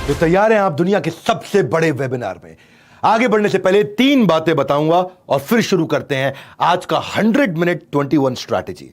तो तैयार हैं आप दुनिया के सबसे बड़े वेबिनार में। आगे बढ़ने से पहले 3 बातें बताऊंगा और फिर शुरू करते हैं आज का 100 मिनट 21 स्ट्रैटेजी।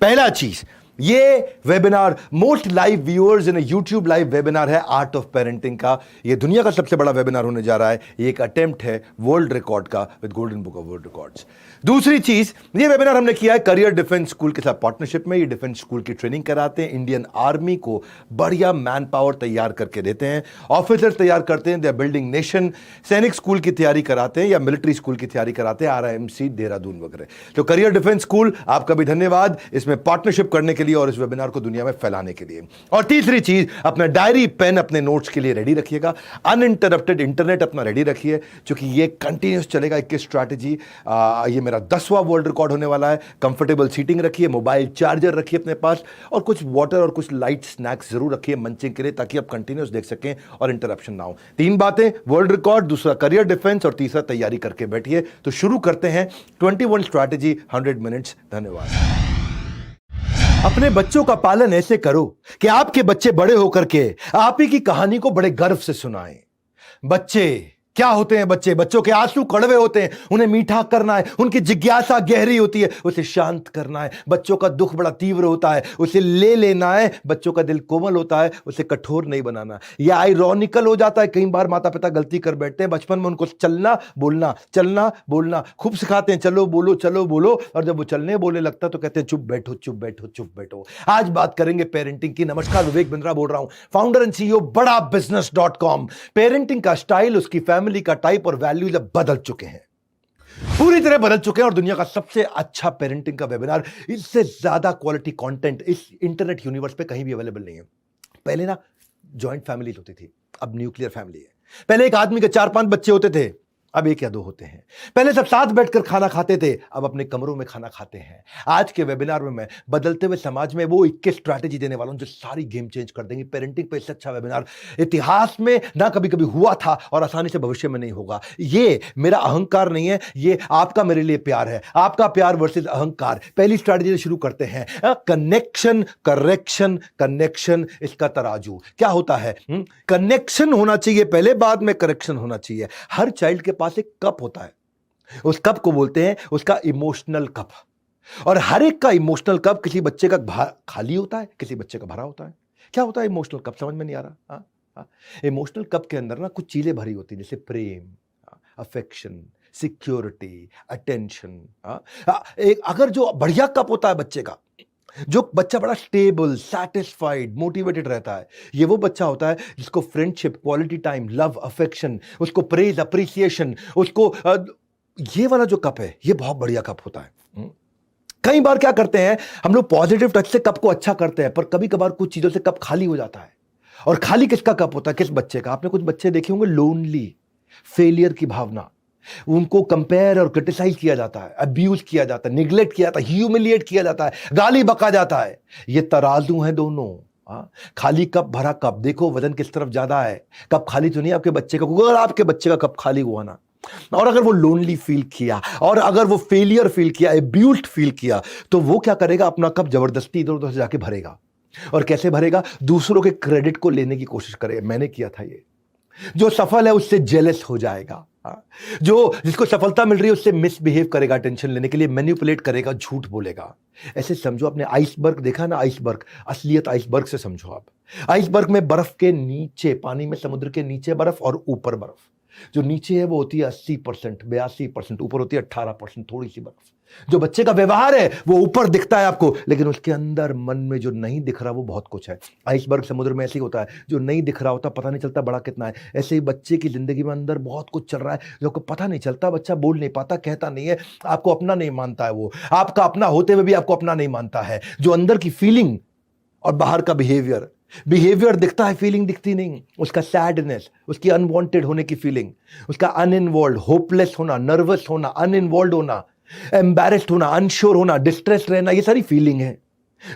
पहला चीज, ये webinar most live viewers in YouTube live webinar है आर्ट ऑफ पेरेंटिंग का। ये दुनिया का सबसे बड़ा वेबिनार होने जा रहा है। ये एक अटेम्प्ट है वर्ल्ड रिकॉर्ड का with golden book of world records. दूसरी चीज, ये वेबिनार हमने किया है करियर डिफेंस स्कूल के साथ पार्टनरशिप में। ये डिफेंस स्कूल की ट्रेनिंग कराते हैं, इंडियन आर्मी को बढ़िया मैन पावर तैयार करके देते हैं, ऑफिसर्स तैयार करते हैं, दे आर बिल्डिंग नेशन। सैनिक स्कूल की तैयारी कराते हैं या मिलिट्री स्कूल की तैयारी कराते हैं, RIMC देहरादून वगैरह। तो करियर डिफेंस स्कूल, आपका भी धन्यवाद इसमें पार्टनरशिप करने के लिए और इस वेबिनार को दुनिया में फैलाने के लिए। और तीसरी चीज, अपना डायरी पेन अपने नोट्स के लिए रेडी रखिएगा, अनइंटरप्टेड इंटरनेट अपना रेडी रखिए, क्योंकि ये कंटिन्यूस चलेगा 21 स्ट्रैटेजी। ये मेरा 10वां वर्ल्ड रिकॉर्ड होने वाला है। कंफर्टेबल सीटिंग रखिए, मोबाइल चार्जर रखिए अपने पास, और कुछ वाटर और कुछ लाइट स्नैक्स जरूर रखिए मंचिंग के लिए, ताकि आप कंटिन्यूस देख सकें और इंटरप्शन ना हो। 3 बातें, वर्ल्ड रिकॉर्ड, दूसरा करियर डिफेंस और तीसरा तैयारी करके बैठिए। तो शुरू करते हैं 21 स्ट्रैटेजी 100 मिनट्स। धन्यवाद। अपने बच्चों का पालन ऐसे करो कि आपके बच्चे बड़े होकर के आप ही की कहानी को बड़े गर्व से सुनाएं। बच्चे क्या होते हैं? बच्चों के आंसू कड़वे होते हैं, उन्हें मीठा करना है। उनकी जिज्ञासा गहरी होती है, उसे शांत करना है। बच्चों का दुख बड़ा तीव्र होता है, उसे ले लेना है। बच्चों का दिल कोमल होता है, उसे कठोर नहीं बनाना। यह आयरॉनिकल हो जाता है, कई बार माता पिता गलती कर बैठते हैं। बचपन में उनको चलना बोलना खूब सिखाते हैं, चलो बोलो, और जब वो चलने बोलने लगता तो कहते हैं चुप बैठो। आज बात करेंगे पेरेंटिंग की। नमस्कार, विवेक बिंद्रा बोल रहा हूं, फाउंडर एंड CEO बड़ा business.com। पेरेंटिंग का स्टाइल, उसकी फैमिली का टाइप और वैल्यूज अब बदल चुके हैं, पूरी तरह बदल चुके हैं। और दुनिया का सबसे अच्छा पेरेंटिंग का वेबिनार, इससे ज्यादा क्वालिटी कंटेंट इस इंटरनेट यूनिवर्स पे कहीं भी अवेलेबल नहीं है। पहले ना जॉइंट फैमिलीज होती थी, अब न्यूक्लियर फैमिली है। पहले एक आदमी के 4-5 बच्चे होते थे, अब 1 या 2 होते हैं। पहले सब साथ बैठकर खाना खाते थे, अब अपने कमरों में खाना खाते हैं। आज के वेबिनार में मैं बदलते हुए समाज में वो 21 स्ट्रैटेजी देने वाला हूं जो सारी गेम चेंज कर देंगी। पेरेंटिंग पे इससे अच्छा वेबिनार इतिहास में ना कभी हुआ था और आसानी से भविष्य में नहीं होगा। ये मेरा अहंकार नहीं है, ये आपका मेरे लिए प्यार है। आपका प्यार वर्सेस अहंकार। पहली स्ट्रैटेजी से शुरू करते हैं। कनेक्शन, कनेक्शन, इसका तराजू क्या होता है? कनेक्शन होना चाहिए पहले, बाद में करेक्शन होना चाहिए। हर चाइल्ड के पास एक कप होता है, उस कप को बोलते हैं उसका इमोशनल कप। और हर एक का इमोशनल कप किसी बच्चे का खाली होता है, किसी बच्चे का भरा होता है। क्या होता है इमोशनल कप? समझ में नहीं आ रहा? इमोशनल कप के अंदर ना कुछ चीजें भरी होती हैं, जैसे प्रेम, अफेक्शन, सिक्योरिटी, अटेंशन। एक अगर जो बढ़िया कप होता है बच्चे का, जो बच्चा बड़ा स्टेबल, सैटिस्फाइड, मोटिवेटेड रहता है, ये वो बच्चा होता है जिसको friendship, quality time, love, affection, उसको प्रेज, अप्रिसिएशन, उसको ये वाला जो कप है, ये बहुत बढ़िया कप होता है। कई बार क्या करते हैं हम लोग, पॉजिटिव टच से कप को अच्छा करते हैं, पर कभी कभार कुछ चीजों से कप खाली हो जाता है। और खाली किसका कप होता है? किस बच्चे का? आपने कुछ बच्चे देखे होंगे लोनली, फेलियर की भावना, उनको कंपेयर और क्रिटिसाइज किया जाता है, अब्यूज किया जाता है, निग्लेक्ट किया जाता है, ह्यूमिलिएट किया जाता है, गाली बका जाता है। ये तराजू है दोनों। खाली कप, भरा कप, देखो वजन किस तरफ ज्यादा है। कप खाली तो नहीं आपके बच्चे का, अगर आपके बच्चे का कप खाली हुआ ना, और अगर वो लोनली फील किया, और अगर वो फेलियर फील किया, अब्यूज्ड फील किया, तो वो क्या करेगा? अपना कप जबरदस्ती इधर उधर से जाके भरेगा। और कैसे भरेगा? दूसरों के क्रेडिट को लेने की कोशिश करेगा, मैंने किया था ये। जो सफल है उससे जेलस हो जाएगा, जो जिसको सफलता मिल रही है उससे मिसबिहेव करेगा, टेंशन लेने के लिए मैनिपुलेट करेगा, झूठ बोलेगा। ऐसे समझो, आपने आइसबर्ग देखा ना, आइसबर्ग, असलियत आइसबर्ग से समझो आप। आइसबर्ग में बर्फ के नीचे, पानी में, समुद्र के नीचे बर्फ और ऊपर बर्फ। जो नीचे है वो होती है 80%, 82%, ऊपर होती है 18%, थोड़ी सी बर्फ। जो बच्चे का व्यवहार है वो ऊपर दिखता है आपको, लेकिन उसके अंदर मन में जो नहीं दिख रहा वो बहुत कुछ है। आइसबर्ग समुद्र में ऐसे ही होता है, जो नहीं दिख रहा होता पता नहीं चलता बड़ा कितना है। ऐसे ही बच्चे की जिंदगी में अंदर बहुत कुछ चल रहा है जो आपको पता नहीं चलता। बच्चा बोल नहीं पाता, कहता नहीं है, आपको अपना नहीं मानता है, वो आपका अपना होते हुए भी आपको अपना नहीं मानता है। जो अंदर की फीलिंग और बाहर का बिहेवियर दिखता है, फीलिंग दिखती नहीं। उसका सैडनेस, उसकी अनवांटेड होने की फीलिंग, उसका अनइन्वॉल्व, होपलेस होना, नर्वस होना, अनइन्वॉल्व होना, एम्बैरेस्ड होना, अनश्योर होना, डिस्ट्रेस रहना, ये सारी फीलिंग है।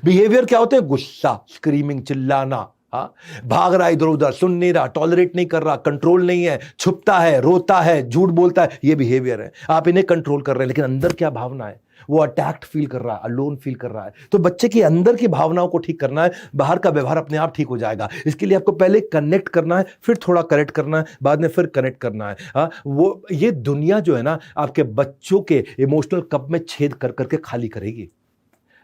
बिहेवियर क्या होते हैं? गुस्सा, स्क्रीमिंग, चिल्लाना, हाँ, भाग रहा है इधर उधर, सुन नहीं रहा, टॉलरेट नहीं कर रहा, कंट्रोल नहीं है, छुपता है, रोता है, झूठ बोलता है, ये बिहेवियर है। आप इन्हें कंट्रोल कर रहे हैं, लेकिन अंदर क्या भावना है? वो अटैक्ड फील कर रहा है, अलोन फील कर रहा है। तो बच्चे की अंदर की भावनाओं को ठीक करना है, बाहर का व्यवहार अपने आप ठीक हो जाएगा। इसके लिए आपको पहले कनेक्ट करना है, फिर थोड़ा करेक्ट करना है, बाद में फिर कनेक्ट करना है। हाँ, वो ये दुनिया जो है ना, आपके बच्चों के इमोशनल कप में छेद कर करके खाली करेगी।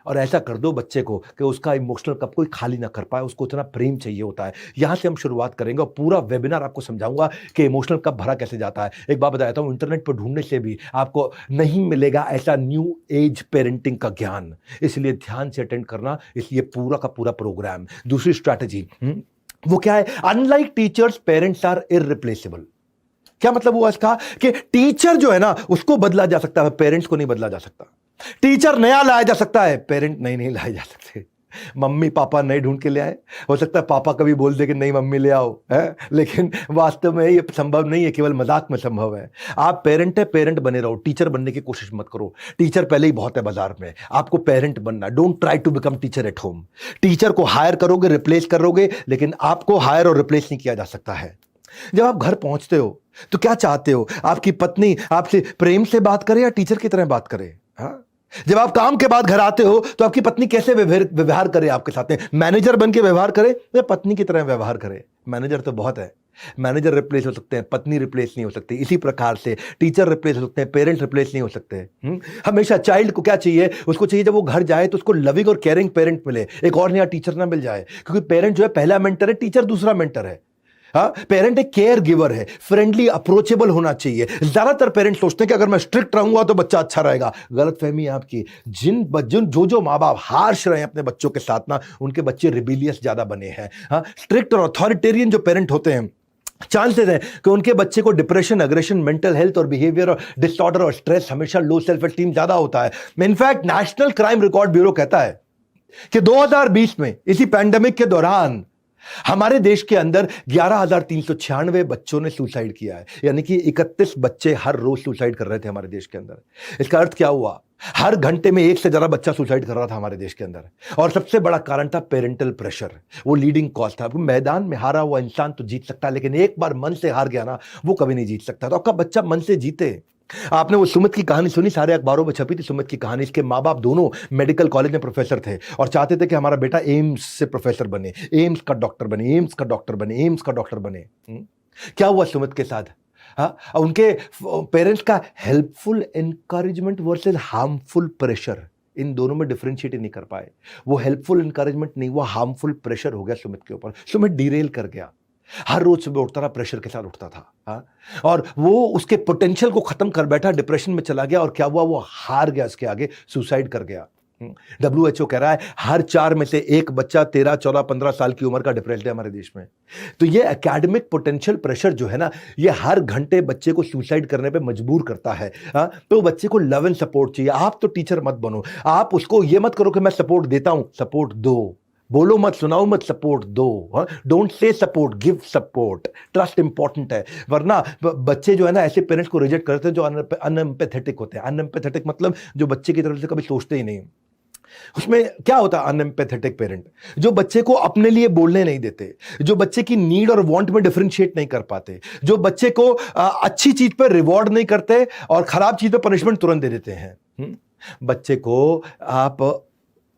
और ऐसा कर दो बच्चे को कि उसका इमोशनल कप कोई खाली ना कर पाए, उसको इतना प्रेम चाहिए होता है। यहां से हम शुरुआत करेंगे और पूरा वेबिनार आपको समझाऊंगा कि इमोशनल कप भरा कैसे जाता है। एक बात बताता हूं, इंटरनेट पर ढूंढने से भी आपको नहीं मिलेगा ऐसा न्यू एज पेरेंटिंग का ज्ञान, इसलिए ध्यान से अटेंड करना। इसलिए पूरा का पूरा प्रोग्राम। दूसरी स्ट्रैटेजी वो क्या है? Unlike teachers, parents are irreplaceable. क्या मतलब हुआ इसका? कि टीचर जो है ना, उसको बदला जा सकता है, पेरेंट्स को नहीं बदला जा सकता। टीचर नया लाया जा सकता है, पेरेंट नहीं लाए जा सकते। मम्मी पापा नए ढूंढ के ले आए, हो सकता है पापा कभी बोल दे कि नहीं मम्मी ले आओ, है, लेकिन वास्तव में ये संभव नहीं है, केवल मजाक में संभव है। आप पेरेंट है, पेरेंट बने रहो, टीचर बनने की कोशिश मत करो। टीचर पहले ही बहुत है बाजार में, आपको पेरेंट बनना। Don't try to become teacher at home. Teacher को हायर करोगे, रिप्लेस करोगे, लेकिन आपको हायर और रिप्लेस नहीं किया जा सकता है। जब आप घर पहुंचते हो तो क्या चाहते हो? आपकी पत्नी आपसे प्रेम से बात करे या टीचर की तरह बात करे? हाँ? जब आप काम के बाद घर आते हो तो आपकी पत्नी कैसे व्यवहार करे आपके साथ में? मैनेजर बन के व्यवहार करे या पत्नी की तरह व्यवहार करे? मैनेजर तो बहुत है, मैनेजर रिप्लेस हो सकते हैं, पत्नी रिप्लेस नहीं हो सकती। इसी प्रकार से टीचर रिप्लेस हो सकते हैं, पेरेंट्स रिप्लेस नहीं हो सकते। हमेशा चाइल्ड को क्या चाहिए? उसको चाहिए जब वो घर जाए तो उसको लविंग और केयरिंग पेरेंट मिले, एक और नया टीचर ना मिल जाए। क्योंकि पेरेंट जो है पहला मेंटर है, टीचर दूसरा मेंटर है। हाँ, पेरेंट एक केयर गिवर है, फ्रेंडली अप्रोचेबल होना चाहिए। ज्यादातर पेरेंट्स सोचते हैं कि अगर मैं स्ट्रिक्ट रहूंगा तो बच्चा अच्छा रहेगा। गलत फहमी है आपकी। जो माँ बाप हार्श रहे हैं अपने बच्चों के साथ ना, उनके बच्चे रिबेलियस ज्यादा बने हैं। हाँ, स्ट्रिक्ट और अथॉरिटेरियन जो पेरेंट होते हैं, चांसेस है कि उनके बच्चे को डिप्रेशन, अग्रेशन, मेंटल हेल्थ और बिहेवियर और डिसऑर्डर और स्ट्रेस, हमेशा लो सेल्फ एस्टीम ज्यादा होता है। In fact national crime record bureau कहता है कि 2020 में इसी पैंडेमिक के दौरान हमारे देश के अंदर 11,396 बच्चों ने सुसाइड किया है। यानी कि 31 बच्चे हर रोज सुसाइड कर रहे थे हमारे देश के अंदर। इसका अर्थ क्या हुआ? हर घंटे में एक से ज्यादा बच्चा सुसाइड कर रहा था हमारे देश के अंदर। और सबसे बड़ा कारण था पेरेंटल प्रेशर, वो लीडिंग कॉज था। मैदान में हारा हुआ इंसान तो जीत सकता है, लेकिन एक बार मन से हार गया ना, वो कभी नहीं जीत सकता। तो आपका बच्चा मन से जीते। आपने वो सुमित की कहानी सुनी, सारे अखबारों में छपी थी सुमित की कहानी। इसके माँ बाप दोनों मेडिकल कॉलेज में प्रोफेसर थे और चाहते थे कि हमारा बेटा एम्स से प्रोफेसर बने, एम्स का डॉक्टर बने, एम्स का डॉक्टर बने, एम्स का डॉक्टर बने। क्या हुआ सुमित के साथ? हाँ, उनके पेरेंट्स का helpful encouragement versus harmful pressure, इन दोनों में डिफरेंशिएट नहीं कर पाए। वो हेल्पफुल एनकरेजमेंट नहीं, वो हार्मफुल प्रेशर हो गया सुमित के ऊपर। सुमित डिरेल कर गया, हर रोज सुबह उठता था, प्रेशर के साथ उठता था। हाँ? और वो उसके पोटेंशियल को खत्म कर बैठा, डिप्रेशन में चला गया। और क्या हुआ? वो हार गया, इसके आगे सुसाइड कर गया। WHO कह रहा है हर 4 में से एक बच्चा 13, 14, 15 साल की उम्र का डिप्रेस्ड है हमारे देश में। तो ये एकेडमिक पोटेंशियल प्रेशर जो है ना, ये हर घंटे बच्चे को सुसाइड करने पे मजबूर करता है। हाँ? तो बच्चे को लव एंड सपोर्ट चाहिए। आप तो टीचर मत बनो, आप उसको ये मत करो कि मैं सपोर्ट देता हूं, सपोर्ट दो। बोलो मत, सुनाओ मत, सपोर्ट दो। Don't say support, give support. Trust important है, वरना बच्चे जो है ना ऐसे पेरेंट्स को रिजेक्ट करते हैं जो अनएम्पैथेटिक होते हैं। अनएम्पैथेटिक मतलब जो बच्चे की तरफ से कभी सोचते ही नहीं। उसमें क्या होता है? अनएम्पैथेटिक पेरेंट जो बच्चे को अपने लिए बोलने नहीं देते, जो बच्चे की नीड और वांट में डिफरेंशिएट नहीं कर पाते, जो बच्चे को अच्छी चीज पर रिवॉर्ड नहीं करते और खराब चीज पर पनिशमेंट तुरंत दे देते हैं। बच्चे को आप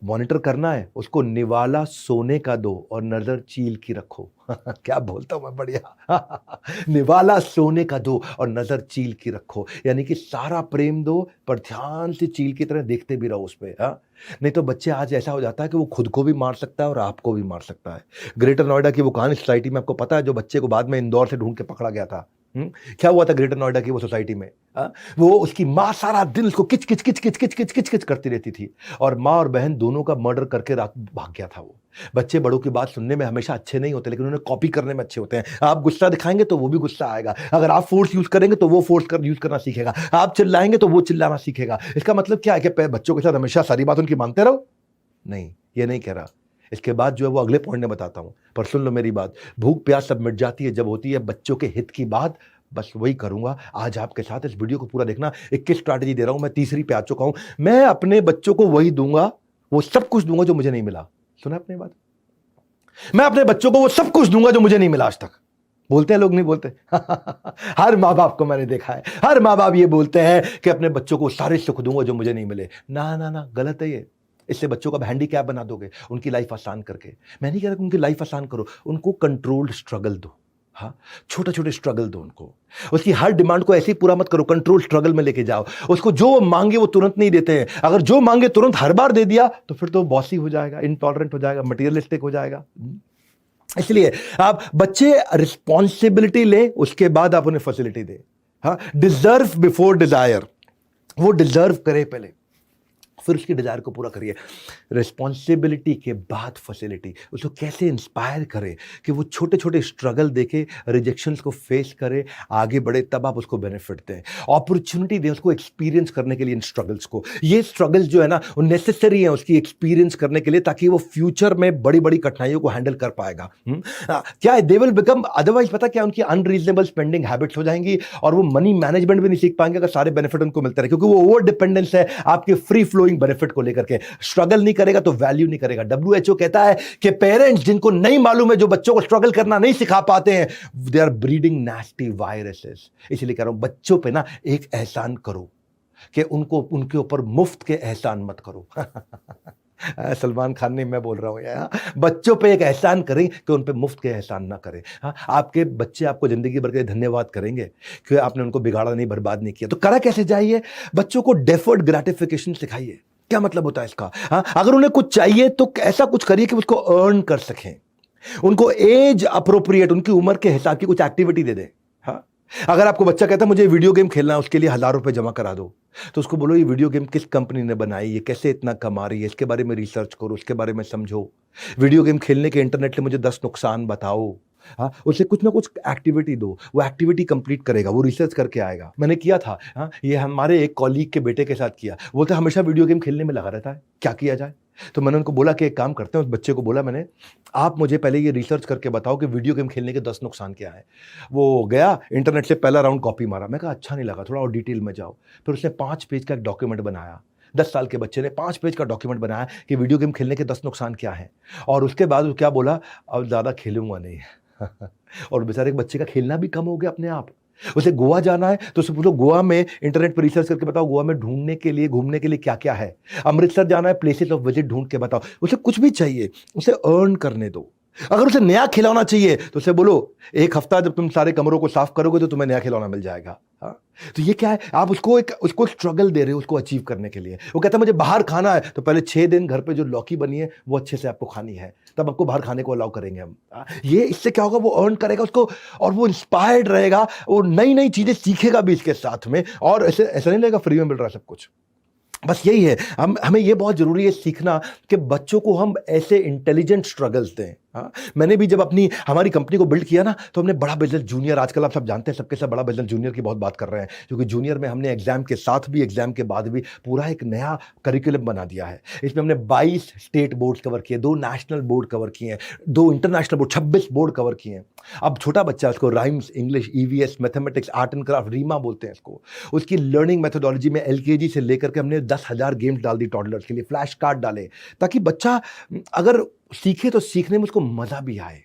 मॉनिटर करना है, उसको निवाला सोने का दो और नजर चील की रखो। क्या बोलता हूं मैं, बढ़िया। निवाला सोने का दो और नजर चील की रखो, यानी कि सारा प्रेम दो पर ध्यान से चील की तरह देखते भी रहो उस पर। हाँ? नहीं तो बच्चे आज ऐसा हो जाता है कि वो खुद को भी मार सकता है और आपको भी मार सकता है। ग्रेटर नोएडा की वो कहानी सोसाइटी में आपको पता है, जो बच्चे को बाद में इंदौर से ढूंढ के पकड़ा गया था। क्या हुआ था ग्रेटर नोएडा की वो सोसाइटी में? वो उसकी माँ सारा दिन उसको किच किच किच किच किच किच किच किच करती रहती थी और माँ और बहन दोनों का मर्डर करके रात भाग गया था वो। बच्चे बड़ों की बात सुनने में हमेशा अच्छे नहीं होते, लेकिन उन्हें कॉपी करने में अच्छे होते हैं। आप गुस्सा दिखाएंगे तो वो भी गुस्सा आएगा, अगर आप फोर्स यूज करेंगे तो वो फोर्स यूज करना सीखेगा, आप चिल्लाएंगे तो वो चिल्लाना सीखेगा। इसका मतलब क्या है कि बच्चों के साथ हमेशा सारी बात उनकी मानते रहो? नहीं, ये नहीं कह रहा। इसके बाद जो है वो अगले पॉइंट में बताता हूं, पर सुन लो मेरी बात। भूख प्यास सब मिट जाती है जब होती है बच्चों के हित की बात। बस वही करूंगा आज आपके साथ। इस वीडियो को पूरा देखना। 21 स्ट्रैटेजी दे रहा हूं मैं, तीसरी पे आ चुका हूं। मैं अपने बच्चों को वही दूंगा, वो सब कुछ दूंगा जो मुझे नहीं मिला। सुना अपनी बात? मैं अपने बच्चों को वो सब कुछ दूंगा जो मुझे नहीं मिला आज तक। बोलते हैं लोग, नहीं बोलते? हर माँ बाप को मैंने देखा है, हर माँ बाप ये बोलते हैं कि अपने बच्चों को सारे सुख दूंगा जो मुझे नहीं मिले। ना ना ना, गलत है ये। इससे बच्चों का हैंडीकैप बना दोगे, उनकी लाइफ आसान करके। मैं नहीं कह रहा कि उनकी लाइफ आसान करो, उनको कंट्रोल्ड स्ट्रगल दो। हाँ, छोटे छोटे स्ट्रगल दो उनको। उसकी हर डिमांड को ऐसे ही पूरा मत करो, कंट्रोल स्ट्रगल में लेके जाओ उसको। जो वो मांगे वो तुरंत नहीं देते हैं। अगर जो मांगे तुरंत हर बार दे दिया तो फिर तो बॉसी हो जाएगा, इनटॉलरेंट हो जाएगा, मटीरियलिस्टिक हो जाएगा। इसलिए आप बच्चे रिस्पॉन्सिबिलिटी ले, उसके बाद आप उन्हें फैसिलिटी दे। हाँ, डिजर्व बिफोर डिजायर। वो डिजर्व करे पहले, फिर उसकी डिजायर को पूरा करिए। रिस्पॉन्सिबिलिटी के बाद फैसिलिटी। उसको कैसे इंस्पायर करे कि वो छोटे छोटे स्ट्रगल देके, रिजेक्शंस को फेस करे, आगे बढ़े, तब आप उसको बेनिफिट दें। अपॉर्चुनिटी दें उसको एक्सपीरियंस करने के लिए इन स्ट्रगल्स को। ये स्ट्रगल्स जो है ना, वो नेसेसरी है उसकी एक्सपीरियंस करने के लिए, ताकि वो फ्यूचर में बड़ी बड़ी कठिनाइयों को हैंडल कर पाएगा। क्या है, दे विल बिकम, अदरवाइज पता क्या, उनकी अनरीजनेबल स्पेंडिंग हैबिट्स हो जाएंगी और वो मनी मैनेजमेंट भी नहीं सीख पाएंगे अगर सारे बेनिफिट उनको मिलते रहे, क्योंकि वो ओवर डिपेंडेंस है आपके फ्री फ्लोइंग बेनिफिट को लेकर के। स्ट्रगल नहीं करेगा तो वैल्यू नहीं करेगा। WHO कहता है कि पेरेंट्स जिनको नहीं मालूम है, जो बच्चों को स्ट्रगल करना नहीं सिखा पाते हैं, they are breeding nasty viruses. इसलिए कह रहा हूं, बच्चों पे ना एक एहसान करो कि उनको, उनके ऊपर मुफ्त के एहसान मत करो। सलमान खान नहीं, मैं बोल रहा हूं यार, बच्चों पे एक एहसान करें कि उन पे मुफ्त के एहसान ना करें। हाँ, आपके बच्चे आपको जिंदगी भर के धन्यवाद करेंगे कि आपने उनको बिगाड़ा नहीं, बर्बाद नहीं किया। तो करा कैसे जाइए, बच्चों को डेफर्ड ग्रेटिफिकेशन सिखाइए। क्या मतलब होता है इसका? हाँ, अगर उन्हें कुछ चाहिए तो ऐसा कुछ करिए कि उसको अर्न कर सकें। उनको एज अप्रोप्रिएट, उनकी उम्र के हिसाब की कुछ एक्टिविटी दे दें। हाँ, अगर आपको बच्चा कहता है मुझे वीडियो गेम खेलना है, उसके लिए 1000 रुपए जमा करा दो, तो उसको बोलो ये वीडियो गेम किस कंपनी ने बनाई, ये कैसे इतना कमा रही है, इसके बारे में रिसर्च करो, उसके बारे में समझो। वीडियो गेम खेलने के इंटरनेट से मुझे 10 नुकसान बताओ। हाँ, उसे कुछ ना कुछ एक्टिविटी दो, वो एक्टिविटी कंप्लीट करेगा, वो रिसर्च करके आएगा। मैंने किया था, हाँ, ये हमारे एक कॉलीग के बेटे के साथ किया। बोलते हमेशा वीडियो गेम खेलने में लगा रहता है, क्या किया जाए? तो मैंने उनको बोला कि एक काम करते हैं, उस बच्चे को बोला मैंने, आप मुझे पहले ये रिसर्च करके बताओ कि वीडियो गेम खेलने के 10 नुकसान क्या है। वो गया, इंटरनेट से पहला राउंड कॉपी मारा। मैं कहा अच्छा नहीं लगा, थोड़ा और डिटेल में जाओ। फिर उसने 5 पेज का एक डॉक्यूमेंट बनाया। 10 साल के बच्चे ने 5 पेज का डॉक्यूमेंट बनाया कि वीडियो गेम खेलने के 10 नुकसान क्या है। और उसके बाद वो क्या बोला, अब ज़्यादा खेलूंगा नहीं। और बेचारे के बच्चे का खेलना भी कम हो गया अपने आप। उसे गोवा जाना है तो उसे पूछो गोवा में इंटरनेट पर रिसर्च करके बताओ गोवा में ढूंढने के लिए, घूमने के लिए क्या क्या है। अमृतसर जाना है, प्लेसेस ऑफ विजिट ढूंढ के बताओ। उसे कुछ भी चाहिए, उसे अर्न करने दो। अगर उसे नया खिलौना चाहिए तो उसे बोलो एक हफ्ता जब तुम सारे कमरों को साफ करोगे तो तुम्हें नया खिलौना मिल जाएगा। हाँ, तो ये क्या है, आप उसको स्ट्रगल दे रहे हो उसको अचीव करने के लिए। वो कहता है मुझे बाहर खाना है, तो पहले 6 दिन घर पे जो लौकी बनी है वो अच्छे से आपको खानी है, तब आपको बाहर खाने को अलाउ करेंगे हम। ये इससे क्या होगा, वो अर्न करेगा उसको, और वो इंस्पायर्ड रहेगा, वो नई नई चीजें सीखेगा भी इसके साथ में। और ऐसा नहीं लगेगा फ्री में मिल रहा है सब कुछ। बस यही है, हमें ये बहुत जरूरी है सीखना कि बच्चों को हम ऐसे इंटेलिजेंट स्ट्रगल्स दें। हाँ, मैंने भी जब हमारी कंपनी को बिल्ड किया ना, तो हमने बड़ा बिजनेस जूनियर, आजकल आप सब जानते हैं सबके सब बड़ा बिजनेस जूनियर की बहुत बात कर रहे हैं, क्योंकि जूनियर में हमने एग्जाम के साथ भी, एग्जाम के बाद भी पूरा एक नया करिकुलम बना दिया है। इसमें हमने 22 स्टेट बोर्ड कवर किए, 2 नेशनल बोर्ड कवर किए हैं, 2 इंटरनेशनल बोर्ड, 26 बोर्ड कवर किए हैं। अब छोटा बच्चा, उसको rhymes, English, EVS, mathematics, art and craft, रीमा बोलते हैं इसको, उसकी लर्निंग मेथोडोलॉजी में LKG से लेकर के हमने 10,000 गेम्स डाल दी टॉडलर्स के लिए, फ्लैश कार्ड डाले, ताकि बच्चा अगर सीखे तो सीखने में उसको मजा भी आए।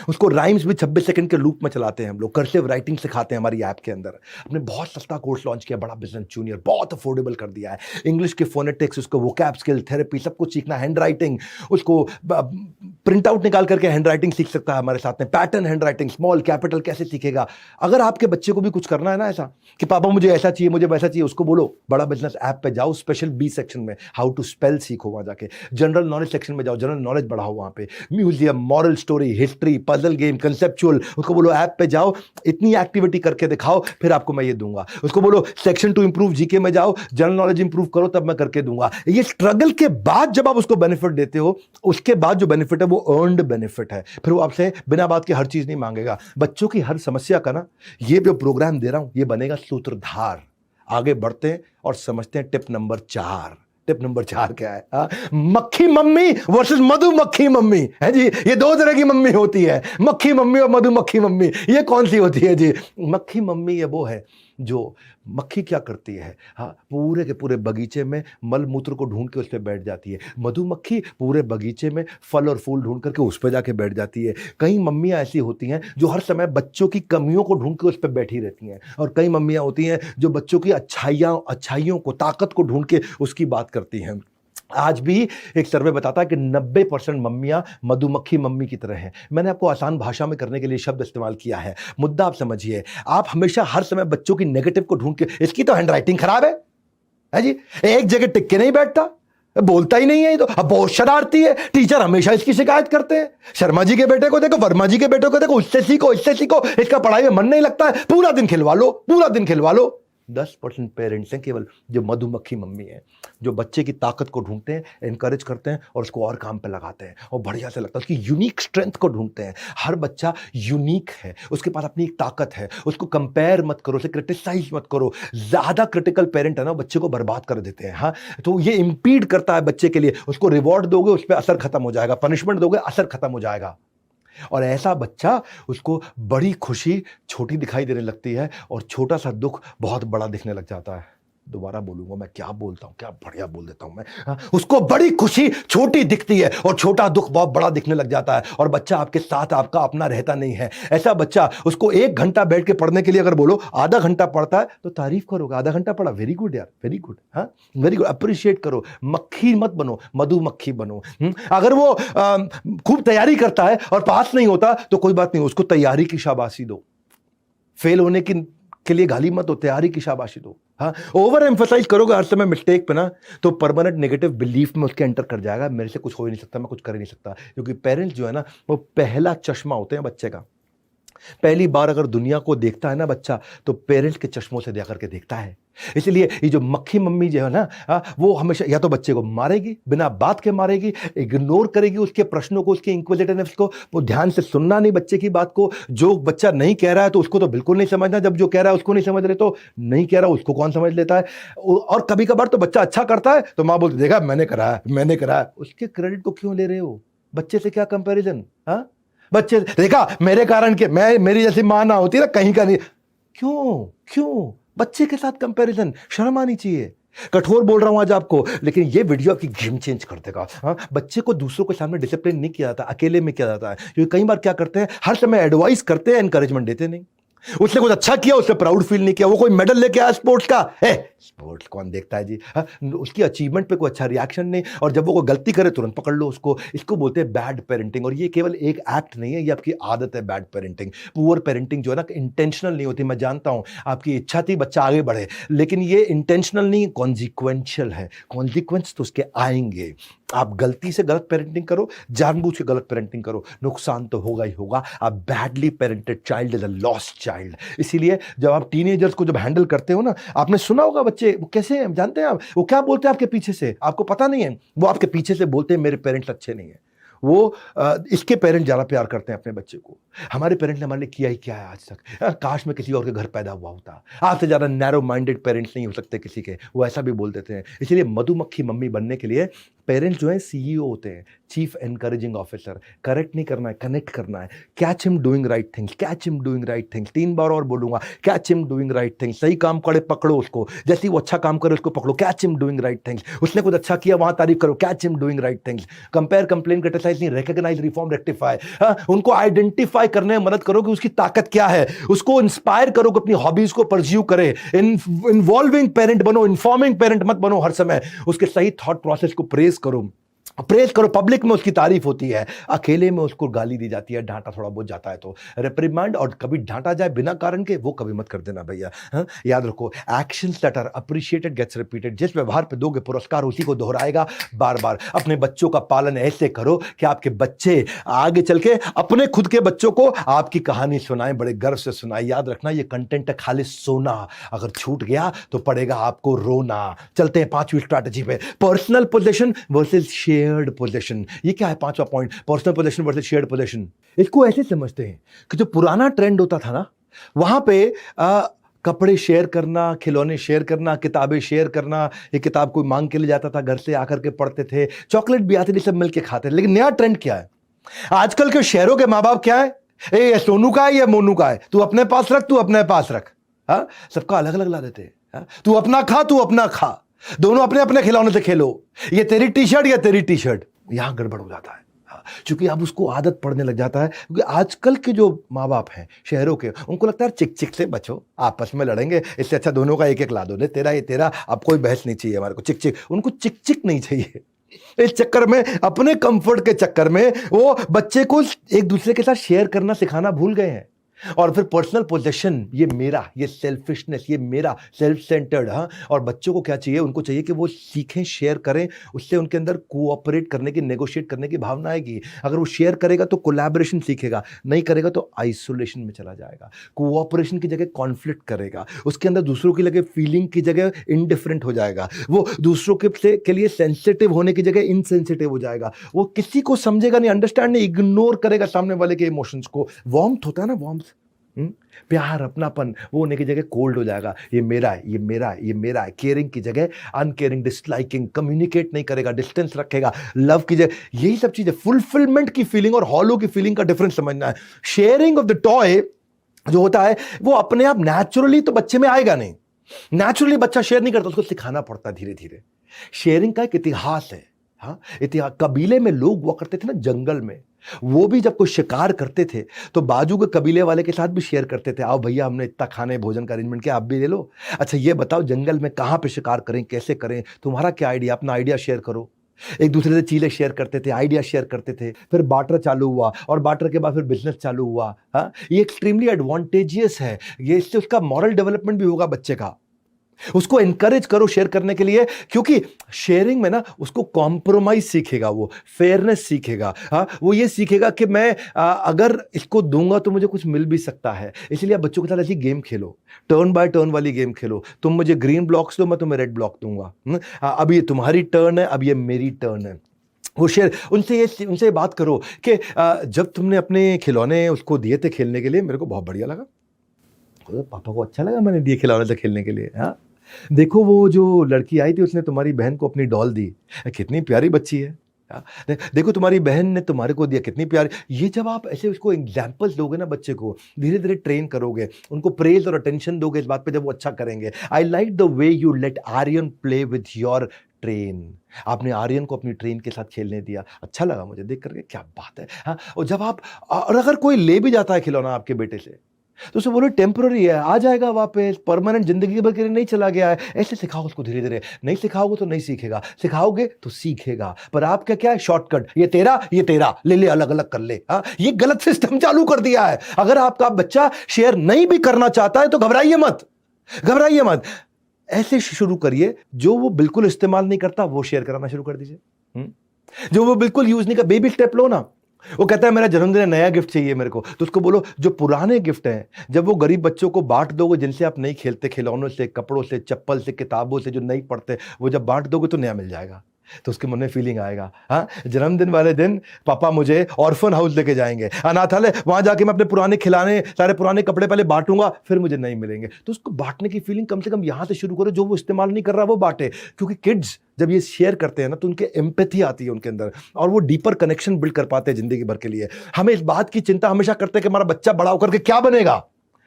उसको राइम्स भी 26 सेकंड के लूप में चलाते हैं हम लोग, कर्सिव राइटिंग सिखाते हैं हमारी ऐप के अंदर। हमने बहुत सस्ता कोर्स लॉन्च किया, बड़ा बिजनेस जूनियर, बहुत अफोर्डेबल कर दिया है। इंग्लिश के फोनेटिक्स, उसको वोकैब स्किल, थेरेपी, सब कुछ सीखना, हैंड राइटिंग, उसको प्रिंट आउट निकाल करके हैंड राइटिंग सीख सकता है हमारे साथ में, pattern hand writing, small capital कैसे सीखेगा। अगर आपके बच्चे को भी कुछ करना है ना ऐसा कि पापा मुझे ऐसा चाहिए, मुझे वैसा चाहिए, उसको बोलो बड़ा बिजनेस ऐप पे जाओ, स्पेशल B सेक्शन में हाउ टू स्पेल सीखो, वहां जाके जनरल नॉलेज सेक्शन में जाओ, जनरल नॉलेज बढ़ाओ, वहां पे museum, moral story, history, puzzle game, conceptual, उसको बोलो ऐप पे जाओ, इतनी एक्टिविटी करके दिखाओ, फिर आपको मैं ये दूंगा। उसको बोलो सेक्शन 2 इंप्रूव GK में जाओ, जनरल नॉलेज इंप्रूव करो, तब मैं करके दूंगा। ये स्ट्रगल के बाद जब आप उसको बेनिफिट देते हो, उसके बाद जो बेनिफिट है वो अर्नड बेनिफिट है, फिर वो आपसे बिना बात के हर चीज नहीं मांगेगा। बच्चों की हर समस्या का ना ये जो प्रोग्राम दे रहा हूं, ये बनेगा सूत्रधार। आगे बढ़ते हैं और समझते हैं टिप नंबर 4। टिप नंबर 4 क्या है? मक्खी मम्मी वर्सेस मधुमक्खी मम्मी है जी। ये 2 तरह की मम्मी होती है, मक्खी मम्मी और मधुमक्खी मम्मी। ये कौन सी होती है जी? मक्खी मम्मी ये वो है जो मक्खी क्या करती है, हाँ, पूरे के पूरे बगीचे में मल मूत्र को ढूंढ के उस पर बैठ जाती है। मधुमक्खी पूरे बगीचे में फल और फूल ढूंढ करके उस पर जाके बैठ जाती है। कई मम्मियाँ ऐसी होती हैं जो हर समय बच्चों की कमियों को ढूंढ के उस पर बैठी रहती हैं, और कई मम्मियाँ होती हैं जो बच्चों की अच्छाइयों को, ताकत को ढूंढ के उसकी बात करती हैं। आज भी एक सर्वे बताता है कि 90% मम्मियां मधुमक्खी मम्मी की तरह हैं। मैंने आपको आसान भाषा में करने के लिए शब्द इस्तेमाल किया है। मुद्दा आप समझिए, आप हमेशा हर समय बच्चों की नेगेटिव को ढूंढ के, इसकी तो हैंडराइटिंग खराब है जी, एक जगह टिक के नहीं बैठता, बोलता ही नहीं है, तो अब बहुत शरारती है, टीचर हमेशा इसकी शिकायत करते हैं। शर्मा जी के बेटे को देखो, वर्मा जी के बेटे को देखो, उससे सीखो, इससे सीखो, इसका पढ़ाई में मन नहीं लगता है, पूरा दिन खिलवा लो, पूरा दिन खिलवा लो। 10% पेरेंट्स हैं केवल जो मधुमक्खी मम्मी है, जो बच्चे की ताकत को ढूंढते हैं, एनकरेज करते हैं और उसको और काम पे लगाते हैं और बढ़िया से लगता है, उसकी यूनिक स्ट्रेंथ को ढूंढते हैं। हर बच्चा यूनिक है, उसके पास अपनी एक ताकत है, उसको कंपेयर मत करो, उसे क्रिटिसाइज मत करो। ज्यादा क्रिटिकल पेरेंट है ना, बच्चे को बर्बाद कर देते हैं। हाँ, तो ये इंपीड करता है बच्चे के लिए। उसको रिवॉर्ड दोगे, उस पर असर खत्म हो जाएगा, पनिशमेंट दोगे, असर खत्म हो जाएगा। और ऐसा बच्चा, उसको बड़ी खुशी छोटी दिखाई देने लगती है और छोटा सा दुख बहुत बड़ा दिखने लग जाता है। दोबारा बोलूंगा, मैं क्या बोलता हूं, क्या बढ़िया बोल देता हूं मैं। हाँ, उसको बड़ी खुशी छोटी दिखती है और छोटा दुख बहुत बड़ा दिखने लग जाता है, और बच्चा आपके साथ आपका अपना रहता नहीं है। ऐसा बच्चा, उसको 1 घंटा बैठ के पढ़ने के लिए अगर बोलो आधा घंटा पढ़ता है तो तारीफ करोगे, आधा घंटा पढ़ा, वेरी गुड यार, वेरी गुड, हाँ वेरी गुड, अप्रिशिएट करो। मक्खी मत बनो, मधुमक्खी बनो। अगर वो खूब तैयारी करता है और पास नहीं होता तो कोई बात नहीं, उसको तैयारी की शाबाशी दो। फेल होने के लिए गाली मत दो, तैयारी की शाबाशी दो। हाँ, ओवर एम्फसाइज करोगे हर समय मिस्टेक पे ना, तो परमानेंट नेगेटिव बिलीफ में उसके एंटर कर जाएगा, मेरे से कुछ हो ही नहीं सकता, मैं कुछ कर ही नहीं सकता। क्योंकि पेरेंट्स जो है ना, वो पहला चश्मा होते हैं बच्चे का। पहली बार अगर दुनिया को देखता है ना बच्चा, तो पेरेंट्स के चश्मों से देख करके देखता है। इसलिए ये जो मक्खी मम्मी जो है ना, वो हमेशा या तो बच्चे को मारेगी, बिना बात के मारेगी, इग्नोर करेगी उसके प्रश्नों को, उसके इंक्विजिटिवनेस को, वो ध्यान से सुनना नहीं बच्चे की बात को। जो बच्चा नहीं कह रहा है तो उसको तो बिल्कुल नहीं समझना, जब जो कह रहा है उसको नहीं समझ रहे तो नहीं कह रहा, उसको कौन समझ लेता है। और कभी कभार तो बच्चा अच्छा करता है तो माँ बोलती, देखा मैंने करा है, मैंने करा है। उसके क्रेडिट को क्यों ले रहे हो? बच्चे से क्या कंपेरिजन? हाँ, बच्चे देखा मेरे कारण के, मैं, मेरी जैसी मां ना होती ना कहीं का नहीं। क्यों बच्चे के साथ कंपैरिजन? शर्म आनी चाहिए। कठोर बोल रहा हूं आज आपको, लेकिन ये वीडियो आपकी गेम चेंज कर देगा। हाँ, बच्चे को दूसरों के सामने डिसिप्लिन नहीं किया जाता, अकेले में किया जाता है। क्योंकि कई बार क्या करते हैं, हर समय एडवाइस करते हैं, एनकरेजमेंट देते नहीं। उसने कुछ अच्छा किया, उससे प्राउड फील नहीं किया, वो कोई मेडल लेके आया स्पोर्ट्स का, स्पोर्ट्स कौन देखता है जी। हाँ, उसकी अचीवमेंट पे कोई अच्छा रिएक्शन नहीं, और जब वो कोई गलती करे तुरंत पकड़ लो उसको। इसको बोलते हैं बैड पेरेंटिंग। और ये केवल एक एक्ट नहीं है, ये आपकी आदत है बैड पेरेंटिंग। पुअर पेरेंटिंग जो है ना, इंटेंशनल नहीं होती। मैं जानता हूं आपकी इच्छा थी बच्चा आगे बढ़े, लेकिन ये इंटेंशनल नहीं, कॉन्सिक्वेंशियल है। कॉन्सिक्वेंस तो उसके आएंगे। आप गलती से गलत पेरेंटिंग करो, जानबूझ के गलत पेरेंटिंग करो, नुकसान तो होगा ही होगा। आप badly parented child is a lost child. इसीलिए जब आप टीनेजर्स को जब हैंडल करते हो ना, आपने सुना होगा बच्चे वो कैसे हैं, जानते हैं आप, वो क्या बोलते हैं आपके पीछे से, आपको पता नहीं है। वो आपके पीछे से बोलते हैं मेरे पेरेंट्स अच्छे नहीं है। वो इसके पेरेंट्स ज़्यादा प्यार करते हैं अपने बच्चे को। हमारे पेरेंट्स ने हमारे लिए किया ही क्या है आज तक। काश में किसी और के घर पैदा हुआ होता। आपसे ज़्यादा नैरो माइंडेड पेरेंट्स नहीं हो सकते किसी के, वो ऐसा भी बोल देते हैं। इसलिए मधुमक्खी मम्मी बनने के लिए पेरेंट्स जो है सीईओ होते हैं, चीफ एनकरेजिंग ऑफिसर। करेक्ट नहीं करना है, कनेक्ट करना है। Catch him doing right things, catch him doing right things. 3 बार और बोलूंगा, catch him doing right things. सही काम करे पकड़ो उसको, जैसे वो अच्छा काम करे उसको पकड़ो, catch him doing right things. उसने कुछ अच्छा किया वहां तारीफ करो, catch him doing right things. Compare, complain, criticise नहीं, रिकॉग्नाइज, रिफॉर्म, रेक्टिफाई। उनको आइडेंटिफाई करने में मदद करो कि उसकी ताकत क्या है। उसको इंस्पायर करो कि अपनी हॉबीज को परस्यू करे। इन्वॉल्विंग पेरेंट बनो, इन्फॉर्मिंग पेरेंट मत बनो। हर समय उसके सही थॉट प्रोसेस को प्रेज करो, प्रेज करो। पब्लिक में उसकी तारीफ होती है, अकेले में उसको गाली दी जाती है, डांटा थोड़ा बहुत जाता है तो रिप्रिमांड, और कभी डांटा जाए बिना कारण के, वो कभी मत कर देना भैया। हाँ, याद रखो, actions that are appreciated gets repeated. जिस व्यवहार पे दोगे पुरस्कार उसी को दोहराएगा बार बार। अपने बच्चों का पालन ऐसे करो कि आपके बच्चे आगे चल के अपने खुद के बच्चों को आपकी कहानी सुनाएं, बड़े गर्व से सुनाएं। याद रखना, ये कंटेंट है खाली सोना, अगर छूट गया तो पड़ेगा आपको रोना। चलते हैं 5वीं स्ट्रैटेजी पे, personal possession versus shared possession. ये क्या है 5वां point, personal possession versus shared possession. इसको ऐसे समझते हैं कि जो पुराना ट्रेंड होता था ना, वहां पे कपड़े शेयर करना, खिलौने शेयर करना, किताबें शेयर करना। ये किताब कोई मांग के ले जाता था, घर से आकर के पढ़ते थे, चॉकलेट भी आती थी, सब मिलके खाते थे। लेकिन नया ट्रेंड क्या है आजकल के शहरों के माँ बाप? क्या है, ये सोनू का है, ये मोनू का है, तू अपने पास रख, तू अपने पास रख। हाँ, सबका अलग अलग ला देते हैं। हाँ? तू अपना खा, तू अपना खा, दोनों अपने अपने खिलौने से खेलो, ये तेरी टी शर्ट या तेरी टी शर्ट, यहां गड़बड़ हो जाता है। क्योंकि अब उसको आदत पड़ने लग जाता है, क्योंकि आजकल के जो माँ बाप हैं शहरों के, उनको लगता है चिक चिक से बचो, आपस में लड़ेंगे, इससे अच्छा दोनों का एक एक ला दो, नहीं तेरा ये तेरा, अब कोई बहस नहीं चाहिए हमारे को, चिक चिक, उनको चिक चिक नहीं चाहिए। इस चक्कर में, अपने कंफर्ट के चक्कर में वो बच्चे को एक दूसरे के साथ शेयर करना सिखाना भूल गए हैं। और फिर पर्सनल पोजेशन, ये मेरा, ये सेल्फिशनेस, ये मेरा, सेल्फ सेंटर्ड। हाँ, और बच्चों को क्या चाहिए, उनको चाहिए कि वो सीखें, शेयर करें, उससे उनके अंदर कोऑपरेट करने की, नेगोशिएट करने की भावना आएगी। अगर वो शेयर करेगा तो कोलैबोरेशन सीखेगा, नहीं करेगा तो आइसोलेशन में चला जाएगा, कोऑपरेशन की जगह कॉन्फ्लिक्ट करेगा, उसके अंदर दूसरों की लगे फीलिंग की जगह इनडिफरेंट हो जाएगा, वो दूसरों के लिए सेंसिटिव होने की जगह इनसेंसिटिव हो जाएगा, वो किसी को समझेगा नहीं, अंडरस्टैंड नहीं, इग्नोर करेगा सामने वाले के इमोशंस को। वार्मथ होता है ना, वार्मथ, प्यार, अपनापन, वो होने की जगह कोल्ड हो जाएगा, ये मेरा है, ये मेरा है, ये मेरा है। केयरिंग की जगह अनकेयरिंग, डिसलाइकिंग, कम्युनिकेट नहीं करेगा, डिस्टेंस रखेगा। लव की जगह यही सब चीजें, फुलफिलमेंट की फीलिंग और हॉलो की फीलिंग का डिफरेंस समझना है। शेयरिंग ऑफ द टॉय जो होता है वो अपने आप नेचुरली तो बच्चे में आएगा नहीं, नेचुरली बच्चा शेयर नहीं करता, उसको सिखाना पड़ता है धीरे धीरे। शेयरिंग का एक इतिहास है। हाँ, इतिहास, कबीले में लोग हुआ करते थे ना जंगल में, वो भी जब कोई शिकार करते थे तो बाजू के कबीले वाले के साथ भी शेयर करते थे, आओ भैया हमने इतना खाने भोजन का अरेंजमेंट किया, आप भी ले लो। अच्छा ये बताओ जंगल में कहाँ पे शिकार करें, कैसे करें, तुम्हारा क्या आइडिया, अपना आइडिया शेयर करो। एक दूसरे से चीजें शेयर करते थे, आइडिया शेयर करते थे, फिर बार्टर चालू हुआ, और बार्टर के बाद फिर बिजनेस चालू हुआ। हाँ, ये एक्सट्रीमली एडवांटेजियस है, ये इससे उसका मॉरल डेवलपमेंट भी होगा बच्चे का। उसको एनकरेज करो शेयर करने के लिए, क्योंकि शेयरिंग में ना उसको कॉम्प्रोमाइज सीखेगा, वो फेयरनेस सीखेगा। हाँ, वो ये सीखेगा कि मैं अगर इसको दूंगा तो मुझे कुछ मिल भी सकता है। इसलिए आप बच्चों के साथ ऐसी game Khelo, turn by turn वाली गेम खेलो। तुम मुझे ग्रीन ब्लॉक्स दो, मैं तुम्हें रेड ब्लॉक दूंगा। अब ये तुम्हारी टर्न है, अब ये मेरी टर्न है। वो शेयर, उनसे बात करो कि जब तुमने अपने खिलौने उसको दिए थे खेलने के लिए, मेरे को बहुत बढ़िया लगा, पापा को अच्छा लगा मैंने दिए खिलौने से खेलने के लिए। हाँ, देखो वो जो लड़की आई थी उसने तुम्हारी बहन को अपनी डॉल दी, कितनी प्यारी बच्ची है। हाँ, देखो तुम्हारी बहन ने तुम्हारे को दिया, कितनी प्यारी। ये जब आप ऐसे उसको एग्जाम्पल्स दोगे ना, बच्चे को धीरे धीरे ट्रेन करोगे, उनको प्रेज और अटेंशन दोगे इस बात पे, जब वो अच्छा करेंगे। I like the way you let Aryan play with your train. आपने आर्यन को अपनी ट्रेन के साथ खेलने दिया, अच्छा लगा मुझे देख करके, क्या बात है। हाँ, और जब आप, और अगर कोई ले भी जाता है खिलौना आपके बेटे से, तो उसे बोलो टेम्पररी है, आ जाएगा वापस, परमानेंट जिंदगी भर के लिए नहीं चला गया है। ऐसे सिखाओ उसको धीरे धीरे, नहीं सिखाओगे तो नहीं सीखेगा, सिखाओगे तो सीखेगा। पर आपका क्या है, शॉर्टकट, ये तेरा ले ले, अलग अलग कर ले। हाँ, ये गलत सिस्टम चालू कर दिया है। अगर आपका बच्चा शेयर नहीं भी करना चाहता है तो घबराइए मत, घबराइए मत। ऐसे शुरू करिए, जो वो बिल्कुल इस्तेमाल नहीं करता वो शेयर कराना शुरू कर दीजिए। जो वो बिल्कुल यूज नहीं कर, बेबी स्टेप लो ना। वो कहता है मेरा जन्मदिन है, नया गिफ्ट चाहिए मेरे को, तो उसको बोलो जो पुराने गिफ्ट हैं, जब वो गरीब बच्चों को बांट दोगे, जिनसे आप नहीं खेलते, खिलौनों से, कपड़ों से, चप्पल से, किताबों से, जो नहीं पढ़ते, वो जब बांट दोगे तो नया मिल जाएगा, तो उसके मन में फीलिंग आएगा। हाँ, जन्मदिन वाले दिन पापा मुझे ऑर्फन हाउस लेके जाएंगे, अनाथालय, वहां जाके मैं अपने पुराने खिलौने, सारे पुराने कपड़े पहले बांटूंगा, फिर मुझे नहीं मिलेंगे। तो उसको बांटने की फीलिंग कम से कम यहां से शुरू करो, जो वो इस्तेमाल नहीं कर रहा वो बांटे। क्योंकि किड्स जब ये शेयर करते हैं ना, तो उनके एम्पैथी आती है उनके अंदर, और वो डीपर कनेक्शन बिल्ड कर पाते हैं जिंदगी भर के लिए। हमें इस बात की चिंता हमेशा करते हैं कि हमारा बच्चा बड़ा होकर के क्या बनेगा,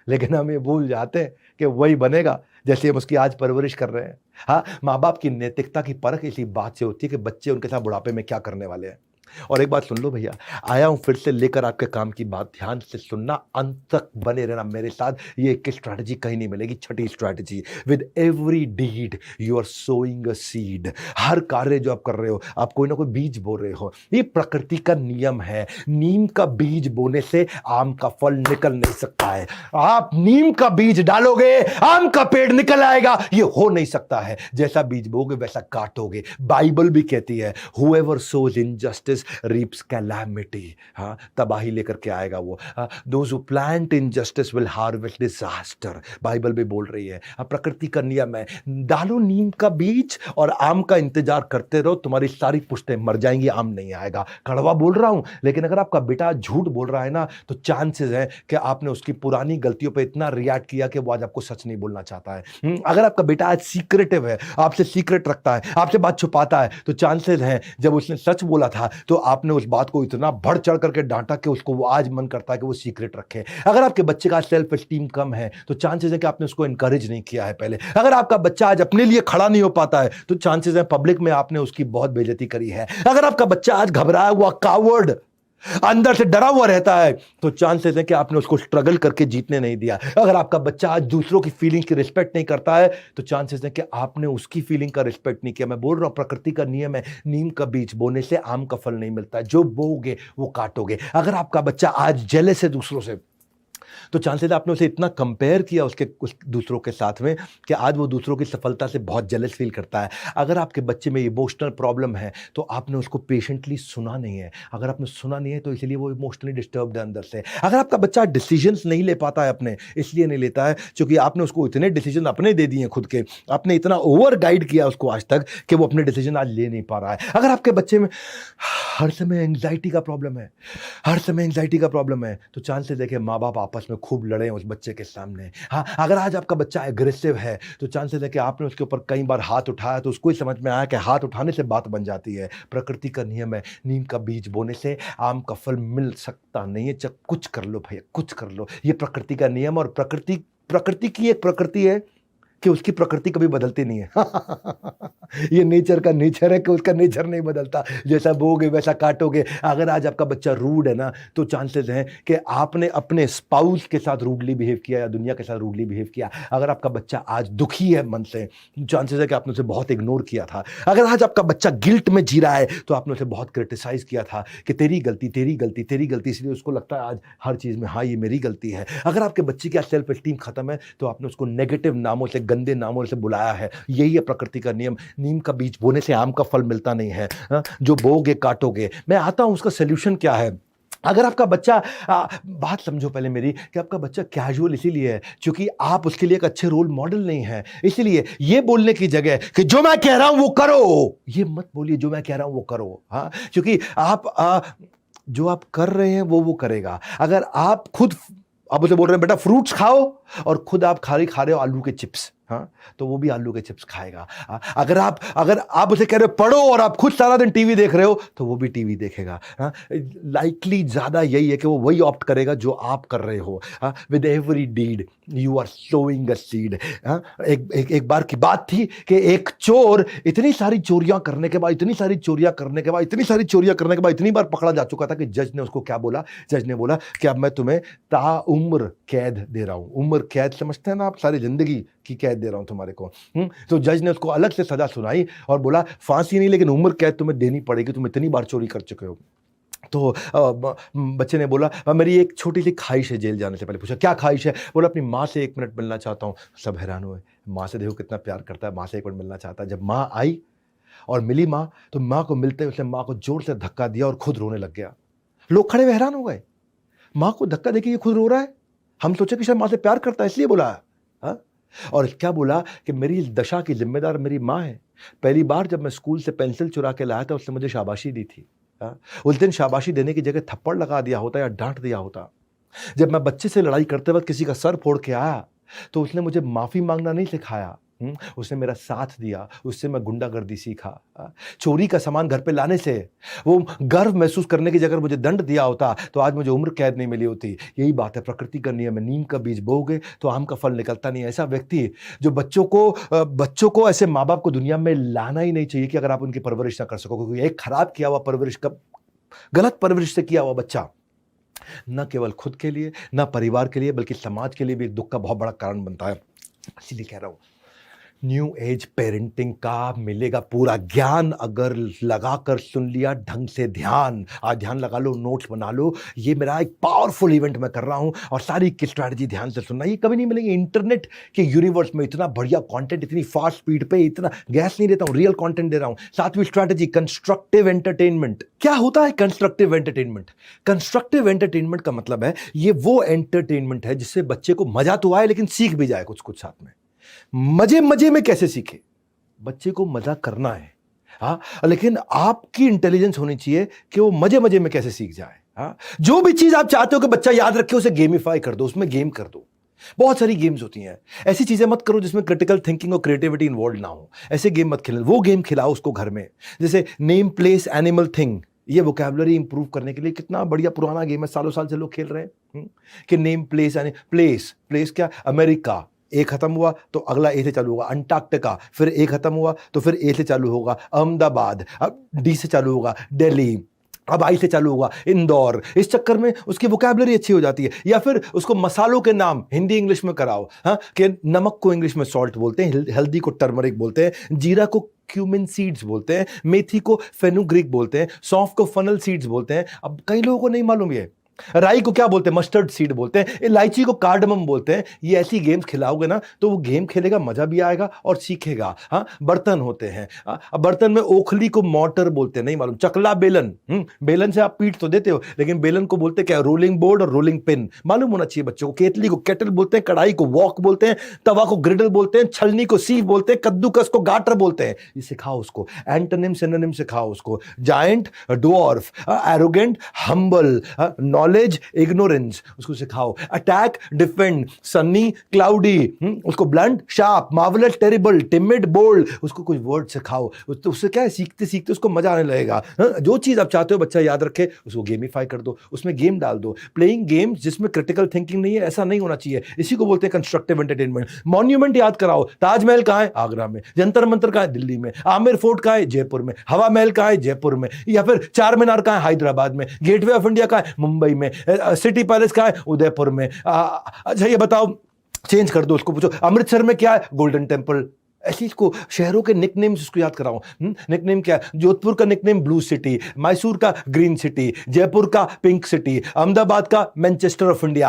लेकिन हम ये भूल जाते हैं कि वही बनेगा जैसे हम उसकी आज परवरिश कर रहे हैं। हाँ, माँ बाप की नैतिकता की परख इसी बात से होती है कि बच्चे उनके साथ बुढ़ापे में क्या करने वाले हैं। और एक बात सुन लो भैया, आया हूं फिर से लेकर आपके काम की बात, ध्यान से सुनना, अंत तक बने रहना मेरे साथ। ये एक स्ट्रैटेजी कहीं नहीं मिलेगी, छठी strategy, with every deed you are sowing a seed. हर कार्य जो आप कर रहे हो, आप कोई ना कोई बीज बो रहे हो। ये प्रकृति का नियम है, नीम का बीज बोने से आम का फल निकल नहीं सकता है। आप नीम का बीज डालोगे, आम का पेड़ निकल आएगा, ये हो नहीं सकता है। जैसा बीज बोगे वैसा काटोगे। बाइबल भी कहती है, हुएवर सोज इनजस्टिस reaps calamity। हाँ, तबाही लेकर के आएगा वो। those who plant injustice will harvest disaster। Bible भी बोल रही है। प्रकृति का नियम है, डालो नीम का बीज और आम का इंतजार करते रहो, तुम्हारी सारी पुश्तें मर जाएंगी, आम नहीं आएगा। कड़वा बोल रहा हूं, लेकिन अगर आपका बेटा झूठ बोल रहा है ना, तो चांसेस है कि आपने उसकी पुरानी गलतियों पे इतना रिएक्ट किया कि वो आज आपको सच नहीं बोलना चाहता है। अगर आपका बेटा आज सीक्रेटिव है, आपसे सीक्रेट रखता है, आपसे बात छुपाता है, तो चांसेस हैं जब उसने सच बोला था तो आपने उस बात को इतना बढ़ चढ़ करके डांटा कि उसको वो आज मन करता है कि वो सीक्रेट रखे। अगर आपके बच्चे का सेल्फ एस्टीम कम है तो चांसेस है कि आपने उसको एनकरेज नहीं किया है पहले। अगर आपका बच्चा आज अपने लिए खड़ा नहीं हो पाता है तो चांसेस है पब्लिक में आपने उसकी बहुत बेइज्जती करी है। अगर आपका बच्चा आज घबराया हुआ, कावर्ड, अंदर से डरा हुआ रहता है तो चांसेस है कि आपने उसको स्ट्रगल करके जीतने नहीं दिया। अगर आपका बच्चा आज दूसरों की फीलिंग की रिस्पेक्ट नहीं करता है तो चांसेस है कि आपने उसकी फीलिंग का रिस्पेक्ट नहीं किया। मैं बोल रहा हूं, प्रकृति का नियम है, नीम का बीज बोने से आम का फल नहीं मिलता है, जो बोओगे वो काटोगे। अगर आपका बच्चा आज जेलस है दूसरों से तो चांसेस आपने उसे इतना कंपेयर किया उस दूसरों के साथ में कि आज वो दूसरों की सफलता से बहुत जेलस फील करता है। अगर आपके बच्चे में इमोशनल प्रॉब्लम है तो आपने उसको पेशेंटली सुना नहीं है। अगर आपने सुना नहीं है तो इसलिए वो इमोशनली डिस्टर्ब्ड है अंदर से। अगर आपका बच्चा डिसीजंस नहीं ले पाता है अपने, इसलिए नहीं लेता है क्योंकि आपने उसको इतने डिसीजन अपने दे दिए खुद के, आपने इतना ओवर गाइड किया उसको आज तक कि वो अपने डिसीजन आज ले नहीं पा रहा है। अगर आपके बच्चे में हर समय एंग्जाइटी का प्रॉब्लम है, हर समय एंग्जाइटी का प्रॉब्लम है तो चांसेस है कि माँ बाप आपस में खूब लड़े उस बच्चे के सामने। हाँ, अगर आज आपका बच्चा एग्रेसिव है तो चांसेस है कि आपने उसके ऊपर कई बार हाथ उठाया तो उसको ही समझ में आया कि हाथ उठाने से बात बन जाती है। प्रकृति का नियम है, नीम का बीज बोने से आम का फल मिल सकता नहीं है। कुछ कर लो भैया, कुछ कर लो, ये प्रकृति का नियम। और प्रकृति की एक प्रकृति है कि उसकी प्रकृति कभी बदलती नहीं है। ये नेचर का नेचर है कि उसका नेचर नहीं बदलता, जैसा बोगे वैसा काटोगे। अगर आज आपका बच्चा रूड है ना तो चांसेस हैं कि आपने अपने स्पाउस के साथ रूडली बिहेव किया या दुनिया के साथ रूडली बिहेव किया। अगर आपका बच्चा आज दुखी है मन से, चांसेस है कि आपने उसे बहुत इग्नोर किया था। अगर आज आपका बच्चा गिल्ट में जी रहा है तो आपने उसे बहुत क्रिटिसाइज किया था कि तेरी गलती, तेरी गलती, तेरी गलती, इसलिए उसको लगता है आज हर चीज़ में हाँ ये मेरी गलती है। अगर आपके बच्चे की सेल्फ एस्टीम खत्म है तो आपने उसको नेगेटिव नामों से, गंदे नामों से बुलाया है। यही है प्रकृति का नियम। नीम का बीज बोने से आम का फल मिलता नहीं है, जो बोगे काटोगे। मैं आता हूं उसका सोल्यूशन क्या है। अगर आपका बच्चा बात समझो पहले मेरी कि आपका बच्चा कैजुअल इसीलिए है क्योंकि आप उसके लिए एक अच्छे रोल मॉडल नहीं है। इसलिए ये बोलने की जगह कि जो मैं कह रहा हूं वो करो, ये मत बोलिए जो मैं कह रहा हूं वो करो। हाँ, क्योंकि आप जो आप कर रहे हैं वो करेगा। अगर आप खुद आप उसे बोल रहे हैं बेटा फ्रूट्स खाओ और खुद आप खा रहे हो आलू के चिप्स, हाँ, तो वो भी आलू के चिप्स खाएगा। अगर आप उसे कह रहे हो पढ़ो और आप खुद सारा दिन टीवी देख रहे हो तो वो भी टीवी देखेगा। हाँ, लाइकली ज्यादा यही है कि वो वही ऑप्ट करेगा जो आप कर रहे हो। With every deed you are sowing a seed. एक बार की बात थी कि एक चोर इतनी सारी चोरियां करने के बाद इतनी बार पकड़ा जा चुका था कि जज ने उसको क्या बोला, जज ने बोला कि अब मैं तुम्हें ताउम्र कैद दे रहा हूं। उम्र कैद समझते हैं ना आप, सारी जिंदगी की कैद दे रहा हूं तुम्हारे को। तो जज ने उसको अलग से सजा सुनाई और बोला फांसी नहीं लेकिन उम्र कैद तुम्हें देनी पड़ेगी, तुम इतनी बार चोरी कर चुके हो। तो बच्चे ने बोला मेरी एक छोटी सी ख्वाहिश है जेल जाने से पहले। पूछा क्या ख्वाहिश है? बोला अपनी माँ से 1 मिनट मिलना चाहता हूँ। सब हैरान हुए, माँ से देखो कितना प्यार करता है, माँ से 1 मिनट मिलना चाहता है। जब माँ आई और मिली माँ तो माँ को मिलते ही उसने माँ को जोर से धक्का दिया और खुद रोने लग गया। लोग खड़े हुए हैरान हो गए, माँ को धक्का देके ये खुद रो रहा है। हम सोचे कि शायद माँ से प्यार करता है इसलिए बोला। हाँ, और क्या बोला कि मेरी इस दशा की जिम्मेदार मेरी माँ है। पहली बार जब मैं स्कूल से पेंसिल चुरा के लाया था उसने मुझे शाबाशी दी थी। उस दिन शाबाशी देने की जगह थप्पड़ लगा दिया होता या डांट दिया होता। जब मैं बच्चे से लड़ाई करते वक्त किसी का सर फोड़ के आया तो उसने मुझे माफी मांगना नहीं सिखाया, उसने मेरा साथ दिया, उससे मैं गुंडागर्दी सीखा। चोरी का सामान घर पे लाने से वो गर्व महसूस करने की जगह मुझे दंड दिया होता तो आज मुझे उम्र कैद नहीं मिली होती। यही बात है, प्रकृति का नियम है, नीम का बीज बोओगे तो आम का फल निकलता नहीं है। ऐसा व्यक्ति जो बच्चों को ऐसे माँ बाप को दुनिया में लाना ही नहीं चाहिए कि अगर आप उनकी परवरिश ना कर सको, क्योंकि एक खराब किया हुआ परवरिश का, गलत परवरिश से किया हुआ बच्चा न केवल खुद के लिए, न परिवार के लिए, बल्कि समाज के लिए भी एक दुख का बहुत बड़ा कारण बनता है। इसीलिए कह रहा हूं न्यू एज पेरेंटिंग का मिलेगा पूरा ज्ञान अगर लगाकर सुन लिया ढंग से ध्यान। आज ध्यान लगा लो, नोट्स बना लो। ये मेरा एक पावरफुल इवेंट मैं कर रहा हूं और सारी की स्ट्रैटेजी ध्यान से सुनना। ये कभी नहीं मिलेगी इंटरनेट के यूनिवर्स में। इतना बढ़िया कंटेंट, इतनी फास्ट स्पीड पे, इतना गैस नहीं देता हूं, रियल कंटेंट दे रहा हूं। 7वीं स्ट्रैटेजी कंस्ट्रक्टिव एंटरटेनमेंट। क्या होता है कंस्ट्रक्टिव एंटरटेनमेंट? कंस्ट्रक्टिव एंटरटेनमेंट का मतलब है ये वो एंटरटेनमेंट है जिससे बच्चे को मजा तो आए लेकिन सीख भी जाए कुछ साथ में। मजे में कैसे सीखे? बच्चे को मजा करना है, हाँ, लेकिन आपकी इंटेलिजेंस होनी चाहिए कि वो मजे में कैसे सीख जाए। हाँ, जो भी चीज आप चाहते हो कि बच्चा याद रखे उसे गेमिफाई कर दो, उसमें गेम कर दो। बहुत सारी गेम्स होती हैं, ऐसी चीजें मत करो जिसमें क्रिटिकल थिंकिंग और क्रिएटिविटी इन्वॉल्व ना हो। ऐसे गेम मत खेलना, वो गेम खिलाओ उसको घर में, जैसे नेम प्लेस एनिमल थिंग। ये वोकैबुलरी इंप्रूव करने के लिए कितना बढ़िया पुराना गेम है, सालों साल से लोग खेल रहे हैं। कि नेम प्लेस, यानी प्लेस, प्लेस क्या, अमेरिका, ए खत्म हुआ तो अगला ए से चालू होगा, अंटार्कटिका, फिर ए खत्म हुआ तो फिर ए से चालू होगा, अहमदाबाद, अब डी से चालू होगा, दिल्ली, अब आई से चालू होगा, इंदौर। इस चक्कर में उसकी वोकैबुलरी अच्छी हो जाती है। या फिर उसको मसालों के नाम हिंदी इंग्लिश में कराओ, हाँ, कि नमक को इंग्लिश में सॉल्ट बोलते हैं, हल्दी को टर्मरिक बोलते हैं, जीरा को क्यूमिन सीड्स बोलते हैं, मेथी को फेनुग्रीक बोलते हैं, सौंफ को फनल सीड्स बोलते हैं। अब कई लोगों को नहीं मालूम ये। राई को क्या बोलते हैं, मस्टर्ड सीड बोलते हैं, इलायची को कार्डमम बोलते हैं। ये ऐसी गेम्स खिलाओगे ना तो वो गेम खेलेगा, मजा भी आएगा और सीखेगा। हाँ, बर्तन होते हैं, अब बर्तन में ओखली को मोटर बोलते हैं, नहीं मालूम। चकला बेलन, बेलन से आप पीट तो देते हो, लेकिन बेलन को बोलते क्या, रोलिंग बोर्ड और रोलिंग पिन, मालूम होना चाहिए बच्चों को। केतली को केटल बोलते हैं, कढ़ाई को वॉक बोलते हैं, तवा को ग्रिडल बोलते हैं, छलनी को सीव बोलते हैं, कद्दूकस को गाटर बोलते हैं। ये सिखाओ उसको, एंटोनिम सिनोनिम सिखाओ उसको। Giant, dwarf, arrogant, humble, knowledge, ignorance, उसको सिखाओ। अटैक, डिफेंड, सनी, क्लाउडी, उसको blunt, sharp, marvellous, terrible, timid, bold, उसको कुछ वर्ड सिखाओ। तो उससे क्या है, सीखते सीखते उसको मजा आने लगेगा। जो चीज आप चाहते हो बच्चा याद रखे, उसको गेमिफाई कर दो, उसमें गेम डाल दो। प्लेइंग गेम्स जिसमें क्रिटिकल थिंकिंग नहीं है, ऐसा नहीं होना चाहिए। इसी को बोलते हैं कंस्ट्रक्टिव एंटरटेनमेंट। मॉन्यूमेंट याद कराओ, ताजमहल कहाँ है, आगरा में, जंतर मंतर कहाँ है, दिल्ली में, आमिर फोर्ट कहाँ है, जयपुर में, हवा महल कहाँ है, जयपुर में, या फिर चार मीनार कहाँ है, हैदराबाद में, गेटवे ऑफ इंडिया कहाँ है, मुंबई में, सिटी पैलेस कहाँ है, उदयपुर में। अच्छा ये बताओ, चेंज कर दो, उसको पूछो अमृतसर में क्या है, गोल्डन टेम्पल। ऐसी इसको शहरों के निकनेम्स इसको याद कराओ। निकनेम क्या है, जोधपुर का निकनेम ब्लू सिटी, मैसूर का ग्रीन सिटी, जयपुर का पिंक सिटी, अहमदाबाद का मैनचेस्टर ऑफ इंडिया,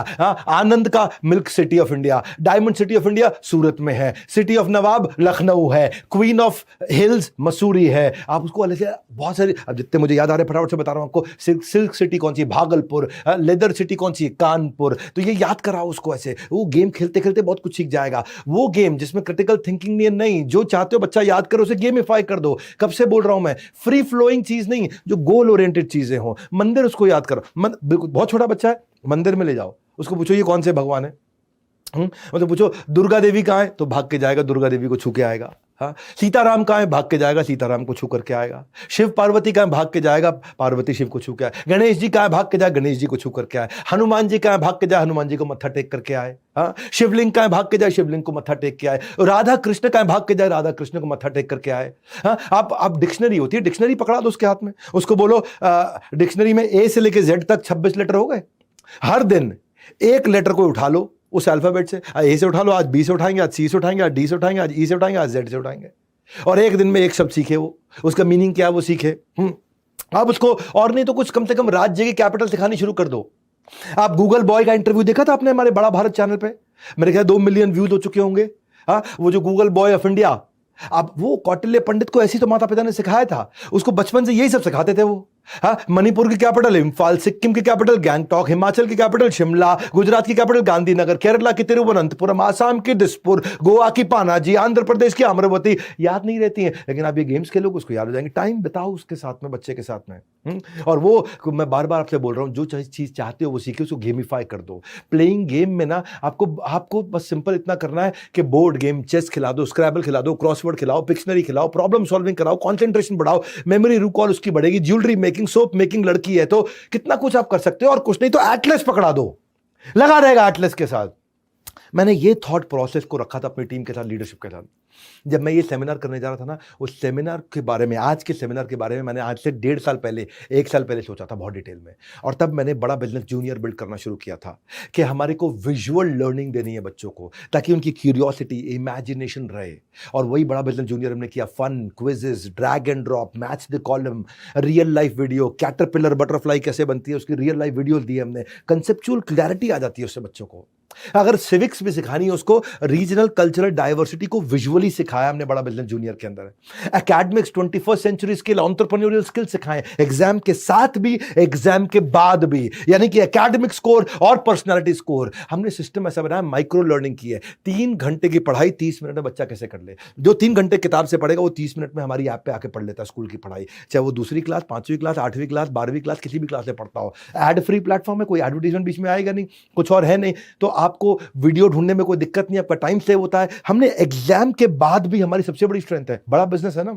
आनंद का milk city of India, diamond city of India Surat में है, सिटी ऑफ नवाब लखनऊ है, क्वीन ऑफ हिल्स मसूरी है। आप उसको अलग से बहुत सारे, अब जितने मुझे याद आ रहे हैं फटाफट से बता रहा हूं आपको। सिल्क सिटी कौन सी, भागलपुर। लेदर सिटी कौन सी, कानपुर। तो ये याद कराओ उसको ऐसे, वो गेम खेलते खेलते बहुत कुछ सीख जाएगा। वो गेम जिसमें क्रिटिकल थिंकिंग नहीं, जो चाहते हो बच्चा याद करो, उसे गेमिफाई कर दो। कब से बोल रहा हूं मैं, फ्री फ्लोइंग चीज नहीं, जो गोल ओरिएंटेड चीजें हो। मंदिर उसको याद करो, बिल्कुल बहुत छोटा बच्चा है, मंदिर में ले जाओ, उसको पूछो ये कौन से भगवान है, मतलब पूछो दुर्गा देवी कहां है, तो भाग के जाएगा, दुर्गा देवी को छू के आएगा। हाँ, सीताराम कहां है, भाग के जाएगा, सीताराम को छू करके आएगा। शिव पार्वती कहां है, भाग के जाएगा, पार्वती शिव को छू के आए। गणेश जी कहां है, भाग के जाए, गणेश जी को छू करके आए। हनुमान जी कहां है, भाग के जाए, हनुमान जी को मत्था टेक करके आए। हाँ, शिवलिंग कहां है, भाग के जाए, शिवलिंग को मत्था टेक के आए। राधा कृष्ण कहां है, भाग के जाए, राधा कृष्ण को मत्था टेक करके आए। हाँ, आप डिक्शनरी होती है, डिक्शनरी पकड़ा दो उसके हाथ में, उसको बोलो डिक्शनरी में ए से लेकर जेड तक 26 लेटर हो गए। हर दिन एक लेटर को उठा लो उस अल्फाबेट से, ए से उठा लो, आज बी से उठाएंगे, आज सी से उठाएंगे, आज डी से उठाएंगे, आज ई से उठाएंगे, आज जेड से उठाएंगे। और एक दिन में एक शब्द सीखे, वो उसका मीनिंग क्या है वो सीखे। आप उसको, और नहीं तो कुछ कम से कम राज्य की कैपिटल सिखानी शुरू कर दो। आप गूगल बॉय का इंटरव्यू देखा था आपने हमारे बड़ा भारत चैनल पे, मेरे ख्याल 2 मिलियन व्यूज हो चुके होंगे। हाँ, वो जो गूगल बॉय ऑफ इंडिया, अब वो कौटिल्य पंडित को ऐसी तो माता पिता ने सिखाया था, उसको बचपन से यही सब सिखाते थे वो। हाँ, मणिपुर की कैपिटल इम्फाल, सिक्किम की कैपिटल गैंगटॉक, हिमाचल की कैपिटल शिमला, गुजरात की कैपिटल गांधीनगर, केरला की तिरुवनंतपुरम, आसाम की दिसपुर, गोवा की पानाजी, आंध्र प्रदेश की अमरावती। याद नहीं रहती हैं, लेकिन आप ये गेम्स खेलोगे उसको याद हो जाएंगे। टाइम बिताओ उसके साथ में, बच्चे के साथ में। और वो मैं बार बार आपसे बोल रहा हूं, जो चीज चाहते हो वो सीखिए, उसको गेमिफाई कर दो। प्लेइंग गेम में ना आपको बस सिंपल इतना करना है कि बोर्ड गेम, चेस खिला दो, स्क्रैबल खिला दो, क्रॉसवर्ड खिलाओ, पिक्शनरी खिलाओ, प्रॉब्लम सॉल्विंग कराओ, कॉन्सेंट्रेशन बढ़ाओ, मेमोरी रिकॉल उसकी बढ़ेगी, ज्वेलरी मेकिंग, सोप मेकिंग, लड़की है तो कितना कुछ आप कर सकते हो। और कुछ नहीं तो एटलस पकड़ा दो, लगा रहेगा एटलस के साथ। मैंने ये थॉट प्रोसेस को रखा था अपनी टीम के साथ, लीडरशिप के साथ। जब मैं ये सेमिनार करने जा रहा था ना, उस सेमिनार के बारे में, आज के सेमिनार के बारे में मैंने आज से 1.5 साल पहले, 1 साल पहले सोचा था बहुत डिटेल में। और तब मैंने बड़ा बिजनेस जूनियर बिल्ड करना शुरू किया था कि हमारे को विजुअल लर्निंग देनी है बच्चों को, ताकि उनकी क्यूरियोसिटी, इमेजिनेशन रहे। और वही बड़ा बिजनेस जूनियर हमने किया। Fun, quizzes, drag and drop, match the column, real life video, caterpillar butterfly कैसे बनती है उसकी रियल लाइफ वीडियो दी हमने। कंसेप्चुअल क्लैरिटी आ जाती है उससे बच्चों को। अगर सिविक्स भी सिखानी है उसको, रीजनल कल्चरल डाइवर्सिटी को विजुअली सिखाया हमने बड़ा बिजनेस जूनियर के अंदर। Academics, 21st century skill, entrepreneurial skill सिखाएं, एग्जाम के साथ भी, एग्जाम के बाद भी, यानी कि एकेडमिक स्कोर और पर्सनालिटी स्कोर। हमने सिस्टम ऐसा बनाया, माइक्रो लर्निंग की है। 3 घंटे की पढ़ाई 30 मिनट में बच्चा कैसे कर ले। जो 3 घंटे किताब से पढ़ेगा वो 30 मिनट में हमारी ऐप पे आके पढ़ लेता है स्कूल की पढ़ाई, चाहे वो दूसरी क्लास, 5वीं क्लास, 8वीं क्लास, 12वीं क्लास, किसी भी क्लास में पढ़ता हो। एड फ्री प्लेटफॉर्म है, कोई एडवर्टीजमेंट बीच में आएगा नहीं, कुछ और है नहीं, तो आपको वीडियो ढूंढने में कोई दिक्कत नहीं, आपका टाइम सेव होता है। हमने एग्जाम के बाद भी, हमारी सबसे बड़ी स्ट्रेंथ है, बड़ा बिजनेस है ना,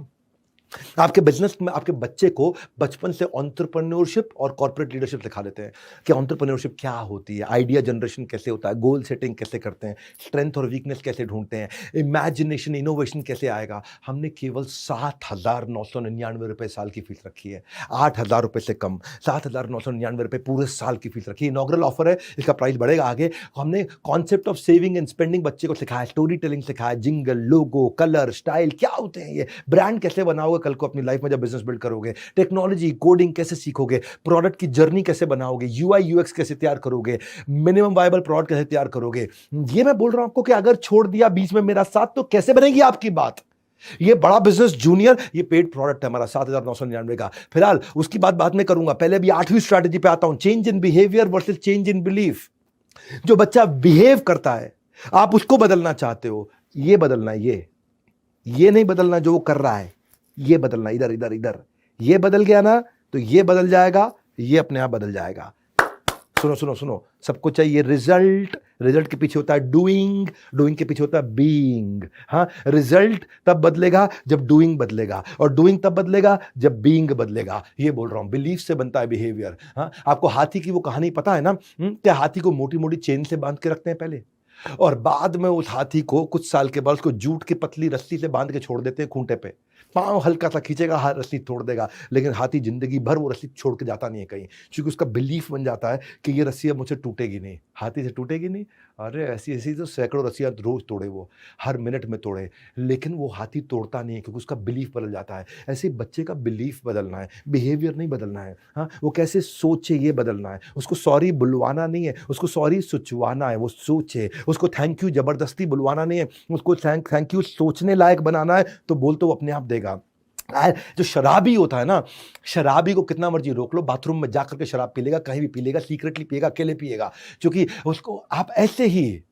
आपके बिजनेस में आपके बच्चे को बचपन से एंटरप्रेन्योरशिप और कॉर्पोरेट लीडरशिप सिखा देते हैं कि एंटरप्रेन्योरशिप क्या होती है, आइडिया जनरेशन कैसे होता है, गोल सेटिंग कैसे करते हैं, स्ट्रेंथ और वीकनेस कैसे ढूंढते हैं, इमेजिनेशन इनोवेशन कैसे आएगा। हमने केवल 7,999 रुपए साल की फीस रखी है, 8,000 रुपए से कम, 7,999 रुपए पूरे साल की फीस रखी है। इनॉग्रल ऑफर है, इसका प्राइस बढ़ेगा आगे। हमने concept of saving and spending बच्चे को सिखाया, स्टोरी टेलिंग सिखाया, जिंगल, लोगो, कलर, स्टाइल क्या होते हैं, ये ब्रांड कैसे बनाओगे कल को अपनी लाइफ में जब बिजनेस बिल्ड करोगे, टेक्नोलॉजी कोडिंग कैसे सीखोगे, प्रोडक्ट की जर्नी कैसे बनाओगे, यूआई यूएक्स कैसे तैयार करोगे, मिनिमम वायबल प्रोडक्ट कैसे तैयार करोगे। ये मैं बोल रहा हूं आपको कि अगर छोड़ दिया बीच में मेरा साथ तो कैसे बनेगी आपकी बात। ये बड़ा बिजनेस जूनियर, ये पेड प्रोडक्ट है हमारा 7,999 का। फिलहाल उसकी बात बाद में करूंगा, पहले भी 8वीं स्ट्रैटेजी पे आता हूं, change in behaviour versus change in belief. जो बच्चा बिहेव करता है आप उसको बदलना चाहते हो, ये बदलना है, ये नहीं बदलना जो वो कर रहा है, ये बदलना, इधर इधर इधर। ये बदल गया ना तो ये बदल जाएगा, ये अपने आप बदल जाएगा। सुनो सुनो सुनो, सबको चाहिए रिजल्ट, रिजल्ट के पीछे होता है डूइंग, डूइंग के पीछे होता है बीइंग। हाँ, रिजल्ट तब बदलेगा जब डूइंग बदलेगा, और डूइंग तब बदलेगा जब बीइंग बदलेगा। ये बोल रहा हूं, बिलीफ से बनता है बिहेवियर। हाँ, आपको हाथी की वो कहानी पता है ना, क्या हाथी को मोटी मोटी चेन से बांध के रखते हैं पहले, और बाद में उस हाथी को कुछ साल के बाद उसको जूट की पतली रस्सी से बांध के छोड़ देते हैं खूंटे पे। पांव हल्का सा खींचेगा, रस्सी तोड़ देगा, लेकिन हाथी जिंदगी भर वो रस्सी छोड़ के जाता नहीं है कहीं, क्योंकि उसका बिलीफ बन जाता है कि ये रस्सी अब मुझसे टूटेगी नहीं, हाथी से टूटेगी नहीं। अरे ऐसी ऐसी तो सैकड़ों रस्सियां रोज तोड़े, वो हर मिनट में तोड़े, लेकिन वो हाथी तोड़ता नहीं है क्योंकि उसका बिलीफ बदल जाता है। ऐसे बच्चे का बिलीफ बदलना है, बिहेवियर नहीं बदलना है। हाँ, वो कैसे सोचे ये बदलना है। उसको सॉरी बुलवाना नहीं है, उसको सॉरी सोचवाना है। वो सोचे, उसको थैंक यू जबरदस्ती बुलवाना नहीं है, उसको थैंक यू सोचने लायक बनाना है, तो बोल तो वो अपने आप देगा। जो शराबी होता है ना, शराबी को कितना मर्जी रोक लो, बाथरूम में जाकर के शराब पी लेगा, कहीं भी पी लेगा, सीक्रेटली पिएगा, अकेले पिएगा, क्योंकि उसको आप ऐसे ही,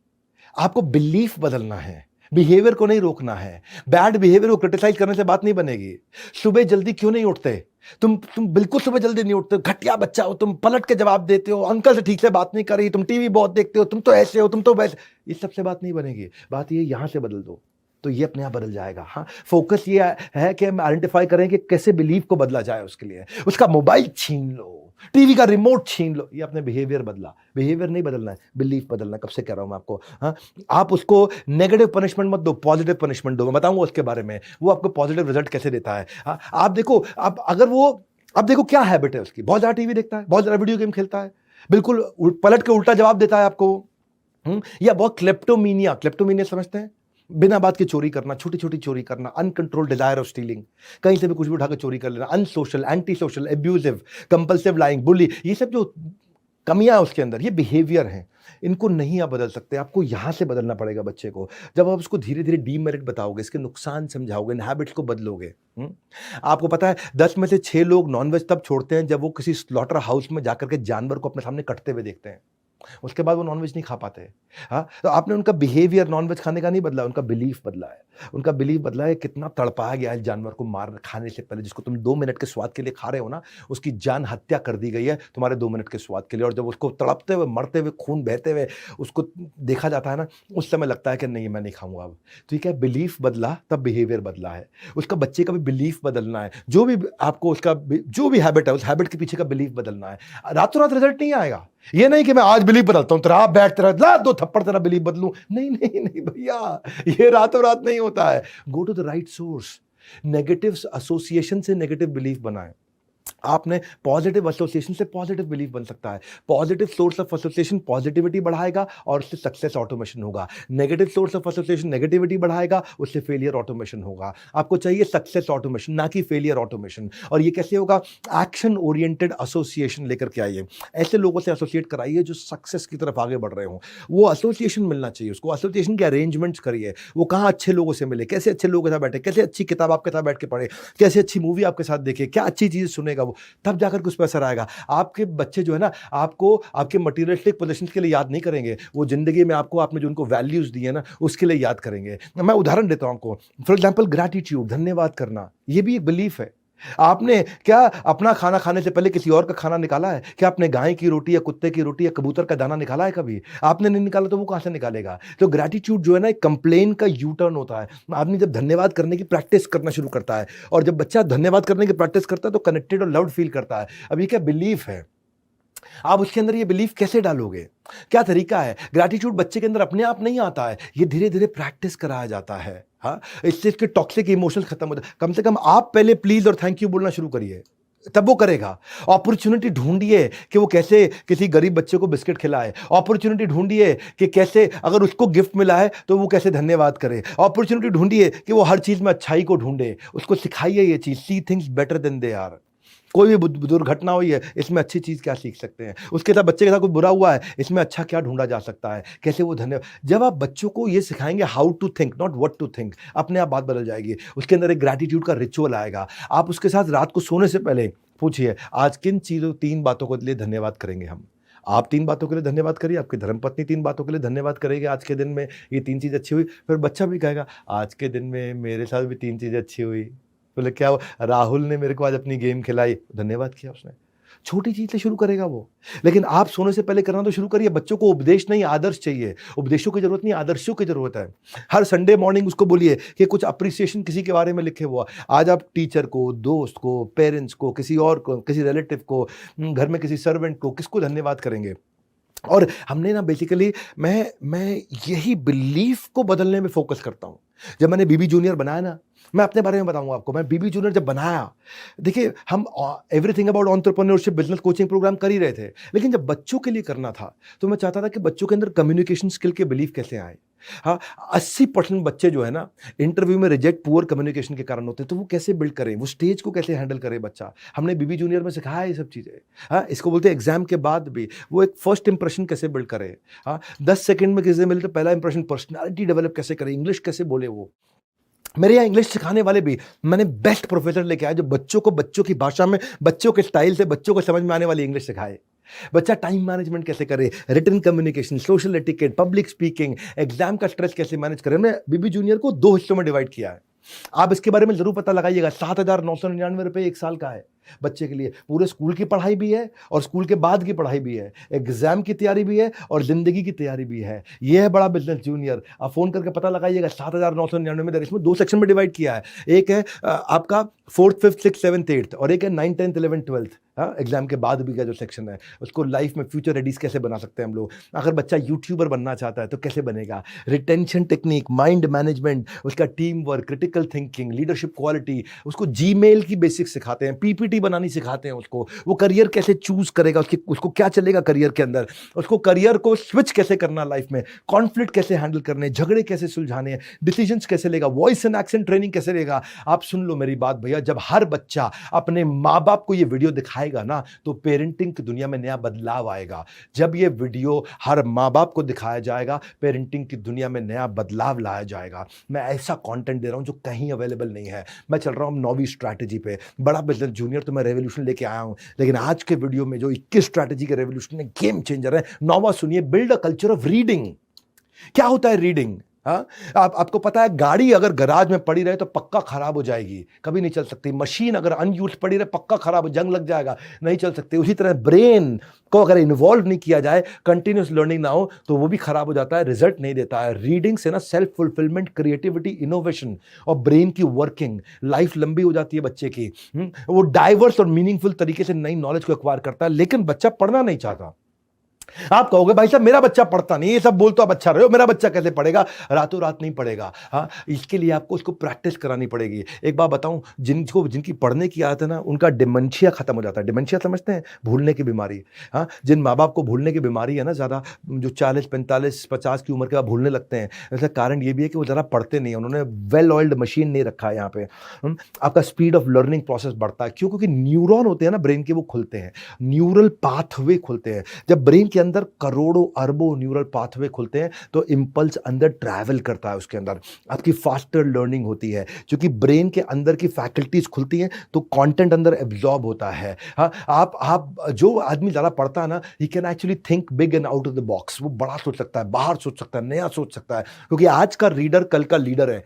आपको बिलीफ बदलना है, बिहेवियर को नहीं रोकना है। बैड बिहेवियर को क्रिटिसाइज करने से बात नहीं बनेगी। सुबह जल्दी क्यों नहीं उठते तुम बिल्कुल सुबह जल्दी नहीं उठते, घटिया बच्चा हो तुम, पलट के जवाब देते हो, अंकल से ठीक से बात नहीं कर रही, तुम टीवी बहुत देखते हो, तुम तो ऐसे हो, तुम तो वैसे, इस सबसे बात नहीं बनेगी। बात ये यहां से बदल दो तो ये अपने आप बदल जाएगा। हाँ, फोकस ये है कि हम आइडेंटिफाई करें कि कैसे बिलीफ को बदला जाए। उसके लिए उसका मोबाइल छीन लो, टीवी का रिमोट छीन लो, ये अपने बिहेवियर बदला। बिहेवियर नहीं बदलना है, बिलीफ बदलना है। कब से कह रहा हूं मैं आपको। हाँ, आप उसको नेगेटिव पनिशमेंट मत दो, पॉजिटिव पनिशमेंट दो। मैं बताऊंगा उसके बारे में, वो आपको पॉजिटिव रिजल्ट कैसे देता है। हाँ, आप देखो, आप अगर वो, अब देखो क्या हैबिट है उसकी, बहुत ज्यादा टीवी देखता है, बहुत ज्यादा वीडियो गेम खेलता है, बिल्कुल पलट के उल्टा जवाब देता है आपको। या बहुत क्लेप्टोमीनिया समझते हैं, बिना बात के चोरी करना, छोटी छोटी चोरी करना, अनकंट्रोल डिजायर ऑफ स्टीलिंग, कहीं से भी कुछ भी उठाकर चोरी कर लेना, unsocial, anti social, abusive, compulsive lying, bully, ये सब जो कमियां है उसके अंदर, ये बिहेवियर हैं। इनको नहीं आप बदल सकते, आपको यहां से बदलना पड़ेगा बच्चे को। जब आप उसको धीरे धीरे डीमेरिट बताओगे, इसके नुकसान समझाओगे, इन हैबिट्स को बदलोगे। आपको पता है 10 में से 6 लोग नॉनवेज तब छोड़ते हैं जब वो किसी स्लॉटर हाउस में जाकर के जानवर को अपने सामने कटते हुए देखते हैं, उसके बाद वो नॉनवेज नहीं खा पाते। हाँ, तो आपने उनका बिहेवियर नॉनवेज खाने का नहीं बदला, उनका बिलीफ बदला है। उनका बिलीफ बदला है, कितना तड़पाया गया है जानवर को मार खाने से पहले, जिसको तुम 2 मिनट के स्वाद के लिए खा रहे हो ना, उसकी जान हत्या कर दी गई है तुम्हारे 2 मिनट के स्वाद के लिए। और जब उसको तड़पते हुए, मरते हुए, खून बहते हुए उसको देखा जाता है ना, उस समय लगता है कि नहीं मैं नहीं खाऊंगा अब। तो ये क्या, बिलीफ बदला तब बिहेवियर बदला है। उसका बच्चे का भी बिलीफ बदलना है, जो भी आपको उसका जो भी हैबिट है, उस हैबिट के पीछे का बिलीफ बदलना है। रातों रात रिजल्ट नहीं आएगा। ये नहीं कि मैं आज बिलीफ बदलता हूं, तेरा आप बैठ तेरा ला 2 थप्पड़ तेरा बिलीफ बदलूं, नहीं नहीं नहीं भैया, ये रातों रात नहीं होता है। Go to the right source. Negative association से नेगेटिव बिलीफ बनाएं। आपने पॉजिटिव एसोसिएशन से पॉजिटिव बिलीफ बन सकता है। Positive source of association positivity बढ़ाएगा और उससे सक्सेस ऑटोमेशन होगा। Negative source of association negativity बढ़ाएगा, उससे फेलियर ऑटोमेशन होगा। आपको चाहिए सक्सेस ऑटोमेशन, ना कि फेलियर ऑटोमेशन। और ये कैसे होगा? एक्शन ओरिएंटेड एसोसिएशन लेकर के आइए, ऐसे लोगों से एसोसिएट कराइए जो सक्सेस की तरफ आगे बढ़ रहे हो। वो एसोसिएशन मिलना चाहिए उसको, एसोसिएशन के अरेंजमेंट्स करिए। वो कहाँ अच्छे लोगों से मिले, कैसे अच्छे लोगों के साथ बैठे, कैसे अच्छी किताब आपके साथ बैठ के पढ़े, कैसे अच्छी मूवी आपके साथ देखे, क्या अच्छी चीज़ सुनेगा वो, तब जाकर कुछ पैसा आएगा। आपके बच्चे जो है ना, आपको आपके मटीरियलिस्टिक पोजीशंस के लिए याद नहीं करेंगे, वो जिंदगी में आपको, आपने जो उनको वैल्यूज दिए ना, उसके लिए याद करेंगे। मैं उदाहरण देता हूं आपको। फॉर एग्जांपल ग्रैटिट्यूड, धन्यवाद करना, ये भी एक बिलीफ है। आपने क्या अपना खाना खाने से पहले किसी और का खाना निकाला है? क्या आपने गाय की रोटी या कुत्ते की रोटी या कबूतर का दाना निकाला है कभी? आपने नहीं निकाला तो वो कहाँ से निकालेगा? तो ग्रैटिट्यूड जो है ना, एक कंप्लेन का यू टर्न होता है। आदमी जब धन्यवाद करने की प्रैक्टिस करना शुरू करता है, और जब बच्चा धन्यवाद करने की प्रैक्टिस करता है तो कनेक्टेड और लव्ड फील करता है। अब ये क्या बिलीफ है, आप उसके अंदर ये बिलीफ कैसे डालोगे? क्या तरीका है? ग्रैटिट्यूड बच्चे के अंदर अपने आप नहीं आता है, ये धीरे धीरे प्रैक्टिस कराया जाता है। हाँ, इससे इसके टॉक्सिक इमोशंस खत्म होते हैं। कम से कम आप पहले प्लीज और थैंक यू बोलना शुरू करिए, तब वो करेगा। अपॉर्चुनिटी ढूंढिए कि वो कैसे किसी गरीब बच्चे को बिस्किट खिलाए। अपॉर्चुनिटी ढूंढिए कि कैसे अगर उसको गिफ्ट मिला है तो वो कैसे धन्यवाद करे। अपॉर्चुनिटी ढूंढिए कि वो हर चीज में अच्छाई को ढूंढे, उसको सिखाइए ये चीज, see things better than they are. कोई भी दुर्घटना हुई है, इसमें अच्छी चीज क्या सीख सकते हैं? उसके साथ बच्चे के साथ कुछ बुरा हुआ है, इसमें अच्छा क्या ढूंढा जा सकता है? कैसे वो धन्यवाद। जब आप बच्चों को ये सिखाएंगे how to think, not what to think, अपने आप बात बदल जाएगी। उसके अंदर एक ग्रैटिट्यूड का रिचुअल आएगा। आप उसके साथ रात को सोने से पहले पूछिए, आज किन चीजों, 3 बातों के लिए धन्यवाद करेंगे हम। आप 3 बातों के लिए धन्यवाद करिए, आपकी धर्मपत्नी 3 बातों के लिए धन्यवाद करेगी, आज के दिन में ये 3 चीज अच्छी हुई। फिर बच्चा भी कहेगा, आज के दिन में मेरे साथ भी 3 चीजें अच्छी हुई। बोले क्या हुआ? राहुल ने मेरे को आज अपनी गेम खिलाई, धन्यवाद किया उसने। छोटी चीज से शुरू करेगा वो। लेकिन आप सोने से पहले करना तो शुरू करिए। बच्चों को उपदेश नहीं, आदर्श चाहिए। उपदेशों की जरूरत नहीं, आदर्शों की जरूरत है। हर संडे मॉर्निंग उसको बोलिए कि कुछ अप्रिसिएशन किसी के बारे में लिखे हुआ। आज आप टीचर को, दोस्त को, पेरेंट्स को, किसी और को, किसी रिलेटिव को, घर में किसी सर्वेंट को, किसको धन्यवाद करेंगे? और हमने ना बेसिकली मैं यही बिलीफ को बदलने में फोकस करता हूं। जब मैंने बीबी जूनियर बनाया ना, मैं अपने बारे में बताऊंगा आपको। मैं बीबी जूनियर जब बनाया, देखिए हम everything about entrepreneurship business coaching programme कर ही रहे थे, लेकिन जब बच्चों के लिए करना था तो मैं चाहता था कि बच्चों के अंदर कम्युनिकेशन स्किल के बिलीफ कैसे आए। हाँ, 80% बच्चे जो है ना इंटरव्यू में रिजेक्ट पुअर कम्युनिकेशन के कारण होते हैं, तो वो कैसे बिल्ड करें, वो स्टेज को कैसे हैंडल करे बच्चा। हमने बीबी जूनियर में सिखाया ये सब चीजें। हाँ, इसको बोलते हैं एग्जाम के बाद भी वो एक फर्स्ट इंप्रेशन कैसे बिल्ड करे। हाँ, 10 सेकंड में किसी से मिले तो पहला इंप्रेशन, पर्सनालिटी डेवलप कैसे करे, इंग्लिश कैसे बोले वो। मेरे यहाँ इंग्लिश सिखाने वाले भी मैंने बेस्ट प्रोफेसर लेके आया जो बच्चों को बच्चों की भाषा में, बच्चों के स्टाइल से, बच्चों को समझ में आने वाली इंग्लिश सिखाए। बच्चा टाइम मैनेजमेंट कैसे करे, written communication, social etiquette, public speaking, exam का स्ट्रेस कैसे मैनेज करे। मैंने बीबी जूनियर को 2 हिस्सों में डिवाइड किया है। आप इसके बारे में जरूर पता लगाइएगा। 7,999 रुपए 1 साल का है बच्चे के लिए। पूरे स्कूल की पढ़ाई भी है और स्कूल के बाद की पढ़ाई भी है, एग्जाम की तैयारी भी है और जिंदगी की तैयारी भी है। यह है बड़ा बिजनेस जूनियर। आप फोन करके पता लगाइएगा। 7,999 में इसमें 2 सेक्शन में डिवाइड किया है। एक है आपका 4th 5th 6th 7th 8th और एक है 9th 10th 11th 12th। Exam के बाद भी का जो सेक्शन है उसको लाइफ में फ्यूचर रेडीज कैसे बना सकते हैं हम लोग। अगर बच्चा यूट्यूबर बनना चाहता है तो कैसे बनेगा, रिटेंशन टेक्निक, माइंड मैनेजमेंट, उसका team work, critical thinking, leadership quality, उसको जीमेल की बेसिक्स सिखाते हैं, पीपीटी बनानी सिखाते हैं उसको। वो करियर कैसे चूज करेगा, उसको क्या चलेगा करियर के अंदर, उसको करियर को स्विच कैसे करना लाइफ में, कॉन्फ्लिक्ट कैसे हैंडल करने, झगड़े कैसे सुलझाने हैं, डिसीजंस कैसे लेगा, वॉइस एंड एक्सेंट ट्रेनिंग कैसे लेगा। आप सुन लो मेरी बात भैया, जब हर बच्चा अपने माँ बाप को ये वीडियो दिखाएगा ना तो पेरेंटिंग की दुनिया में नया बदलाव आएगा। जब ये वीडियो हर माँ बाप को दिखाया जाएगा, पेरेंटिंग की दुनिया में नया बदलाव लाया जाएगा। मैं ऐसा कंटेंट दे रहा हूं जो कहीं अवेलेबल नहीं है। मैं चल रहा हूं 9वीं स्ट्रैटेजी पे। बड़ा बिजनेस जूनियर तो मैं रेवोल्यूशन लेके आया हूं, लेकिन आज के वीडियो में जो 21 स्ट्रैटेजी के रेवोल्यूशन है, गेम चेंजर है। 9वां सुनिए, build a culture of reading. क्या होता है रीडिंग? हाँ, आपको पता है गाड़ी अगर गराज में पड़ी रहे तो पक्का खराब हो जाएगी, कभी नहीं चल सकती। मशीन अगर अनयूज पड़ी रहे पक्का खराब हो, जंग लग जाएगा, नहीं चल सकती। उसी तरह ब्रेन को अगर इन्वॉल्व नहीं किया जाए, कंटिन्यूस लर्निंग ना हो, तो वो भी खराब हो जाता है, रिजल्ट नहीं देता है। रीडिंग से ना सेल्फ फुलफिलमेंट, क्रिएटिविटी, इनोवेशन और ब्रेन की वर्किंग, लाइफ लंबी हो जाती है बच्चे की। वो डाइवर्स और मीनिंगफुल तरीके से नई नॉलेज को एक्वायर करता है। लेकिन बच्चा पढ़ना नहीं चाहता। आप कहोगे भाई साहब मेरा बच्चा पढ़ता नहीं, ये सब बोल तो आप अच्छा रहे हो, मेरा बच्चा कैसे पढ़ेगा? रातों रात नहीं पढ़ेगा। हाँ, इसके लिए आपको उसको प्रैक्टिस करानी पड़ेगी। एक बात बताऊं, जिनकी पढ़ने की आदत है ना, उनका डिमेंशिया खत्म हो जाता है। डिमेंशिया समझते हैं? भूलने की बीमारी। हाँ, जिन माँ बाप को भूलने की बीमारी है ना ज़्यादा, जो 40, 45, 50 की उम्र के बाद भूलने लगते हैं, इसका कारण ये भी है कि वो ज़रा पढ़ते नहीं है। उन्होंने वेल ऑयल्ड मशीन नहीं रखा है यहाँ पे। आपका स्पीड ऑफ लर्निंग प्रोसेस बढ़ता है। क्यों? क्योंकि न्यूरॉन होते हैं ना ब्रेन के, वो खुलते हैं, न्यूरल पाथवे खुलते हैं। जब ब्रेन के अंदर करोड़ों अरबों न्यूरल पाथवे खुलते हैं तो इंपल्स अंदर ट्रैवल करता है, उसके अंदर आपकी फास्टर लर्निंग होती है। क्योंकि ब्रेन के अंदर की फैकल्टीज खुलती हैं तो कंटेंट अंदर एब्जॉर्ब होता है। हाँ, आप जो आदमी ज़्यादा पढ़ता है ना, he can actually think big and out of the box. वो बड़ा सोच सकता है, बाहर सोच सकता है, नया सोच सकता है। क्योंकि आज का रीडर कल का लीडर है।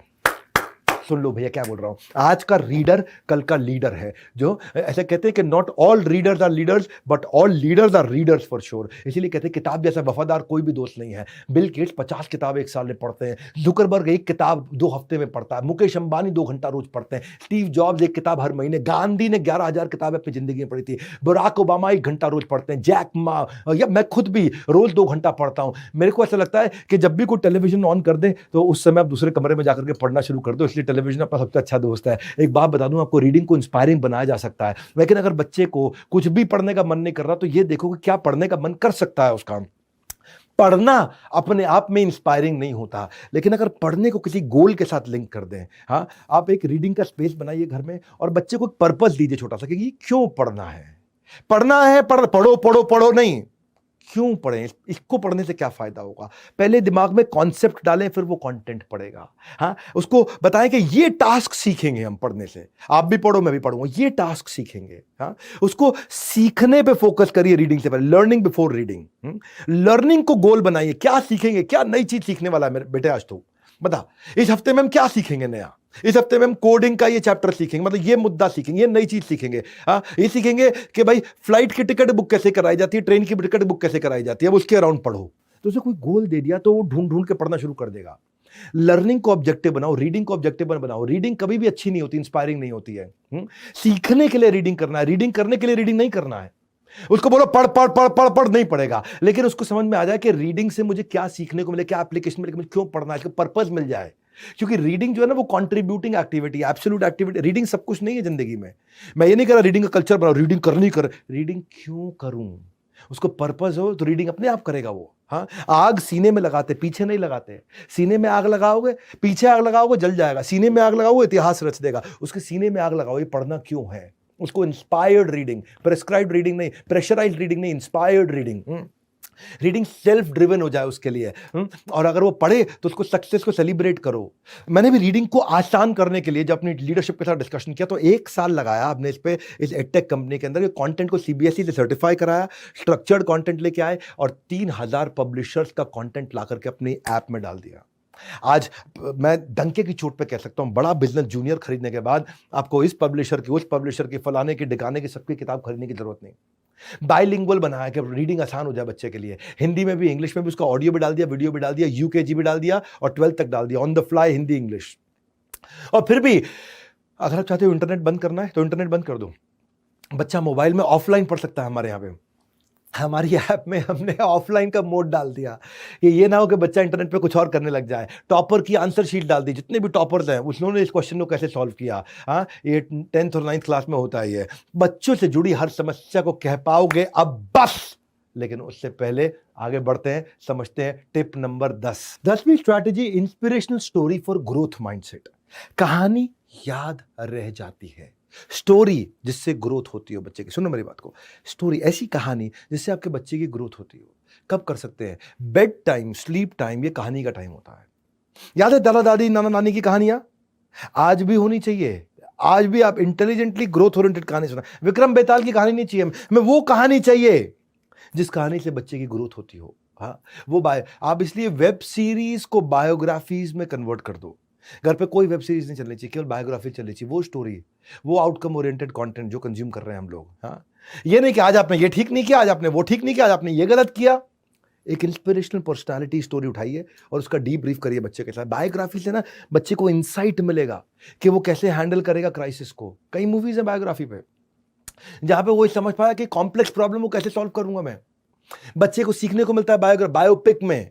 सुन लो भैया क्या बोल रहा हूं, आज का रीडर कल का लीडर है। जो ऐसे कहते हैं कि not all readers are leaders but all leaders are readers for sure. इसीलिए कहते हैं किताब जैसा वफादार कोई भी दोस्त नहीं है। बिल गेट्स 50 किताब एक साल में पढ़ते हैं, जुकरबर्ग एक किताब 2 हफ्ते में पढ़ता है, मुकेश अंबानी 2 घंटा रोज पढ़ते हैं, स्टीव जॉब्स एक किताब हर महीने, गांधी ने 11,000 किताबें अपनी जिंदगी में पढ़ी थी, बराक ओबामा 1 घंटा रोज पढ़ते हैं, जैक मा, या मैं खुद भी रोज 2 घंटा पढ़ता हूं। मेरे को ऐसा लगता है कि जब भी कोई टेलीविजन ऑन कर दे तो उस समय आप दूसरे कमरे में जाकर के पढ़ना शुरू कर दो, इसलिए टेलीविजन आपका सबसे अच्छा दोस्त है। एक बात बता दूं आपको, रीडिंग को इंस्पायरिंग बनाया जा सकता है, लेकिन अगर बच्चे को कुछ भी पढ़ने का मन नहीं कर रहा तो ये देखो कि क्या पढ़ने का मन कर सकता है उसका। पढ़ना अपने आप में इंस्पायरिंग नहीं होता, लेकिन अगर पढ़ने को किसी गोल के साथ लिंक कर दें, हाँ, आप एक रीडिंग का स्पेस बनाइए घर में और बच्चे को एक पर्पस दीजिए छोटा सा कि ये क्यों पढ़ना है। पढ़ना है, पढ़ो पढ़ो पढ़ो नहीं, क्यों पढ़ें, इसको पढ़ने से क्या फायदा होगा। पहले दिमाग में कॉन्सेप्ट डालें, फिर वो कंटेंट पढ़ेगा। हाँ, उसको बताएं कि ये टास्क सीखेंगे हम पढ़ने से, आप भी पढ़ो मैं भी पढ़ूंगा, ये टास्क सीखेंगे। हाँ, उसको सीखने पे फोकस करिए रीडिंग से पहले, लर्निंग बिफोर रीडिंग। लर्निंग को गोल बनाइए, क्या सीखेंगे, क्या नई चीज सीखने वाला है मेरे बेटे आज तो बता, इस हफ्ते में हम क्या सीखेंगे नया, इस हफ्ते में हम कोडिंग का ये चैप्टर सीखेंगे, मतलब ये मुद्दा सीखेंगे, ये नई चीज सीखेंगे। हाँ, ये सीखेंगे कि भाई फ्लाइट की टिकट बुक कैसे कराई जाती है, ट्रेन की टिकट बुक कैसे कराई जाती है, अब उसके अराउंड पढ़ो। तो उसे कोई गोल दे दिया तो वो ढूंढ ढूंढ के पढ़ना शुरू कर देगा। लर्निंग को ऑब्जेक्टिव बनाओ, रीडिंग को ऑब्जेक्टिव बनाओ। रीडिंग कभी भी अच्छी नहीं होती, इंस्पायरिंग नहीं होती है। सीखने के लिए रीडिंग करना है, रीडिंग करने के लिए रीडिंग नहीं करना है। उसको बोलो पढ़ पढ़ पढ़ पढ़ पढ़, नहीं पढ़ेगा, लेकिन उसको समझ में आ जाए कि रीडिंग से मुझे क्या सीखने को मिले, क्या एप्लीकेशन मिले, क्यों पढ़ना है, इसका पर्पस मिल जाए। क्योंकि रीडिंग जो है ना वो contributing activity, absolute activity, reading सब कुछ नहीं है जिंदगी में। मैं ये नहीं कह रहा रीडिंग का कल्चर बनाओ, रीडिंग करनी कर, रीडिंग क्यों करूं, उसको पर्पस हो तो रीडिंग अपने आप करेगा वो। हाँ, आग सीने में लगाते, पीछे नहीं लगाते। सीने में आग लगाओगे, पीछे आग लगाओगे जल जाएगा, सीने में आग लगाओगे इतिहास रच देगा। उसके सीने में आग लगाओ, ये पढ़ना क्यों है, उसको इंस्पायर्ड रीडिंग, प्रेस्क्राइब्ड रीडिंग नहीं, प्रेशराइज्ड रीडिंग नहीं, inspired reading. Reading self driven हो जाए उसके लिए। और अगर वो पढ़े तो उसको सक्सेस को सेलिब्रेट करो। मैंने भी रीडिंग को आसान करने के लिए जब अपनी लीडरशिप के साथ डिस्कशन किया तो 1 साल लगाया आपने इस पे, इस एडटेक कंपनी के अंदर कंटेंट को सीबीएसई से सर्टिफाई कराया, स्ट्रक्चर्ड कंटेंट लेके आए और 3000 पब्लिशर्स का कंटेंट ला करके अपनी ऐप में डाल दिया। आज मैं डंके की चोट पे कह सकता हूं, बड़ा बिजनेस जूनियर खरीदने के बाद आपको इस पब्लिशर की, उस पब्लिशर की, फलाने की, ढिकाने की, सबकी किताब खरीदने की जरूरत नहीं। बाइलिंगुअल बनाया कि रीडिंग आसान हो जाए बच्चे के लिए, हिंदी में भी इंग्लिश में भी, उसका ऑडियो भी डाल दिया, वीडियो भी डाल दिया, यूकेजी भी डाल दिया और 12th तक डाल दिया, on the fly Hindi English. और फिर भी अगर आप चाहते हो इंटरनेट बंद करना है तो इंटरनेट बंद कर दो, बच्चा मोबाइल में ऑफलाइन पढ़ सकता है। हमारे यहाँ पे हमारी ऐप में हमने ऑफलाइन का मोड डाल दिया कि ये ना हो कि बच्चा इंटरनेट पे कुछ और करने लग जाए। टॉपर की आंसर शीट डाल दी, जितने भी टॉपर्स हैं उन्होंने इस क्वेश्चन को कैसे सॉल्व किया। हाँ, ये 10th और 9th क्लास में होता है। ये बच्चों से जुड़ी हर समस्या को कह पाओगे अब बस। लेकिन उससे पहले आगे बढ़ते हैं, समझते हैं टिप नंबर 10। 10वीं strategy, inspirational story for growth mindset. कहानी याद रह जाती है, स्टोरी जिससे ग्रोथ होती हो बच्चे की। सुनो मेरी बात को, स्टोरी ऐसी कहानी जिससे आपके बच्चे की ग्रोथ होती हो। कब कर सकते हैं? बेड टाइम, स्लीप टाइम, ये कहानी का टाइम होता है। याद है दादा दादी नाना नानी की कहानियां? आज भी होनी चाहिए। आज भी आप इंटेलिजेंटली ग्रोथ ओरिएंटेड कहानी सुना। विक्रम बेताल की कहानी नहीं चाहिए हमें, वो कहानी चाहिए जिस कहानी से बच्चे की ग्रोथ होती हो। हाँ, वो आप इसलिए वेब सीरीज को बायोग्राफीज में कन्वर्ट कर दो। घर पे कोई वेब सीरीज नहीं चलनी चाहिए, केवल बायोग्राफी चलनी चाहिए। वो स्टोरी, वो आउटकम ओरिएंटेड कंटेंट जो कंज्यूम कर रहे हैं हम लोग। हाँ, ये नहीं कि आज आपने ये ठीक नहीं किया, आज आपने वो ठीक नहीं किया, आज आपने ये गलत किया। एक इंस्पिरेशनल पर्सनालिटी स्टोरी उठाइए और उसका डीप ब्रीफ करिए बच्चे के साथ। बायोग्राफी से ना बच्चे को इंसाइट मिलेगा कि वो कैसे हैंडल करेगा क्राइसिस को। कई मूवीज है बायोग्राफी पे जहां पे वो समझ पाया कि कॉम्प्लेक्स प्रॉब्लम को कैसे सॉल्व करूंगा मैं। बच्चे को सीखने को मिलता है बायोपिक में,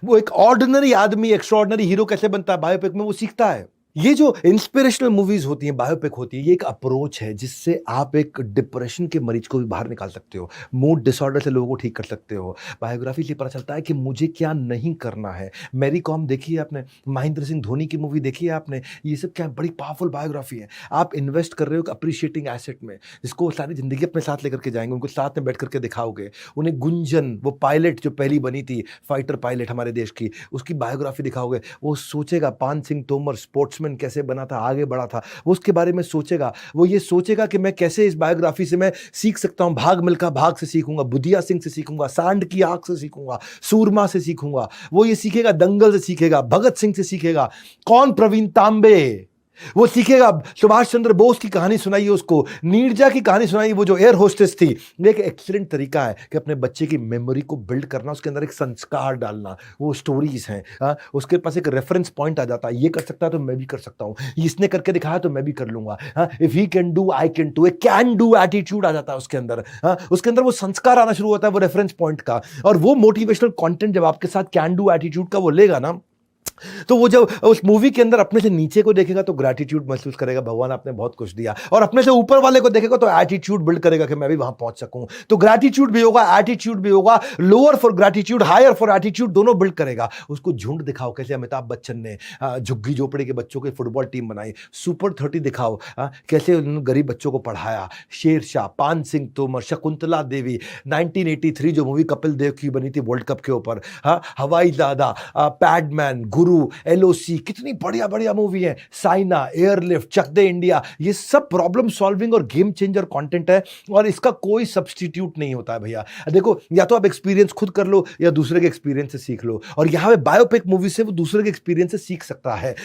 वो एक ऑर्डिनरी आदमी एक्स्ट्राऑर्डिनरी हीरो कैसे बनता है, बायोपिक में वो सीखता है। ये जो इंस्पिरेशनल मूवीज होती हैं, बायोपिक होती है, ये एक अप्रोच है जिससे आप एक डिप्रेशन के मरीज को भी बाहर निकाल सकते हो, मूड डिसऑर्डर से लोगों को ठीक कर सकते हो। बायोग्राफी से पता चलता है कि मुझे क्या नहीं करना है। मैरी कॉम देखी है आपने, महेंद्र सिंह धोनी की मूवी देखी है आपने, ये सब क्या बड़ी पावरफुल बायोग्राफी है। आप इन्वेस्ट कर रहे हो अप्रिशिएटिंग एसेट में, जिसको सारी जिंदगी अपने साथ लेकर के जाएंगे, उनको साथ में बैठ करके दिखाओगे उन्हें। गुंजन, वो पायलट जो पहली बनी थी, फाइटर पायलट हमारे देश की, उसकी बायोग्राफी दिखाओगे, वो सोचेगा पान सिंह तोमर स्पोर्ट्समैन कैसे बना था, आगे बढ़ा था, वो उसके बारे में सोचेगा। वो ये सोचेगा कि मैं कैसे इस बायोग्राफी से मैं सीख सकता हूं। भाग मिल्खा भाग से सीखूंगा, बुधिया सिंह से सीखूंगा, सांड की आंख से सीखूंगा, सूरमा से सीखूंगा। वो ये सीखेगा, दंगल से सीखेगा, भगत सिंह से सीखेगा, कौन प्रवीण तांबे, वो सीखेगा। सुभाष चंद्र बोस की कहानी सुनाइए उसको, नीरजा की कहानी सुनाइए, वो जो एयर होस्टेस थी। एक एक्सीलेंट तरीका है कि अपने बच्चे की मेमोरी को बिल्ड करना, उसके अंदर एक संस्कार डालना। वो स्टोरीज हैं, उसके पास एक रेफरेंस पॉइंट आ जाता है, ये कर सकता है तो मैं भी कर सकता हूँ, इसने करके दिखाया तो मैं भी कर लूंगा। If he can do I can do, एक कैन डू एटीट्यूड आ जाता है उसके अंदर। उसके अंदर वो संस्कार आना शुरू होता है, वो रेफरेंस पॉइंट का। और वो मोटिवेशनल कंटेंट जब आपके साथ कैन डू एटीट्यूड का वो लेगा ना, तो वो जब उस मूवी के अंदर अपने से नीचे को देखेगा तो ग्रैटिट्यूड महसूस करेगा, भगवान आपने बहुत कुछ दिया। और अपने से ऊपर वाले को देखेगा तो एटीट्यूड बिल्ड करेगा कि मैं भी वहां पहुंच सकूं। तो ग्रैटिट्यूड भी होगा, एटीट्यूड भी होगा। Lower for gratitude, higher for attitude, दोनों बिल्ड करेगा। उसको झुंड दिखाओ, कैसे अमिताभ बच्चन ने झुग्गी झोपड़ी के बच्चों की फुटबॉल टीम बनाई। सुपर 30 दिखाओ, कैसे उन्होंने गरीब बच्चों को पढ़ाया। शेरशाह, पान सिंह तोमर, शकुंतला देवी, 1983 जो मूवी कपिल देव की बनी थी वर्ल्ड कप के ऊपर, हवाई दादा, पैडमैन, गुरु, एलओसी, कितनी बढ़िया बढ़िया मूवी है। साइना, एयरलिफ्ट, चक दे इंडिया, ये सब प्रॉब्लम सॉल्विंग और गेम चेंजर कंटेंट है। और इसका कोई सब्स्टिट्यूट नहीं होता है भैया। देखो, या तो आप एक्सपीरियंस खुद कर लो या दूसरे के एक्सपीरियंस से सीख लो। और यहां पे बायोपिक मूवी से वो दूसरे के एक्सपीरियंस से सीख सकता है।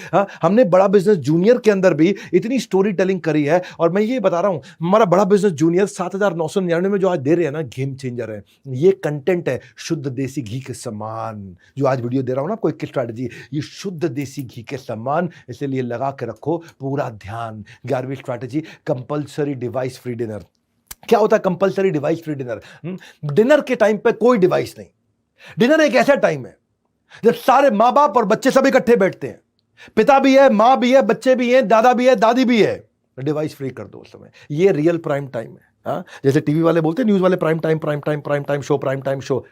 हमने बड़ा बिजनेस जूनियर के अंदर भी इतनी स्टोरी टेलिंग करी है। और मैं ये बता रहा हूं, हमारा बड़ा बिजनेस जूनियर 7,999 में जो आज दे रहे हैं ना, गेम चेंजर है। ये कंटेंट है शुद्ध देसी घी के समान। जो आज वीडियो दे रहा हूं ना, कोई स्ट्रैटेजी, ये शुद्ध देसी घी के समान, इसलिए लगा के रखो पूरा ध्यान। 11वीं strategy, compulsory device free dinner. क्या होता है compulsory device free dinner? Dinner के टाइम पे कोई डिवाइस नहीं। डिनर एक ऐसा टाइम है जब सारे मां बाप और बच्चे सब इकट्ठे बैठते हैं। पिता भी है, मां भी है, बच्चे भी हैं, दादा भी है, दादी भी है। डिवाइस फ्री कर दो उस समय। ये रियल प्राइम टाइम है। जैसे टीवी वाले बोलते हैं, न्यूज वाले, prime time, prime time, prime time show, prime time show.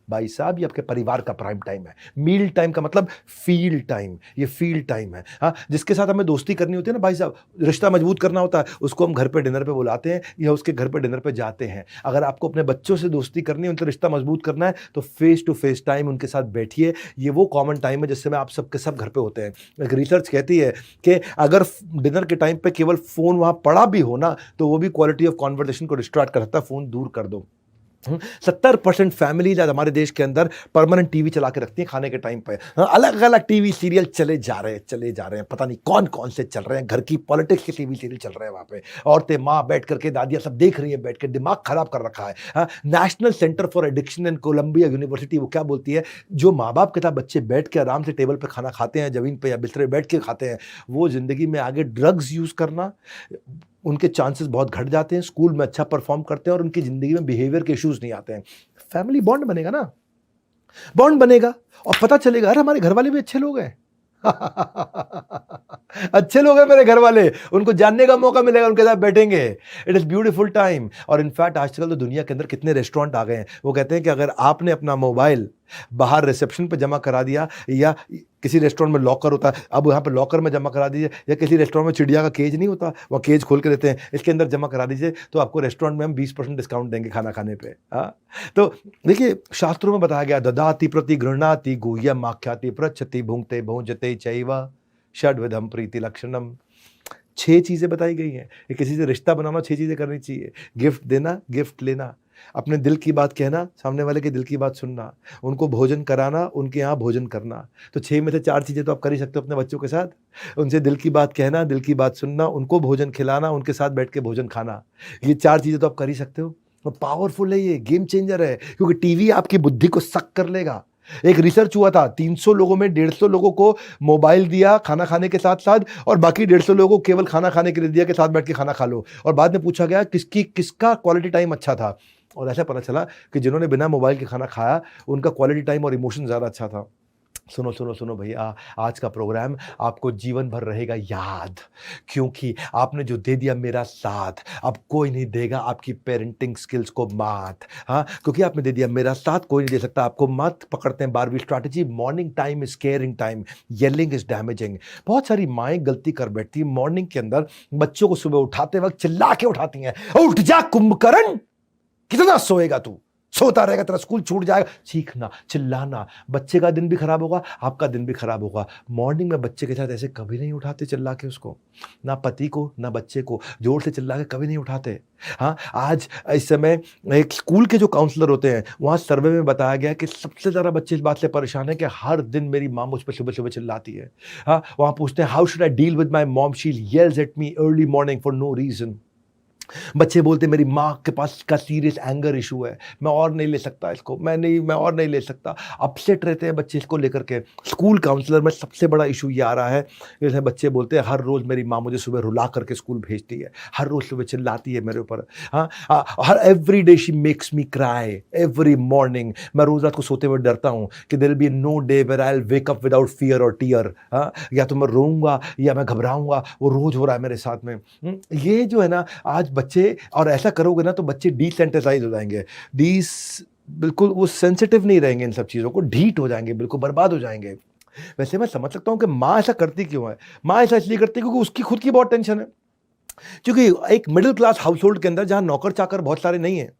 भाई साहब, ये आपके परिवार का प्राइम टाइम है। मील टाइम का मतलब फील टाइम, ये फील टाइम है। जिसके साथ हमें दोस्ती करनी होती है ना भाई साहब, रिश्ता मजबूत करना होता है, उसको हम घर पे डिनर पे बुलाते हैं या उसके घर पे डिनर पे जाते हैं। अगर आपको अपने बच्चों से दोस्ती करनी है, उनसे रिश्ता मजबूत करना है, तो फेस टू फेस टाइम उनके साथ बैठिए। ये वो कॉमन टाइम है जिससे में आप सबके सब घर पे होते हैं। एक रिसर्च कहती है कि अगर डिनर के टाइम पे केवल फोन वहां पड़ा भी हो ना, तो वो भी क्वालिटी ऑफ कॉन्वर्सेशन को डिस्ट्रैक्ट कर सकता है। फोन दूर कर दो। 70% फैमिलीज आज हमारे देश के अंदर परमानेंट टीवी चला के रखती हैं खाने के टाइम पे। अलग अलग टीवी सीरियल चले जा रहे हैं, पता नहीं कौन कौन से चल रहे हैं। घर की पॉलिटिक्स के टीवी सीरियल चल रहे हैं वहां पे। औरतें, माँ बैठ करके, दादियां सब देख रही हैं बैठ के, दिमाग खराब कर रखा है। National centre for addiction in Columbia university वो क्या बोलती है, जो माँ बाप के साथ बच्चे बैठ के आराम से टेबल पे खाना खाते हैं, जमीन पे या बिस्तरे बैठ के खाते हैं, वो जिंदगी में आगे ड्रग्स यूज करना, उनके चांसेस बहुत घट जाते हैं। स्कूल में अच्छा परफॉर्म करते हैं और उनकी जिंदगी में बिहेवियर के इश्यूज नहीं आते हैं। फैमिली बॉन्ड बनेगा ना, बॉन्ड बनेगा और पता चलेगा अरे हमारे घर वाले भी अच्छे लोग हैं। अच्छे लोग हैं मेरे घर वाले, उनको जानने का मौका मिलेगा, उनके साथ बैठेंगे। It is beautiful time. और इनफैक्ट आजकल तो दुनिया के अंदर कितने रेस्टोरेंट आ गए हैं, वो कहते हैं कि अगर आपने अपना मोबाइल बाहर रिसेप्शन पे जमा करा दिया, या किसी रेस्टोरेंट में लॉकर होता है, अब यहाँ पे लॉकर में जमा करा दीजिए, या किसी रेस्टोरेंट में चिड़िया का केज नहीं होता, वहाँ केज खोल के देते हैं, इसके अंदर जमा करा दीजिए, तो आपको रेस्टोरेंट में हम 20% डिस्काउंट देंगे खाना खाने पे। तो देखिए, शास्त्रों में बताया गया, ददाति प्रति गृह्णाति गुह्यम आख्याति पृच्छति भुंक्ते भुंजते चैव षड्विधम प्रीति लक्षणम। 6 चीजें बताई गई हैं कि किसी से रिश्ता बनाना 6 चीजें करनी चाहिए। गिफ्ट देना, गिफ्ट लेना, अपने दिल की बात कहना, सामने वाले की दिल की बात सुनना, उनको भोजन कराना, उनके यहाँ भोजन करना। तो 6 में से 4 चीजें तो आप कर ही सकते हो अपने बच्चों के साथ। उनसे दिल की बात कहना, दिल की बात सुनना, उनको भोजन खिलाना, उनके साथ बैठ के भोजन खाना। ये 4 चीजें तो आप कर ही सकते हो। पावरफुल है, ये गेम चेंजर है, क्योंकि टीवी आपकी बुद्धि को सक कर लेगा। एक रिसर्च हुआ था, 300 लोगों में 150 लोगों को मोबाइल दिया खाना खाने के साथ साथ, और बाकी 150 लोगों को केवल खाना खाने के लिए दिया कि साथ बैठ के खाना खा लो। और बाद में पूछा गया किसका क्वालिटी टाइम अच्छा था, और ऐसा पता चला कि जिन्होंने बिना मोबाइल के खाना खाया उनका क्वालिटी टाइम और इमोशन ज़्यादा अच्छा था। सुनो सुनो सुनो भैया, आज का प्रोग्राम आपको जीवन भर रहेगा याद, क्योंकि आपने जो दे दिया मेरा साथ, अब कोई नहीं देगा आपकी पेरेंटिंग स्किल्स को मात। क्योंकि आपने दे दिया मेरा साथ, कोई नहीं दे सकता आपको मात। पकड़ते हैं 12वीं strategy, morning time is caring time, yelling is damaging. बहुत सारी माएँ गलती कर बैठती हैं मॉर्निंग के अंदर, बच्चों को सुबह उठाते वक्त चिल्ला के उठाती हैं, उठ जा कुंभकर्ण, कितना सोएगा तू, सोता रहेगा, तेरा स्कूल छूट जाएगा, चीखना चिल्लाना, बच्चे का दिन भी खराब होगा, आपका दिन भी खराब होगा। मॉर्निंग में बच्चे के साथ ऐसे कभी नहीं उठाते चिल्ला के उसको, ना पति को ना बच्चे को जोर से चिल्ला के कभी नहीं उठाते। हाँ, आज इस समय एक स्कूल के जो काउंसलर होते हैं, वहाँ सर्वे में बताया गया कि सबसे ज़्यादा बच्चे इस बात से परेशान है कि हर दिन मेरी माँ मुझ पर सुबह सुबह चिल्लाती है। हाँ, वहाँ पूछते हैं, how should I deal with my mom, she yells at me early morning for no reason. बच्चे बोलते मेरी माँ के पास का सीरियस एंगर इशू है, मैं और नहीं ले सकता इसको, मैं और नहीं ले सकता। अपसेट रहते हैं बच्चे इसको लेकर के। स्कूल काउंसलर में सबसे बड़ा इशू ये आ रहा है, जैसे बच्चे बोलते हैं हर रोज़ मेरी माँ मुझे सुबह रुला करके स्कूल भेजती है, हर रोज़ सुबह चिल्लाती है मेरे ऊपर। हाँ, हर every day she makes me cry every morning. मैं रोज़ रात को सोते हुए डरता हूँ कि there will be no day where I will wake up without fear और टीयर। हाँ, या तो मैं रोऊंगा या मैं घबराऊंगा, वो रोज़ हो रहा है मेरे साथ में। ये जो है ना, आज बच्चे, और ऐसा करोगे ना तो बच्चे डिसेंसिटाइज हो जाएंगे, बिल्कुल वो सेंसिटिव नहीं रहेंगे इन सब चीज़ों को, ढीठ हो जाएंगे, बिल्कुल बर्बाद हो जाएंगे। वैसे मैं समझ सकता हूँ कि माँ ऐसा करती क्यों है। माँ ऐसा इसलिए करती है क्योंकि उसकी खुद की बहुत टेंशन है। क्योंकि एक मिडिल क्लास हाउस होल्ड के अंदर जहाँ नौकर चाकर बहुत सारे नहीं है,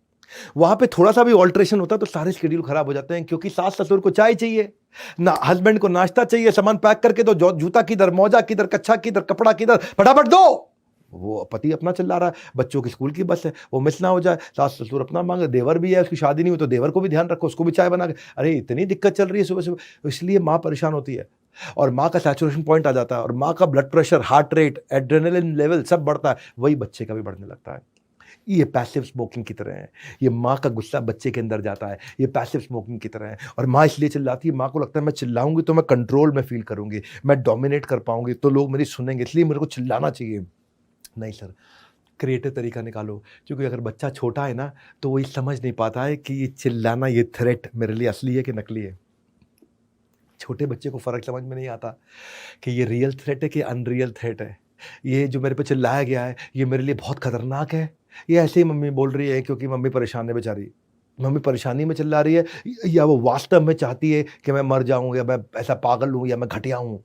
वहाँ पे थोड़ा सा भी ऑल्ट्रेशन होता है तो सारे शेड्यूल खराब हो जाते हैं। क्योंकि सास ससुर को चाय चाहिए ना, हस्बैंड को नाश्ता चाहिए, सामान पैक करके दो, जूता किधर, मौजा किधर, कच्छा किधर, कपड़ा किधर, फटाफट दो। वो पति अपना चिल्ला रहा है, बच्चों की स्कूल की बस है, वो मिस ना हो जाए, सास ससुर अपना मांगे, देवर भी है, उसकी शादी नहीं हुई तो देवर को भी ध्यान रखो, उसको भी चाय बना के। अरे इतनी दिक्कत चल रही है सुबह सुबह, इसलिए माँ परेशान होती है। और माँ का सैचुरेशन पॉइंट आ जाता है, और माँ का blood pressure, heart rate, adrenaline level सब बढ़ता है, वही बच्चे का भी बढ़ने लगता है। ये पैसिव स्मोकिंग की तरह है। ये माँ का गुस्सा बच्चे के अंदर जाता है, ये पैसिव स्मोकिंग की तरह है। और माँ इसलिए चिल्लाती है, माँ को लगता है मैं चिल्लाऊंगी तो मैं कंट्रोल में फील करूंगी, मैं डोमिनेट कर पाऊंगी, तो लोग मेरी सुनेंगे, इसलिए मेरे को चिल्लाना चाहिए। नहीं सर, क्रिएटिव तरीका निकालो। क्योंकि अगर बच्चा छोटा है ना, तो वो ये समझ नहीं पाता है कि ये चिल्लाना, ये थ्रेट मेरे लिए असली है कि नकली है। छोटे बच्चे को फ़र्क समझ में नहीं आता कि ये रियल थ्रेट है कि अनरियल थ्रेट है। ये जो मेरे पे चिल्लाया गया है, ये मेरे लिए बहुत खतरनाक है, ये ऐसे ही मम्मी बोल रही है क्योंकि मम्मी परेशान है बेचारी। मम्मी परेशानी में चिल्ला रही है, या वो वास्तव में चाहती है कि मैं मर जाऊँ, या मैं ऐसा पागल हूँ, या मैं घटिया हूँ।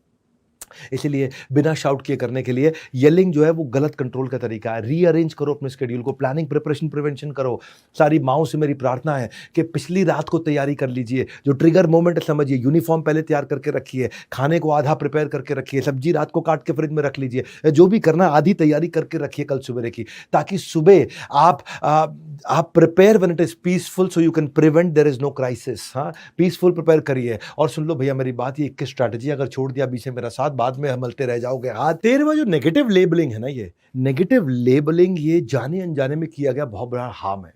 इसीलिए बिना शाउट किए करने के लिए येलिंग जो है वो गलत कंट्रोल का तरीका है। रीअरेंज करो अपने शेड्यूल को, प्लानिंग, प्रिपरेशन, प्रिवेंशन करो। सारी माओं से मेरी प्रार्थना है कि पिछली रात को तैयारी कर लीजिए, जो ट्रिगर मोमेंट है समझिए, यूनिफॉर्म पहले तैयार करके रखिए, खाने को आधा प्रिपेयर करके रखिए, सब्जी रात को काट के फ्रिज में रख लीजिए, जो भी करना आधी तैयारी करके रखिए कल सुबह की, ताकि सुबह आप prepare when it is peaceful, so you can prevent there is no crisis. हाँ, पीसफुल प्रिपेयर करिए। और सुन लो भैया मेरी बात, ये 21 स्ट्रैटेजी अगर छोड़ दिया बीच में मेरा साथ, बाद में हमलते रह जाओगे। हाँ, 13वां जो नेगेटिव लेबलिंग है ना, ये नेगेटिव लेबलिंग ये जाने अनजाने में किया गया बहुत बड़ा हार्म है।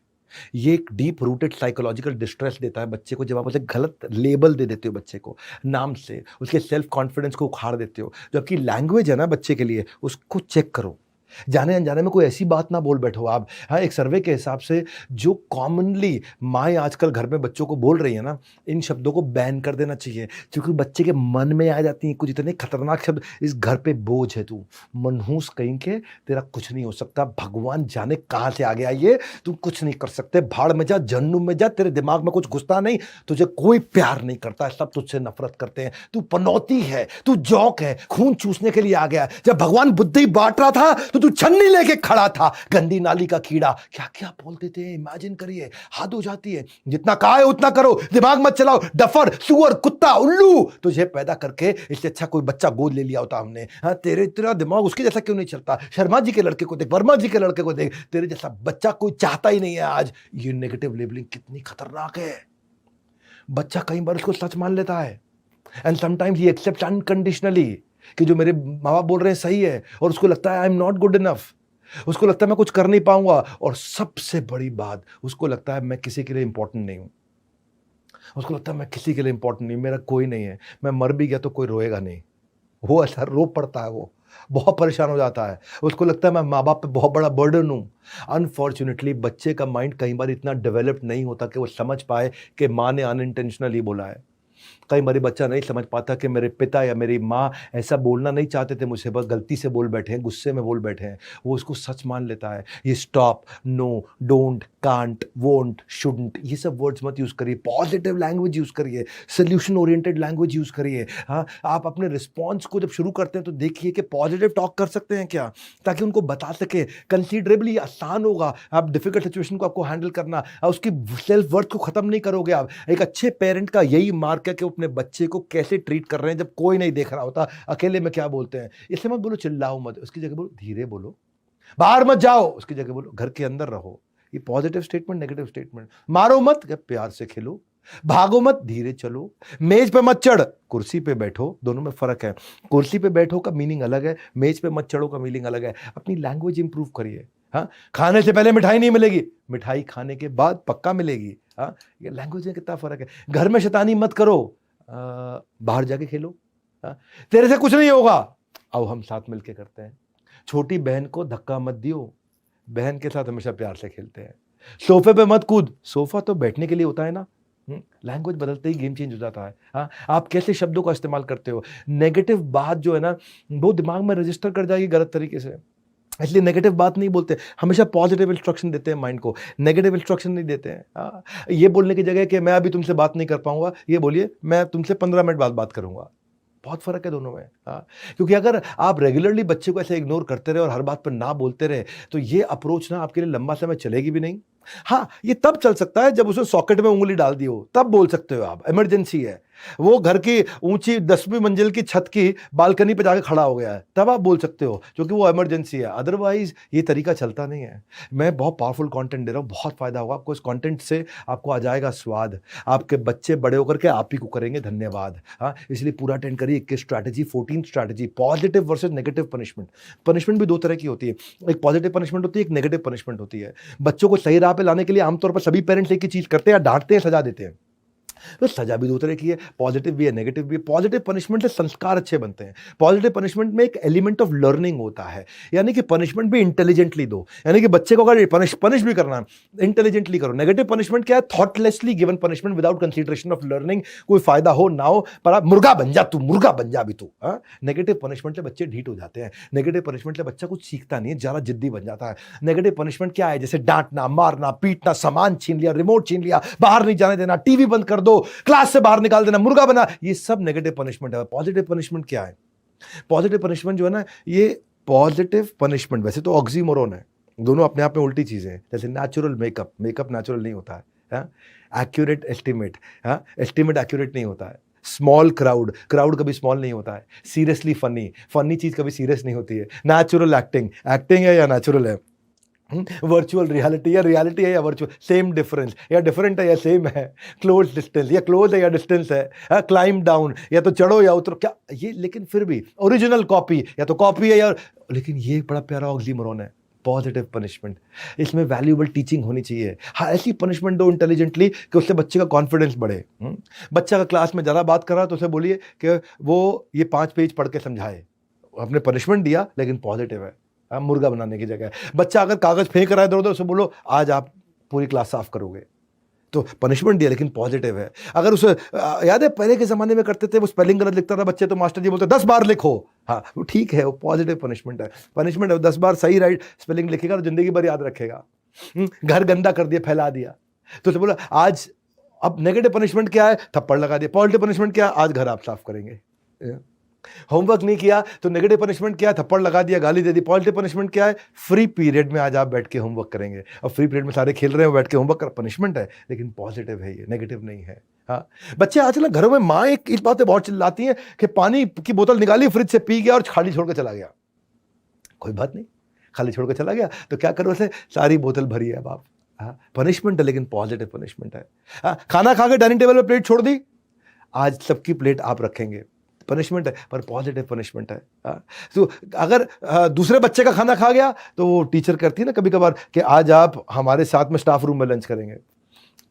ये एक डीप रूटेड साइकोलॉजिकल डिस्ट्रेस देता है बच्चे को, जब आप उसे गलत लेबल दे देते हो बच्चे को नाम से, उसके सेल्फ कॉन्फिडेंस को उखाड़ देते हो। जो आपकी लैंग्वेज है ना बच्चे के लिए, उसको चेक करो। जाने अनजाने में कोई ऐसी बात ना बोल बैठो आप। हाँ, एक सर्वे के हिसाब से जो कॉमनली माएँ आजकल घर में बच्चों को बोल रही है ना, इन शब्दों को बैन कर देना चाहिए, क्योंकि बच्चे के मन में आ जाती हैं कुछ इतने खतरनाक शब्द। इस घर पे बोझ है तू, मनहूस कहीं के, तेरा कुछ नहीं हो सकता, भगवान जाने कहाँ से आ गया ये, तू कुछ नहीं कर सकते, भाड़ में जा, जहन्नुम में जा, तेरे दिमाग में कुछ घुसता नहीं, तुझे कोई प्यार नहीं करता, सब तुझसे नफरत करते हैं, तू पनौती है, तू जौक है, खून चूसने के लिए आ गया। जब भगवान बुद्धि बांट रहा था तो तू छन्नी लेके खड़ा था, गंदी नाली का कीड़ा। क्या क्या बोलते थे, इमेजिन करिए, हाथ हो जाती है। जितना कहा है उतना करो, दिमाग मत चलाओ, डफर, सुअर, कुत्ता, उल्लू। तुझे पैदा करके इससे अच्छा कोई बच्चा गोद ले लिया होता हमने। हाँ, तेरा दिमाग उसके जैसा क्यों नहीं चलता? शर्मा जी के लड़के को देख, वर्मा जी के लड़के को देख, तेरे जैसा बच्चा कोई चाहता ही नहीं है आज। ये नेगेटिव लेबलिंग कितनी खतरनाक है। बच्चा कई बार उसको सच मान लेता है, एंड समटाइम्स ही एक्सेप्ट अनकंडीशनली कि जो मेरे माँ बाप बोल रहे हैं सही है, और उसको लगता है I am not good enough, उसको लगता है मैं कुछ कर नहीं पाऊंगा, और सबसे बड़ी बात, उसको लगता है मैं किसी के लिए इंपॉर्टेंट नहीं हूं। उसको लगता है मैं किसी के लिए इंपॉर्टेंट नहीं, मेरा कोई नहीं है, मैं मर भी गया तो कोई रोएगा नहीं। वो ऐसा रो पड़ता है, वो बहुत परेशान हो जाता है, उसको लगता है मैं माँ बाप पे बहुत बड़ा बर्डन हूँ। अनफॉर्चुनेटली बच्चे का माइंड कई बार इतना डेवलप्ड नहीं होता कि वो समझ पाए कि माँ ने अनइंटेंशनली बोला है। कई बार बच्चा नहीं समझ पाता कि मेरे पिता या मेरी माँ ऐसा बोलना नहीं चाहते थे मुझसे, बस गलती से बोल बैठे हैं, गुस्से में बोल बैठे हैं। वो उसको सच मान लेता है। ये stop, no, don't, can't, won't, shouldn't, ये सब वर्ड्स मत यूज़ करिए। पॉजिटिव लैंग्वेज यूज़ करिए, सोल्यूशन ओरिएंटेड लैंग्वेज यूज़ करिए। हाँ, आप अपने रिस्पॉन्स को जब शुरू करते हैं तो देखिए कि पॉजिटिव टॉक कर सकते हैं क्या, ताकि उनको बता सके। कंसीडरेबली आसान होगा आप डिफिकल्ट सिचुएशन को आपको हैंडल करना। उसकी सेल्फ वर्थ को खत्म नहीं करोगे आप। एक अच्छे पेरेंट का यही मार्क है कि वो अपने बच्चे को कैसे ट्रीट कर रहे हैं जब कोई नहीं देख रहा होता। अकेले में क्या बोलते हैं, इसलिए मत बोलो चिल्लाओ मत, उसकी जगह बोलो धीरे बोलो। बाहर मत जाओ, उसकी जगह बोलो घर के अंदर रहो। ये पॉजिटिव स्टेटमेंट, नेगेटिव स्टेटमेंट। मारो मत, प्यार से खेलो। भागो मत, धीरे चलो। मेज पे मत चढ़, कुर्सी पे बैठो। दोनों में फर्क है। कुर्सी पे बैठो का मीनिंग अलग है, मेज पे मत चढ़ो का मीनिंग अलग है। अपनी लैंग्वेज इंप्रूव करिए। हाँ, खाने से पहले मिठाई नहीं मिलेगी, मिठाई खाने के बाद पक्का मिलेगी। हाँ, ये लैंग्वेज में कितना फर्क है। घर में शैतानी मत करो, बाहर जाके खेलो। हाँ, तेरे से कुछ नहीं होगा, आओ हम साथ मिलके करते हैं। छोटी बहन को धक्का मत दियो, बहन के साथ हमेशा प्यार से खेलते हैं। सोफे पे मत कूद, सोफा तो बैठने के लिए होता है ना। लैंग्वेज बदलते ही गेम चेंज हो जाता है। हाँ, आप कैसे शब्दों का इस्तेमाल करते हो। नेगेटिव बात जो है ना, वो दिमाग में रजिस्टर कर जाएगी गलत तरीके से, इसलिए नेगेटिव बात नहीं बोलते। हमेशा पॉजिटिव इंस्ट्रक्शन देते हैं माइंड को, नेगेटिव इंस्ट्रक्शन नहीं देते हैं। हाँ, ये बोलने की जगह कि मैं अभी तुमसे बात नहीं कर पाऊंगा, ये बोलिए मैं तुमसे 15 मिनट बाद बात करूंगा। बहुत फर्क है दोनों में। हाँ, क्योंकि अगर आप रेगुलरली बच्चे को ऐसे इग्नोर करते रहे और हर बात पर ना बोलते रहे तो ये अप्रोच ना आपके लिए लंबा समय चलेगी भी नहीं। हाँ, ये तब चल सकता है जब उसने सॉकेट में उंगली डाल दी हो, तब बोल सकते हो आप, इमरजेंसी है। वो घर की ऊंची 10वीं मंजिल की छत की बालकनी पे जाके खड़ा हो गया है, तब आप बोल सकते हो, क्योंकि वो इमरजेंसी है। अदरवाइज ये तरीका चलता नहीं है। मैं बहुत पावरफुल कंटेंट दे रहा हूँ, बहुत फायदा होगा आपको इस कंटेंट से। आपको आ जाएगा स्वाद, आपके बच्चे बड़े होकर के आप ही को करेंगे धन्यवाद। हाँ, इसलिए पूरा अटेंड करिए। 21 strategy, 14 strategy, positive versus negative punishment. Punishment भी दो तरह की होती है, एक पॉजिटिव पनिशमेंट होती है, एक नेगेटिव पनिशमेंट होती है। बच्चों को सही राह पे लाने के लिए आमतौर पर सभी पेरेंट्स एक ही चीज करते हैं, डांटते हैं, सजा देते हैं। तो सजा भी दो तरह की है, पॉजिटिव भी है, नेगेटिव भी है। पॉजिटिव पनिशमेंट से संस्कार अच्छे बनते हैं। पॉजिटिव पनिशमेंट में एक एलिमेंट ऑफ लर्निंग होता है, यानी कि पनिशमेंट भी इंटेलिजेंटली दो, यानी कि बच्चे को अगर पनिश भी करना है इंटेलिजेंटली करो। नेगेटिव पनिशमेंट क्या है, thoughtlessly given punishment without consideration of learning. कोई फायदा हो ना हो, पर आप मुर्गा बन जा, तू मुर्गा बन जा अभी तू। नेगेटिव पनिशमेंट से बच्चे ढीठ हो जाते हैं। नेगेटिव पनिशमेंट से बच्चा कुछ सीखता नहीं है, ज्यादा जिद्दी बन जाता है। नेगेटिव पनिशमेंट क्या है, जैसे डांटना, मारना, पीटना, सामान छीन लिया, रिमोट छीन लिया, बाहर नहीं जाने देना, टीवी बंद कर दो, क्लास से बाहर निकाल देना, मुर्गा बना, ये सब नेगेटिव पनिशमेंट है। पॉजिटिव पनिशमेंट क्या है, पॉजिटिव पनिशमेंट जो है ना, ये पॉजिटिव पनिशमेंट वैसे तो ऑक्सीमोरोन है, दोनों अपने आप में उल्टी चीजें हैं। जैसे नेचुरल मेकअप, मेकअप नेचुरल नहीं होता है। एक्यूरेट एस्टिमेट, एस्टिमेट एक्यूरेट नहीं होता है। स्मॉल क्राउड, क्राउड कभी स्मॉल नहीं होता है। सीरियसली फनी, फनी चीज कभी सीरियस नहीं होती है। नेचुरल एक्टिंग, एक्टिंग है या नेचुरल है। वर्चुअल रियलिटी, या रियलिटी है या वर्चुअल, सेम डिफरेंस, या डिफरेंट है या सेम है। क्लोज डिस्टेंस, या क्लोज है या डिस्टेंस है। क्लाइम डाउन, या तो चढ़ो या उतरो, क्या ये, लेकिन फिर भी ओरिजिनल कॉपी, या तो कॉपी है या, लेकिन ये बड़ा प्यारा ऑक्सीमोरोन है, पॉजिटिव पनिशमेंट। इसमें वैल्यूएबल टीचिंग होनी चाहिए। हाँ, ऐसी पनिशमेंट दो इंटेलिजेंटली कि उससे बच्चे का कॉन्फिडेंस बढ़े। बच्चा का क्लास में ज़्यादा बात कर रहा है तो उसे बोलिए कि वो ये 5 पेज पढ़ के समझाए। आपने पनिशमेंट दिया लेकिन पॉजिटिव है, मुर्गा बनाने की जगह। बच्चा अगर कागज फेंक रहा है इधर उधर, उसे बोलो आज आप पूरी क्लास साफ करोगे, तो पनिशमेंट दिया लेकिन पॉजिटिव है। अगर उसे याद है पहले के जमाने में करते थे, वो स्पेलिंग गलत लिखता था बच्चे, तो मास्टर जी बोलते 10 बार लिखो। हाँ, वो ठीक है, वो पॉजिटिव पनिशमेंट है। पनिशमेंट है, 10 बार सही राइट स्पेलिंग लिखेगा तो जिंदगी भर याद रखेगा। घर गंदा कर दिया, फैला दिया, तो उसे बोला आज, अब नेगेटिव पनिशमेंट क्या है, थप्पड़ लगा दिया। पॉजिटिव पनिशमेंट क्या है, आज घर आप साफ करेंगे। होमवर्क नहीं किया तो नेगेटिव पनिशमेंट क्या है, थप्पड़ लगा दिया, गाली दे दी। पॉजिटिव पनिशमेंट क्या है, फ्री पीरियड में आज आप बैठ के होमवर्क करेंगे। और फ्री पीरियड में सारे खेल रहे हैं, बैठ के होमवर्क कर, पनिशमेंट है लेकिन पॉजिटिव है, ये नेगेटिव नहीं है। हाँ, बच्चे आजकल घरों में माँ एक इस बात पे बहुत चिल्लाती हैं कि पानी की बोतल निकाली, फ्रिज से पी गया और खाली छोड़ के चला गया। कोई बात नहीं, खाली छोड़ के चला गया तो क्या करो, उसे सारी बोतल भरी है अब आप। हाँ, पनिशमेंट है लेकिन पॉजिटिव पनिशमेंट है। हाँ, खाना खा के डाइनिंग टेबल पे प्लेट छोड़ दी, आज सबकी प्लेट आप रखेंगे, पनिशमेंट है पर पॉजिटिव पनिशमेंट है। तो अगर दूसरे बच्चे का खाना खा गया तो वो टीचर करती है ना कभी कभार कि आज आप हमारे साथ में स्टाफ रूम में लंच करेंगे।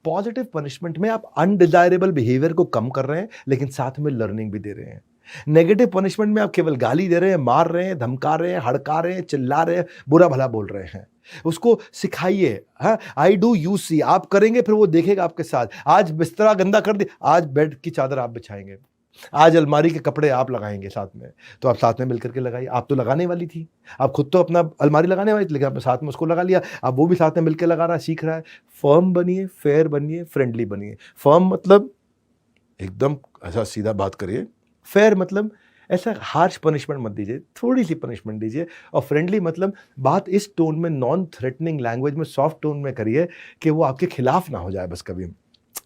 पॉजिटिव पनिशमेंट में आप अनडिजायरेबल बिहेवियर को कम कर रहे हैं लेकिन साथ में लर्निंग भी दे रहे हैं। नेगेटिव पनिशमेंट में आप केवल गाली दे रहे हैं, मार रहे हैं, धमका रहे हैं, हड़का रहे हैं, चिल्ला रहे हैं, बुरा भला बोल रहे हैं। उसको सिखाइए, हाँ, आई डू यू सी, आप करेंगे फिर वो देखेगा आपके साथ। आज बिस्तरा गंदा कर दी, आज बेड की चादर आप बिछाएंगे, आज अलमारी के कपड़े आप लगाएंगे साथ में, तो आप साथ में मिलकर के लगाइए। आप तो लगाने वाली थी, आप खुद तो अपना अलमारी लगाने वाली थी, लेकिन आपने साथ में उसको लगा लिया, अब वो भी साथ में मिलकर लगा रहा है, सीख रहा है। फर्म बनिए, फेयर बनिए, फ्रेंडली बनिए। फर्म मतलब एकदम ऐसा सीधा बात करिए, फेयर मतलब ऐसा हार्श पनिशमेंट मत दीजिए, थोड़ी सी पनिशमेंट दीजिए। और फ्रेंडली मतलब बात इस टोन में, नॉन थ्रेटनिंग लैंग्वेज में, सॉफ्ट टोन में करिए कि वो आपके खिलाफ ना हो जाए बस कभी।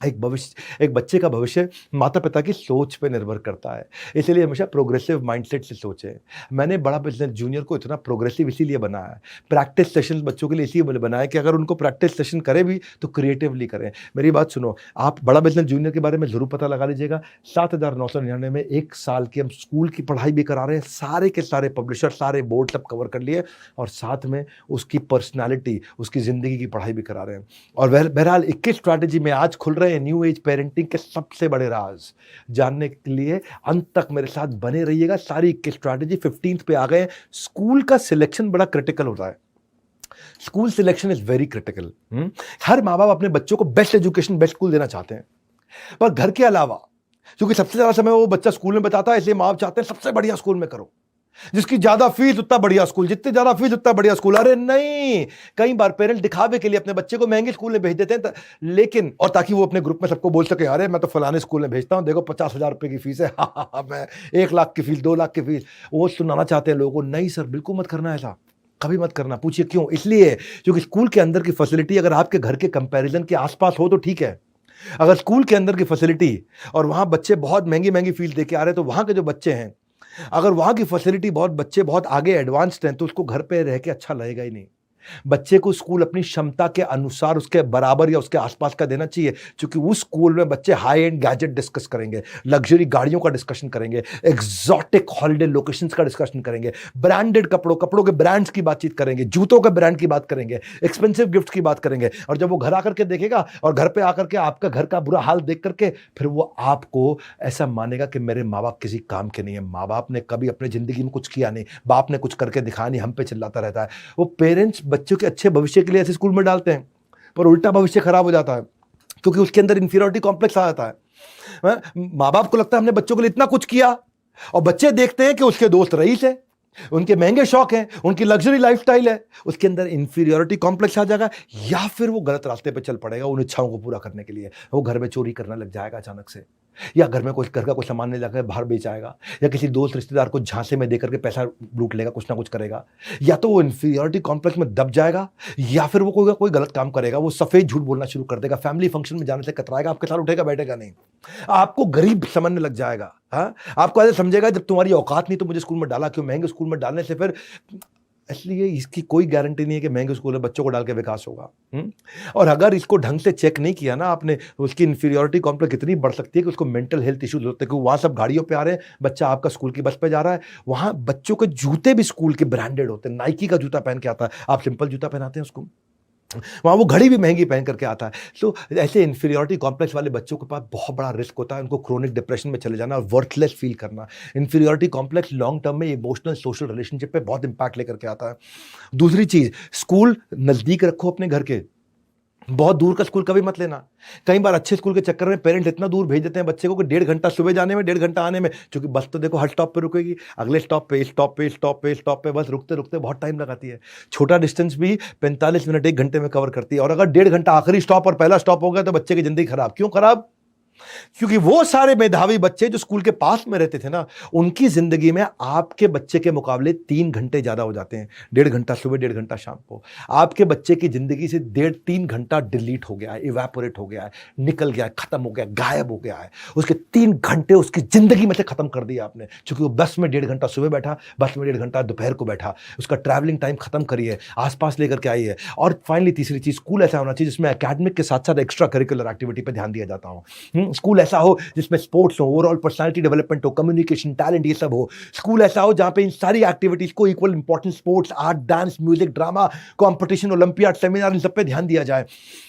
एक बच्चे का भविष्य माता पिता की सोच पे निर्भर करता है, इसलिए हमेशा प्रोग्रेसिव माइंडसेट से सोचें। मैंने बड़ा बिजनेस जूनियर को इतना प्रोग्रेसिव इसीलिए बनाया है, प्रैक्टिस सेशन बच्चों के लिए इसीलिए बनाया कि अगर उनको प्रैक्टिस सेशन करें भी तो क्रिएटिवली करें। मेरी बात सुनो, आप बड़ा बिजनेस जूनियर के बारे में जरूर पता लगा लीजिएगा। 7,999 में 1 साल की हम स्कूल की पढ़ाई भी करा रहे हैं, सारे के सारे पब्लिशर, सारे बोर्ड सब कवर कर लिए, और साथ में उसकी पर्सनैलिटी, उसकी ज़िंदगी की पढ़ाई भी करा रहे हैं। और बहरहाल 21 स्ट्रैटेजी में आज खुल रहे न्यू एज पेरेंटिंग के सबसे बड़े राज जानने के लिए अंत तक मेरे साथ बने रहिएगा। सारी 21 स्ट्रैटेजी 15th पे आ गए। स्कूल का सिलेक्शन बड़ा क्रिटिकल होता है, school selection is very critical. हर माँ बाप अपने बच्चों को बेस्ट एजुकेशन, बेस्ट स्कूल देना चाहते हैं, पर घर के अलावा, क्योंकि सबसे ज्यादा समय वो बच्चा स्कूल में बताता है, इसलिए माँ बाप चाहते हैं सबसे बढ़िया स्कूल में करो, जिसकी ज्यादा फीस उतना बढ़िया स्कूल, जितनी ज्यादा फीस उतना बढ़िया स्कूल। अरे नहीं, कई बार पेरेंट्स दिखावे के लिए अपने बच्चे को महंगे स्कूल में भेज देते हैं, लेकिन और ताकि वो अपने ग्रुप में सबको बोल सके, अरे मैं तो फलाने स्कूल में भेजता हूं, देखो 50,000 रुपए की फीस है, मैं 1 लाख की फीस, 2 लाख की फीस। वो सुनाना चाहते हैं लोगों को। नहीं सर, बिल्कुल मत करना ऐसा, कभी मत करना। पूछिए क्यों? इसलिए क्योंकि स्कूल के अंदर की फैसिलिटी अगर आपके घर के कंपैरिजन के आसपास हो तो ठीक है। अगर स्कूल के अंदर की फैसिलिटी और वहां बच्चे बहुत महंगी महंगी फीस देके आ रहे हैं, तो वहां के जो बच्चे हैं, अगर वहां की फैसिलिटी बच्चे बहुत आगे एडवांस्ड हैं, तो उसको घर पे रह के अच्छा लगेगा ही नहीं। बच्चे को स्कूल अपनी क्षमता के अनुसार उसके बराबर या उसके आसपास का देना चाहिए, क्योंकि उस स्कूल में बच्चे हाई एंड गैजेट डिस्कस करेंगे, लग्जरी गाड़ियों का डिस्कशन करेंगे, एग्जॉटिक हॉलिडे लोकेशंस का डिस्कशन करेंगे, ब्रांडेड कपड़ों के ब्रांड्स की बातचीत करेंगे, जूतों के ब्रांड की बात करेंगे, एक्सपेंसिव गिफ्ट की बात करेंगे। और जब वो घर आकर के देखेगा और घर पे आकर के आपका घर का बुरा हाल देख करके, फिर वो आपको ऐसा मानेगा कि मेरे माँ बाप किसी काम के नहीं है, माँ बाप ने कभी अपनी जिंदगी में कुछ किया नहीं, बाप ने कुछ करके दिखाया नहीं, हम पे चिल्लाता रहता है। वो पेरेंट्स बच्चों के अच्छे भविष्य के लिए ऐसे स्कूल में डालते हैं, पर उल्टा भविष्य खराब हो जाता है, क्योंकि उसके अंदर इंफीरियरिटी कॉम्प्लेक्स आ जाता है। माँ बाप को लगता है हमने बच्चों के लिए इतना कुछ किया, और बच्चे देखते हैं कि उसके दोस्त रईस है, उनके महंगे शौक हैं, उनकी लग्जरी लाइफस्टाइल है, उसके अंदर इंफीरियरिटी कॉम्प्लेक्स आ जाएगा, या फिर वो गलत रास्ते पे चल पड़ेगा उन इच्छाओं को पूरा करने के लिए। वो घर में चोरी करने लग जाएगा अचानक से, या घर में घर का कोई सामान नहीं लाकर बाहर बेच आएगा, या किसी दोस्त रिश्तेदार को झांसे में देकर के पैसा लूट लेगा, कुछ ना कुछ करेगा। या तो वो इंफीरियरिटी कॉम्प्लेक्स में दब जाएगा, या फिर वो कोई गलत काम करेगा, वो सफेद झूठ बोलना शुरू कर देगा, फैमिली फंक्शन में जाने से कतराएगा, आपके साथ उठेगा बैठेगा नहीं, आपको गरीब समझने लग जाएगा। हाँ, आपको ऐसे समझेगा जब तुम्हारी औकात नहीं तो मुझे स्कूल में डाला क्यों, महंगे स्कूल में डालने से फिर। इसलिए इसकी कोई गारंटी नहीं है कि महंगे स्कूल में बच्चों को डाल के विकास होगा। और अगर इसको ढंग से चेक नहीं किया ना आपने, उसकी इंफीरियरिटी कॉम्प्लेक्स इतनी बढ़ सकती है कि उसको मेंटल हेल्थ इश्यूज होते हैं, क्योंकि वहाँ सब गाड़ियों पे आ रहे हैं, बच्चा आपका स्कूल की बस पे जा रहा है, वहाँ बच्चों के जूते भी स्कूल के ब्रांडेड होते हैं, नाइकी का जूता पहन के आता है, आप सिंपल जूता पहनाते हैं उसको, वहाँ वो घड़ी भी महंगी पहन करके आता है। तो ऐसे इंफीरियरिटी कॉम्प्लेक्स वाले बच्चों के पास बहुत बड़ा रिस्क होता है, उनको क्रोनिक डिप्रेशन में चले जाना और वर्थलेस फील करना। इंफीरियरिटी कॉम्प्लेक्स लॉन्ग टर्म में इमोशनल सोशल रिलेशनशिप पे बहुत इंपैक्ट लेकर के आता है। दूसरी चीज, स्कूल नजदीक रखो अपने घर के, बहुत दूर का स्कूल कभी मत लेना। कई बार अच्छे स्कूल के चक्कर में पेरेंट्स इतना दूर भेज देते हैं बच्चे को कि 1.5 घंटा सुबह जाने में, 1.5 घंटा आने में, क्योंकि बस तो देखो हर स्टॉप पे रुकेगी, अगले स्टॉप पे, स्टॉप पे, स्टॉप पे, स्टॉप पे, बस रुकते रुकते बहुत टाइम लगाती है। छोटा डिस्टेंस भी 45 मिनट 1 घंटे में कवर करती है, और अगर 1.5 घंटा आखिरी स्टॉप और पहला स्टॉप हो गया तो बच्चे की जिंदगी खराब। क्यों खराब? क्योंकि वो सारे मेधावी बच्चे जो स्कूल के पास में रहते थे ना, उनकी जिंदगी में आपके बच्चे के मुकाबले 3 घंटे ज्यादा हो जाते हैं। 1.5 घंटा सुबह, 1.5 घंटा शाम को। आपके बच्चे की जिंदगी से 1.5-3 घंटा डिलीट हो गया है, इवेपोरेट हो गया है, निकल गया है, खत्म हो गया, गायब हो गया है। उसके 3 घंटे उसकी जिंदगी में से खत्म कर दिया आपने, क्योंकि वो बस में 1.5 घंटा सुबह बैठा, बस में 1.5 घंटा दोपहर को बैठा, उसका ट्रैवलिंग टाइम खत्म करिए, आसपास लेकर के आइए। और फाइनली तीसरी चीज, स्कूल ऐसा होना चाहिए जिसमें एकेडमिक के साथ साथ एक्स्ट्रा करिकुलर एक्टिविटी पर ध्यान दिया जाता हो। स्कूल ऐसा हो जिसमें स्पोर्ट्स हो, ओवरऑल पर्सनालिटी डेवलपमेंट हो, कम्युनिकेशन, टैलेंट, ये सब हो। स्कूल ऐसा हो जहां पे इन सारी एक्टिविटीज को equal importance, sports, art, dance, music, drama, competition, olympiad, seminar, इन सब पे ध्यान दिया जाए।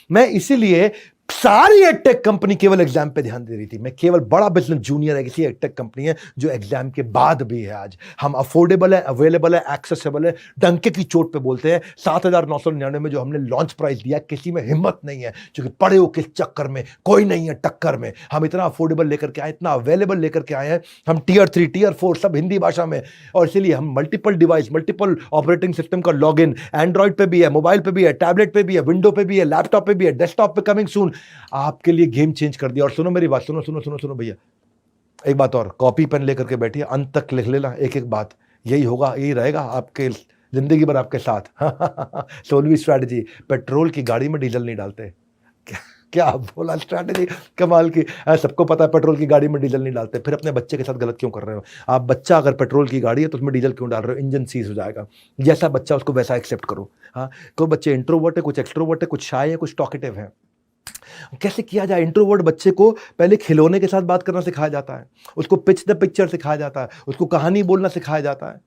मैं इसीलिए सारी एडटेक कंपनी केवल एग्जाम पे ध्यान दे रही थी। मैं केवल बड़ा बिजनेस जूनियर है, किसी एडटेक कंपनी है जो एग्जाम के बाद भी है। आज हम अफोर्डेबल है, अवेलेबल है, एक्सेसिबल है, डंके की चोट पे बोलते हैं। 7,999 में जो हमने लॉन्च प्राइस दिया, किसी में हिम्मत नहीं है, क्योंकि पड़े हो किस चक्कर में, कोई नहीं है टक्कर में। हम इतना अफोर्डेबल लेकर के आए, इतना अवेलेबल लेकर के आए हैं। हम टियर 3 टियर 4 सब हिंदी भाषा में, और इसीलिए हम multiple device, multiple operating system का लॉग इन एंड्रॉइड पे भी है, मोबाइल पे भी है, टैबलेट पे भी है, विंडो पे भी है, लैपटॉप पे भी है, डेस्कटॉप पे कमिंग सून, आपके लिए गेम चेंज कर दिया। और सुनो मेरी बात, सुनो सुनो सुनो सुनो भैया, एक बात और, कॉपी पेन लेकर के बैठिए, अंत तक लिख लेना एक एक बात। यही होगा, यही रहेगा आपके जिंदगी भर आपके साथ। 16वीं स्ट्रैटेजी, पेट्रोल की गाड़ी में डीजल नहीं डालते। क्या बोला स्ट्रैटेजी, कमाल की। सबको पता है पेट्रोल की गाड़ी में डीजल नहीं डालते, फिर अपने बच्चे के साथ गलत क्यों कर रहे हो आप? बच्चा अगर पेट्रोल की गाड़ी है तो उसमें डीजल क्यों डाल रहे हो? इंजन सीज हो जाएगा। जैसा बच्चा उसको वैसा एक्सेप्ट करो। हाँ, कोई बच्चे इंट्रोवर्ट है, कुछ एक्सट्रोवर्ट है, कुछ शाय है, कुछ टॉकेटिव है। कैसे किया जाए? इंट्रोवर्ट बच्चे को पहले खिलौने के साथ बात करना सिखाया जाता है, उसको पिच द पिक्चर सिखाया जाता है, उसको कहानी बोलना सिखाया जाता है।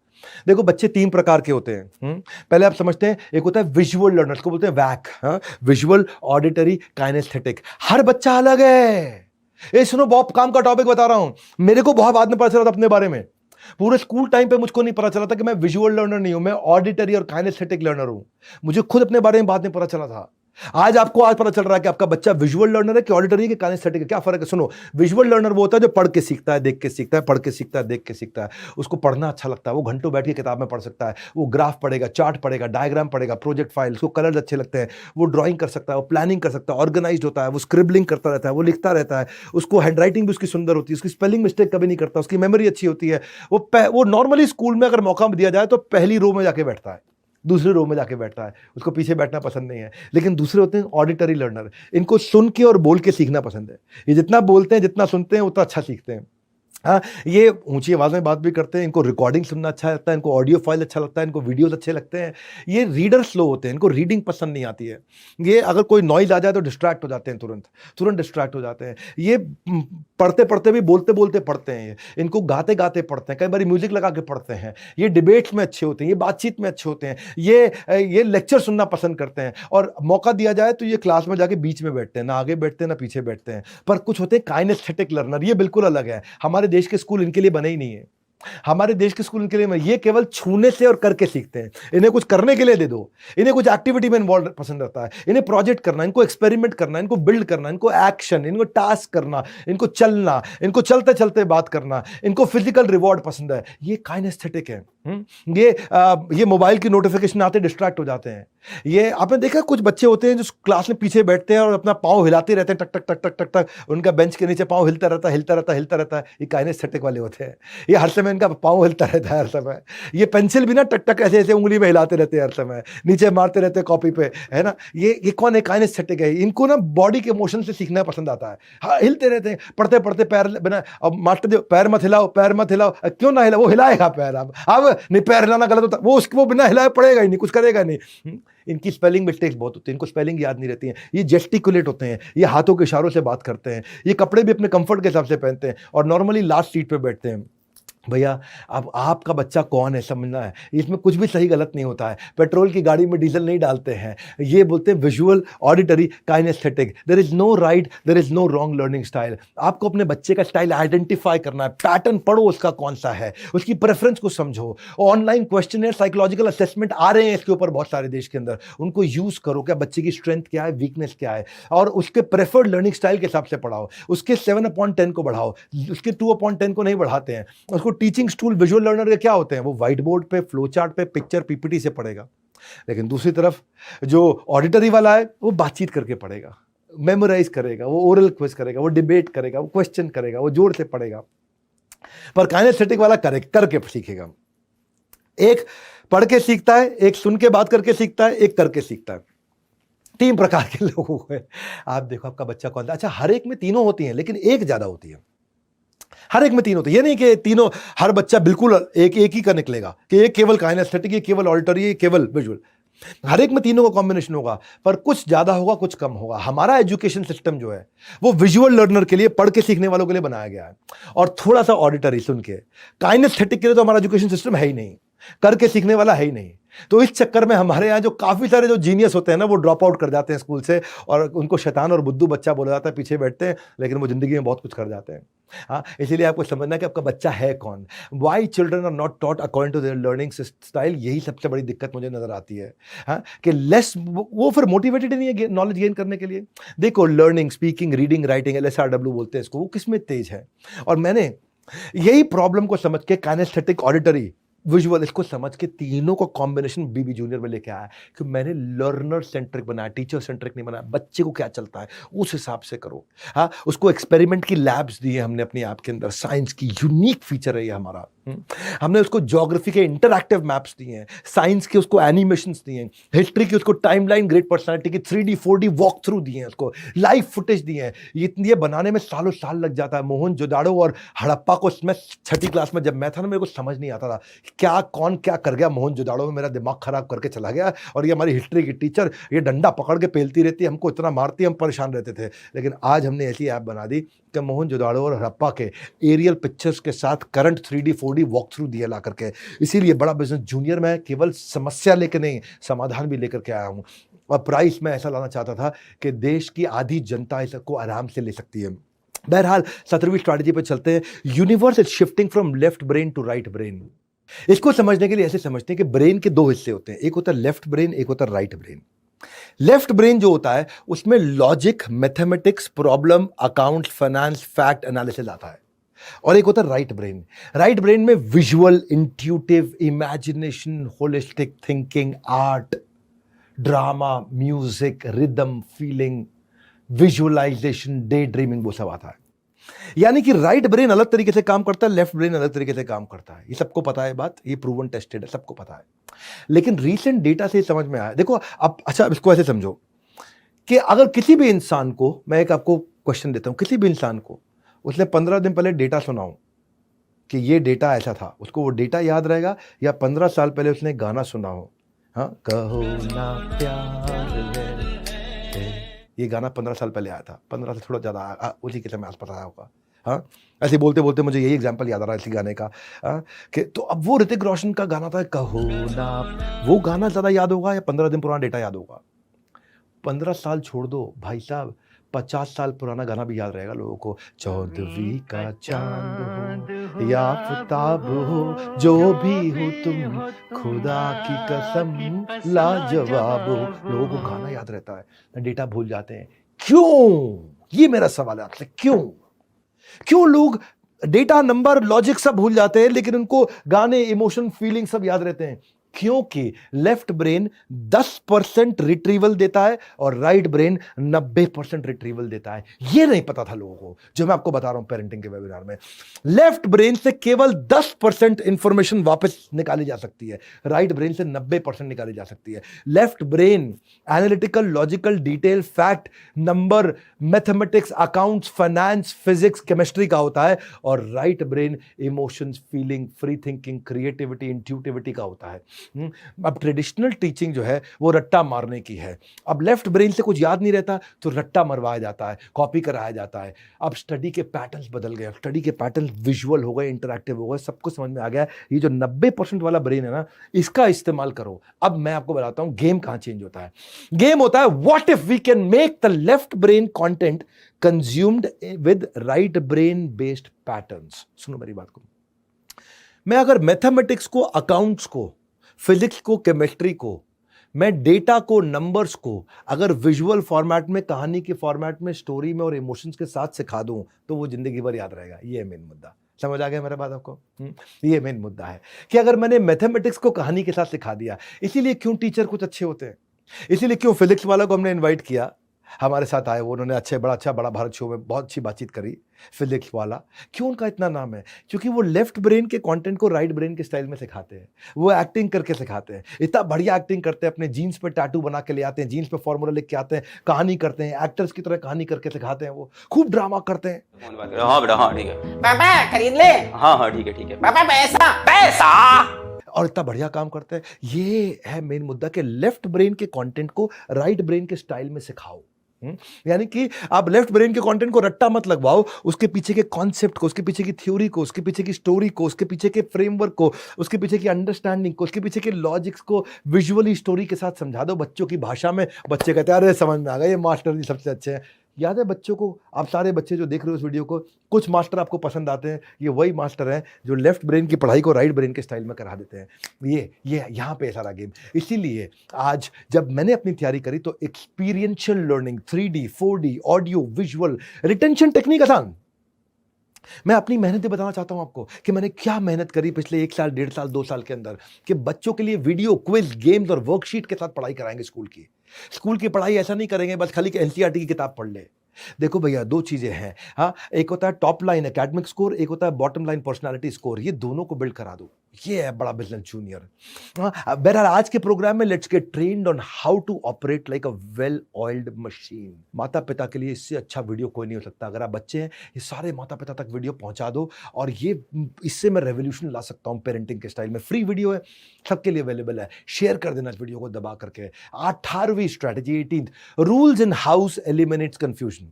देखो बच्चे 3 प्रकार के होते हैं। पहले आप समझते हैं, एक होता है विजुअल लर्नर्स, को बोलते हैं वैक, विजुअल, ऑडिटरी, काइनेस्थेटिक। हर बच्चा अलग है। ये सुनो, बहुत काम का टॉपिक बता रहा हूं, मेरे को बहुत बाद में पता चला था अपने बारे में। पूरे स्कूल टाइम पे मुझको नहीं पता चला था कि मैं विजुअल लर्नर नहीं हूं, मैं ऑडिटरी और काइनेस्थेटिक लर्नर हूं। मुझे खुद अपने बारे में बाद में पता चला था। आज आपको आज पता चल रहा है कि आपका बच्चा विजुअल लर्नर है कि ऑडिटरी के काइनेस्थेटिक है। क्या फर्क है? सुनो, विजुअल लर्नर वो होता है जो पढ़ के सीखता है, देख के सीखता है, पढ़ के सीखता है, देख के सीखता है। उसको पढ़ना अच्छा लगता है, वो घंटों बैठ के किताब में पढ़ सकता है, वो ग्राफ पढ़ेगा, चार्ट पढ़ेगा, डायग्राम पढ़ेगा, प्रोजेक्ट फाइल, उसको कलर्स अच्छे लगते हैं, वो ड्राइंग कर सकता है, वो प्लानिंग कर सकता है, ऑर्गेनाइज्ड होता है, वो स्क्रिबलिंग करता रहता है, वो लिखता रहता है, उसको हैंडराइटिंग भी उसकी सुंदर होती है, उसकी स्पेलिंग मिस्टेक कभी नहीं करता, उसकी मेमोरी अच्छी होती है। वो नॉर्मली स्कूल में अगर मौका दिया जाए तो पहली रो में जाके बैठता है, दूसरे रो में जाके बैठता है, उसको पीछे बैठना पसंद नहीं है। लेकिन दूसरे होते हैं ऑडिटरी लर्नर, इनको सुन के और बोल के सीखना पसंद है। ये जितना बोलते हैं, जितना सुनते हैं, उतना अच्छा सीखते हैं। हाँ, ये ऊंची आवाज में बात भी करते हैं, इनको रिकॉर्डिंग सुनना अच्छा लगता है, इनको ऑडियो फाइल अच्छा लगता है, इनको वीडियोस अच्छे लगते हैं। ये रीडर स्लो होते हैं, इनको रीडिंग पसंद नहीं आती है। ये अगर कोई नॉइज आ जाए तो डिस्ट्रैक्ट हो जाते हैं, तुरंत डिस्ट्रैक्ट हो जाते हैं। ये पढ़ते पढ़ते भी बोलते बोलते पढ़ते हैं, इनको गाते गाते पढ़ते हैं, कई बार म्यूजिक लगा के पढ़ते हैं। ये डिबेट्स में अच्छे होते हैं, ये बातचीत में अच्छे होते हैं, ये लेक्चर सुनना पसंद करते हैं। और मौका दिया जाए तो ये क्लास में जाके बीच में बैठते हैं, ना आगे बैठते हैं ना पीछे बैठते हैं। पर कुछ होते हैं काइनेस्थेटिक लर्नर, ये बिल्कुल अलग है। हमारे देश के स्कूल इनके लिए बने ही नहीं है। हमारे देश के स्कूल इनके लिए, ये केवल छूने से और करके सीखते हैं। इन्हें कुछ करने के लिए दे दो, इन्हें कुछ एक्टिविटी में इन्वॉल्व पसंद रहता है, इन्हें प्रोजेक्ट करना, इनको एक्सपेरिमेंट करना, इनको बिल्ड करना, इनको एक्शन, इनको टास्क करना, इनको चलना, इनको चलते चलते बात करना, इनको फिजिकल रिवॉर्ड पसंद है। ये काइनेस्थेटिक है। ये मोबाइल की नोटिफिकेशन आते डिस्ट्रैक्ट हो जाते हैं। ये आपने देखा, कुछ बच्चे होते हैं जो क्लास में पीछे बैठते हैं और अपना पाँव हिलाते रहते हैं, टक टक टक टक टक टक, उनका बेंच के नीचे पाँव हिलता रहता है, हिलता रहता है, हिलता रहता है। ये काइनेस्थेटिक वाले होते हैं। ये हर समय इनका पाँव हिलता रहता है हर समय। ये पेंसिल भी ना टक टक ऐसे ऐसे उंगली में हिलाते रहते हैं हर समय, नीचे मारते रहते हैं कॉपी पे, है ना। ये कौन है? काइनेस्थेटिक है। इनको ना बॉडी के मोशन से सीखना पसंद आता है। हाँ, हिलते रहते हैं, पढ़ते पढ़ते पैर बिना, अब मास्टर जो पैर मत हिलाओ, पैर मत हिलाओ, क्यों ना हिला? वो हिलाएगा पैर। अब नहीं, पैर हिलाना गलत होता, वो बिना हिलाए पड़ेगा ही नहीं, कुछ करेगा नहीं। इनकी स्पेलिंग मिस्टेक्स बहुत होती है, इनको स्पेलिंग याद नहीं रहती है। ये जेस्टिकुलेट होते हैं, ये हाथों के इशारों से बात करते हैं, ये कपड़े भी अपने कंफर्ट के हिसाब से पहनते हैं और नॉर्मली लास्ट सीट पे बैठते हैं। भैया, अब आपका बच्चा कौन है समझना है, इसमें कुछ भी सही गलत नहीं होता है। पेट्रोल की गाड़ी में डीजल नहीं डालते हैं। ये बोलते हैं visual, auditory, kinesthetic. There is no right, there is no wrong learning style. आपको अपने बच्चे का स्टाइल आइडेंटिफाई करना है, पैटर्न पढ़ो उसका कौन सा है, उसकी प्रेफरेंस को समझो। ऑनलाइन क्वेश्चन, साइकोलॉजिकल असेसमेंट आ रहे हैं इसके ऊपर बहुत सारे देश के अंदर, उनको यूज करो। क्या बच्चे की स्ट्रेंथ क्या है, वीकनेस क्या है, और उसके प्रेफर्ड लर्निंग स्टाइल के हिसाब से पढ़ाओ। उसके 7/10 को बढ़ाओ, उसके 2/10 को नहीं बढ़ाते हैं। उसको टीचिंग टूल विजुअल लर्नर के क्या होते हैं? वो व्हाइट बोर्ड पे, फ्लो चार्ट पे, पिक्चर पीपीटी से पढ़ेगा। लेकिन दूसरी तरफ जो ऑडिटरी वाला है, वो बातचीत करके पढ़ेगा, मेमोराइज करेगा, वो ओरल क्विज करेगा, वो डिबेट करेगा, वो क्वेश्चन करेगा, वो जोर से पढ़ेगा। पर काइनेस्थेटिक वाला करके सीखेगा। एक पढ़ के सीखता है, एक सुन के बात करके सीखता है, एक करके सीखता है। 3 प्रकार के लोगों को है। आप देखो आपका बच्चा कौन सा। अच्छा, हर एक में तीनों होती हैं, लेकिन एक ज्यादा होती है। हर एक में तीन होते हैं, ये नहीं कि तीनों, हर बच्चा बिल्कुल एक ही का निकलेगा कि ये केवल काइनेस्थेटिक, ये केवल ऑडिटरी, ये केवल विजुअल। हर एक में तीनों का कॉम्बिनेशन होगा, पर कुछ ज्यादा होगा, कुछ कम होगा। हमारा एजुकेशन सिस्टम जो है वो विजुअल लर्नर के लिए, पढ़ के सीखने वालों के लिए बनाया गया है, और थोड़ा सा ऑडिटरी सुन के। काइनेस्थेटिक के लिए तो हमारा एजुकेशन सिस्टम है ही नहीं। करके सीखने वाला है ही नहीं। तो इस चक्कर में हमारे यहाँ जो काफी सारे जो जीनियस होते हैं ना, वो ड्रॉप आउट कर जाते हैं स्कूल से, और उनको शैतान और बुद्धू बच्चा बोला जाता है, पीछे बैठते हैं, लेकिन वो जिंदगी में बहुत कुछ कर जाते हैं। हाँ, इसीलिए आपको समझना है कि आपका बच्चा है कौन। Why children are not taught according to their learning style, यही सबसे बड़ी दिक्कत मुझे नजर आती है। हाँ, कि लेस वो फिर मोटिवेटेड नहीं है नॉलेज गेन करने के लिए। देखो, learning, speaking, reading, writing, LSRW बोलते हैं इसको, वो किसमें तेज है। और मैंने यही प्रॉब्लम को समझ के काइनेस्थेटिक, ऑडिटरी, विजुअल, इसको समझ के तीनों का कॉम्बिनेशन बीबी जूनियर में लेके आया कि मैंने लर्नर सेंट्रिक बनाया, टीचर सेंट्रिक नहीं बनाया। बच्चे को क्या चलता है उस हिसाब से करो। हाँ, उसको एक्सपेरिमेंट की लैब्स दी है हमने अपने आप के अंदर, साइंस की यूनिक फीचर है ये हमारा। हमने उसको ज्योग्राफी के इंटरैक्टिव मैप्स दिए हैं, साइंस के उसको एनिमेशंस दिए हैं, हिस्ट्री की उसको टाइमलाइन, ग्रेट पर्सनालिटी की 3D 4D वॉक थ्रू दिए हैं, उसको लाइव फुटेज दिए हैं। ये बनाने में सालों साल लग जाता है। मोहनजोदाड़ो और हड़प्पा को मैं 6ठी क्लास में जब मैं था ना, मेरे को समझ नहीं आता था क्या कौन क्या कर गया मोहनजोदाड़ो में, मेरा दिमाग खराब करके चला गया। और ये हमारी हिस्ट्री की टीचर ये डंडा पकड़ के पेलती रहती है, हमको इतना मारती, हम परेशान रहते थे। लेकिन आज हमने ऐसी ऐप बना दी कि मोहनजोदाड़ो और हड़प्पा के एरियल पिक्चर्स के साथ current 3D 4D walk through दिया ला करके। इसीलिए बड़ा बिजनेस जूनियर में केवल समस्या लेकर नहीं, समाधान भी लेकर के आया हूं। और प्राइस में ऐसा लाना चाहता था कि देश की आधी जनता इसको आराम से ले सकती है। बहरहाल 17वीं स्ट्रैटेजी पे चलते हैं। Universe is shifting from left brain to right brain. इसको समझने के लिए ऐसे समझते हैं कि ब्रेन के दो हिस्से होते हैं, एक होता है लेफ्ट ब्रेन, एक होता है राइट ब्रेन। लेफ्ट ब्रेन जो होता है उसमें logic, mathematics, problem, accounts, finance, fact analysis आता है। और एक होता है राइट ब्रेन। राइट ब्रेन में visual, intuitive, imagination, holistic thinking, art, drama, music, rhythm, feeling, visualisation, day dreaming, वो सब आता है। यानी कि राइट ब्रेन अलग तरीके से काम करता है, लेफ्ट ब्रेन अलग तरीके से काम करता है। ये सबको पता है बात, ये प्रूवन टेस्टेड है, सबको पता है। लेकिन रीसेंट डेटा से समझ में आया। देखो अब, अच्छा इसको ऐसे समझो कि अगर किसी भी इंसान को, मैं एक आपको क्वेश्चन देता हूं, किसी भी इंसान को उसने 15 दिन पहले डेटा सुनाऊं कि ये डेटा ऐसा था, उसको वो डेटा याद रहेगा? या 15 साल पहले उसने गाना सुना हो, हाँ कहो ना प्यार है, ये गाना 15 साल पहले आया था, 15 से थोड़ा ज्यादा उसी के समय आसपास आया होगा। हाँ, ऐसे बोलते बोलते मुझे यही एग्जांपल याद आ रहा है इसी गाने का। कि तो अब वो ऋतिक रोशन का गाना था कहो ना, वो गाना ज्यादा याद होगा या 15 दिन पुराना डेटा याद होगा? 15 साल छोड़ दो भाई साहब, 50 साल पुराना गाना भी याद रहेगा लोगों को। चौदहवीं का चांद हो या आफताब हो, जो भी हो तुम, खुदा की कसम लाजवाब हो। लोगों को गाना याद रहता है, डेटा भूल जाते हैं। क्यों? ये मेरा सवाल है आपसे, क्यों लोग डेटा, नंबर, लॉजिक सब भूल जाते हैं, लेकिन उनको गाने, इमोशन, फीलिंग सब याद रहते हैं? क्योंकि लेफ्ट ब्रेन 10% रिट्रीवल देता है और राइट ब्रेन 90% रिट्रीवल देता है। यह नहीं पता था लोगों को, जो मैं आपको बता रहा हूं पेरेंटिंग के वेबिनार में। लेफ्ट ब्रेन से केवल 10% इंफॉर्मेशन वापस निकाली जा सकती है, राइट ब्रेन से 90% निकाली जा सकती है। Left brain analytical, logical, detail, fact, number, mathematics, accounts, finance, physics, chemistry का होता है, और right brain emotions, feeling, free thinking, creativity, intuitivity का होता है। अब ट्रेडिशनल टीचिंग जो है वो रट्टा मारने की है। अब लेफ्ट ब्रेन से कुछ याद नहीं रहता तो रट्टा मरवाया जाता है, कॉपी कराया जाता है। अब स्टडी के पैटर्न्स बदल गए, स्टडी के पैटर्न्स विजुअल हो गए, इंटरैक्टिव हो गए, सबको समझ में आ गया। ये जो 90% वाला ब्रेन है ना, इसका इस्तेमाल करो। अब मैं आपको बताता हूं गेम कहां चेंज होता है। गेम होता है what if we can make the left brain content consumed with right brain based patterns. सुनो मेरी बात को, मैं अगर मैथमेटिक्स को, अकाउंट्स को, फिजिक्स को, केमिस्ट्री को, मैं डेटा को, नंबर्स को अगर विजुअल फॉर्मेट में, कहानी के फॉर्मेट में, स्टोरी में और इमोशंस के साथ सिखा दूं तो वो जिंदगी भर याद रहेगा। ये है मेन मुद्दा। समझ आ गया मेरा बात आपको? ये मेन मुद्दा है कि अगर मैंने मैथमेटिक्स को कहानी के साथ सिखा दिया, इसीलिए क्यों टीचर कुछ अच्छे होते हैं, इसीलिए क्यों फिजिक्स वाला को हमने इन्वाइट किया, हमारे साथ आए, वो उन्होंने बड़ा भारत शो में बहुत अच्छी बातचीत करी। फिजिक्स वाला क्यों उनका इतना नाम है? क्योंकि वो लेफ्ट ब्रेन के कंटेंट को राइट ब्रेन के स्टाइल में सिखाते हैं, वो एक्टिंग करके सिखाते हैं। इतना बढ़िया एक्टिंग करते हैं, अपने जीन्स पे टैटू बना के ले आते हैं, जीन्स पे फॉर्मूला लिख के आते हैं, कहानी करते हैं, एक्टर्स की तरह कहानी करके सिखाते हैं, वो खूब ड्रामा करते हैं। हाँ बेटा, हाँ ठीक है पापा खरीद ले। हाँ ठीक है पापा पैसा पैसा। और इतना बढ़िया काम करते हैं। ये है मेन मुद्दा कि लेफ्ट ब्रेन के कंटेंट को राइट ब्रेन के स्टाइल में सिखाओ। यानी कि आप लेफ्ट ब्रेन के कंटेंट को रट्टा मत लगवाओ, उसके पीछे के कॉन्सेप्ट को, उसके पीछे की थ्योरी को, उसके पीछे की स्टोरी को, उसके पीछे के फ्रेमवर्क को, उसके पीछे की अंडरस्टैंडिंग को, उसके पीछे के लॉजिक्स को विजुअली स्टोरी के साथ समझा दो बच्चों की भाषा में। बच्चे कहते हैं अरे समझ में आ गया, ये मास्टर जी सबसे अच्छे हैं। याद है बच्चों को, आप सारे बच्चे जो देख रहे हो इस वीडियो को, कुछ मास्टर आपको पसंद आते हैं, ये वही मास्टर हैं जो लेफ्ट ब्रेन की पढ़ाई को राइट ब्रेन के स्टाइल में करा देते हैं। ये यहाँ पे सारा गेम। इसीलिए आज जब मैंने अपनी तैयारी करी तो experiential learning, 3D 4D audio visual retention technique आसान। मैं अपनी मेहनतें बताना चाहता हूं आपको कि मैंने क्या मेहनत करी पिछले 1 साल, 1.5 साल, 2 साल के अंदर, कि बच्चों के लिए वीडियो, क्विज, गेम्स और वर्कशीट के साथ पढ़ाई कराएंगे। स्कूल की पढ़ाई ऐसा नहीं करेंगे बस खाली एनसीईआरटी की किताब पढ़ ले। देखो भैया, दो चीजें हैं। हाँ, एक होता है टॉप लाइन एकेडमिक स्कोर, एक होता है बॉटम लाइन पर्सनालिटी स्कोर। ये दोनों को बिल्ड करा दो, ये है बड़ा बिजनेस जूनियर। हाँ, बहरहाल आज के प्रोग्राम में let's get trained on how to operate like a well oiled machine. माता पिता के लिए इससे अच्छा वीडियो कोई नहीं हो सकता। अगर आप बच्चे हैं, ये सारे माता पिता तक वीडियो पहुंचा दो, और ये इससे मैं रेवोल्यूशन ला सकता हूं पेरेंटिंग के स्टाइल में। फ्री वीडियो है, सबके लिए अवेलेबल है। शेयर कर देना इस वीडियो को दबा करके। 18वीं strategy, 18th rules in house eliminates confusion.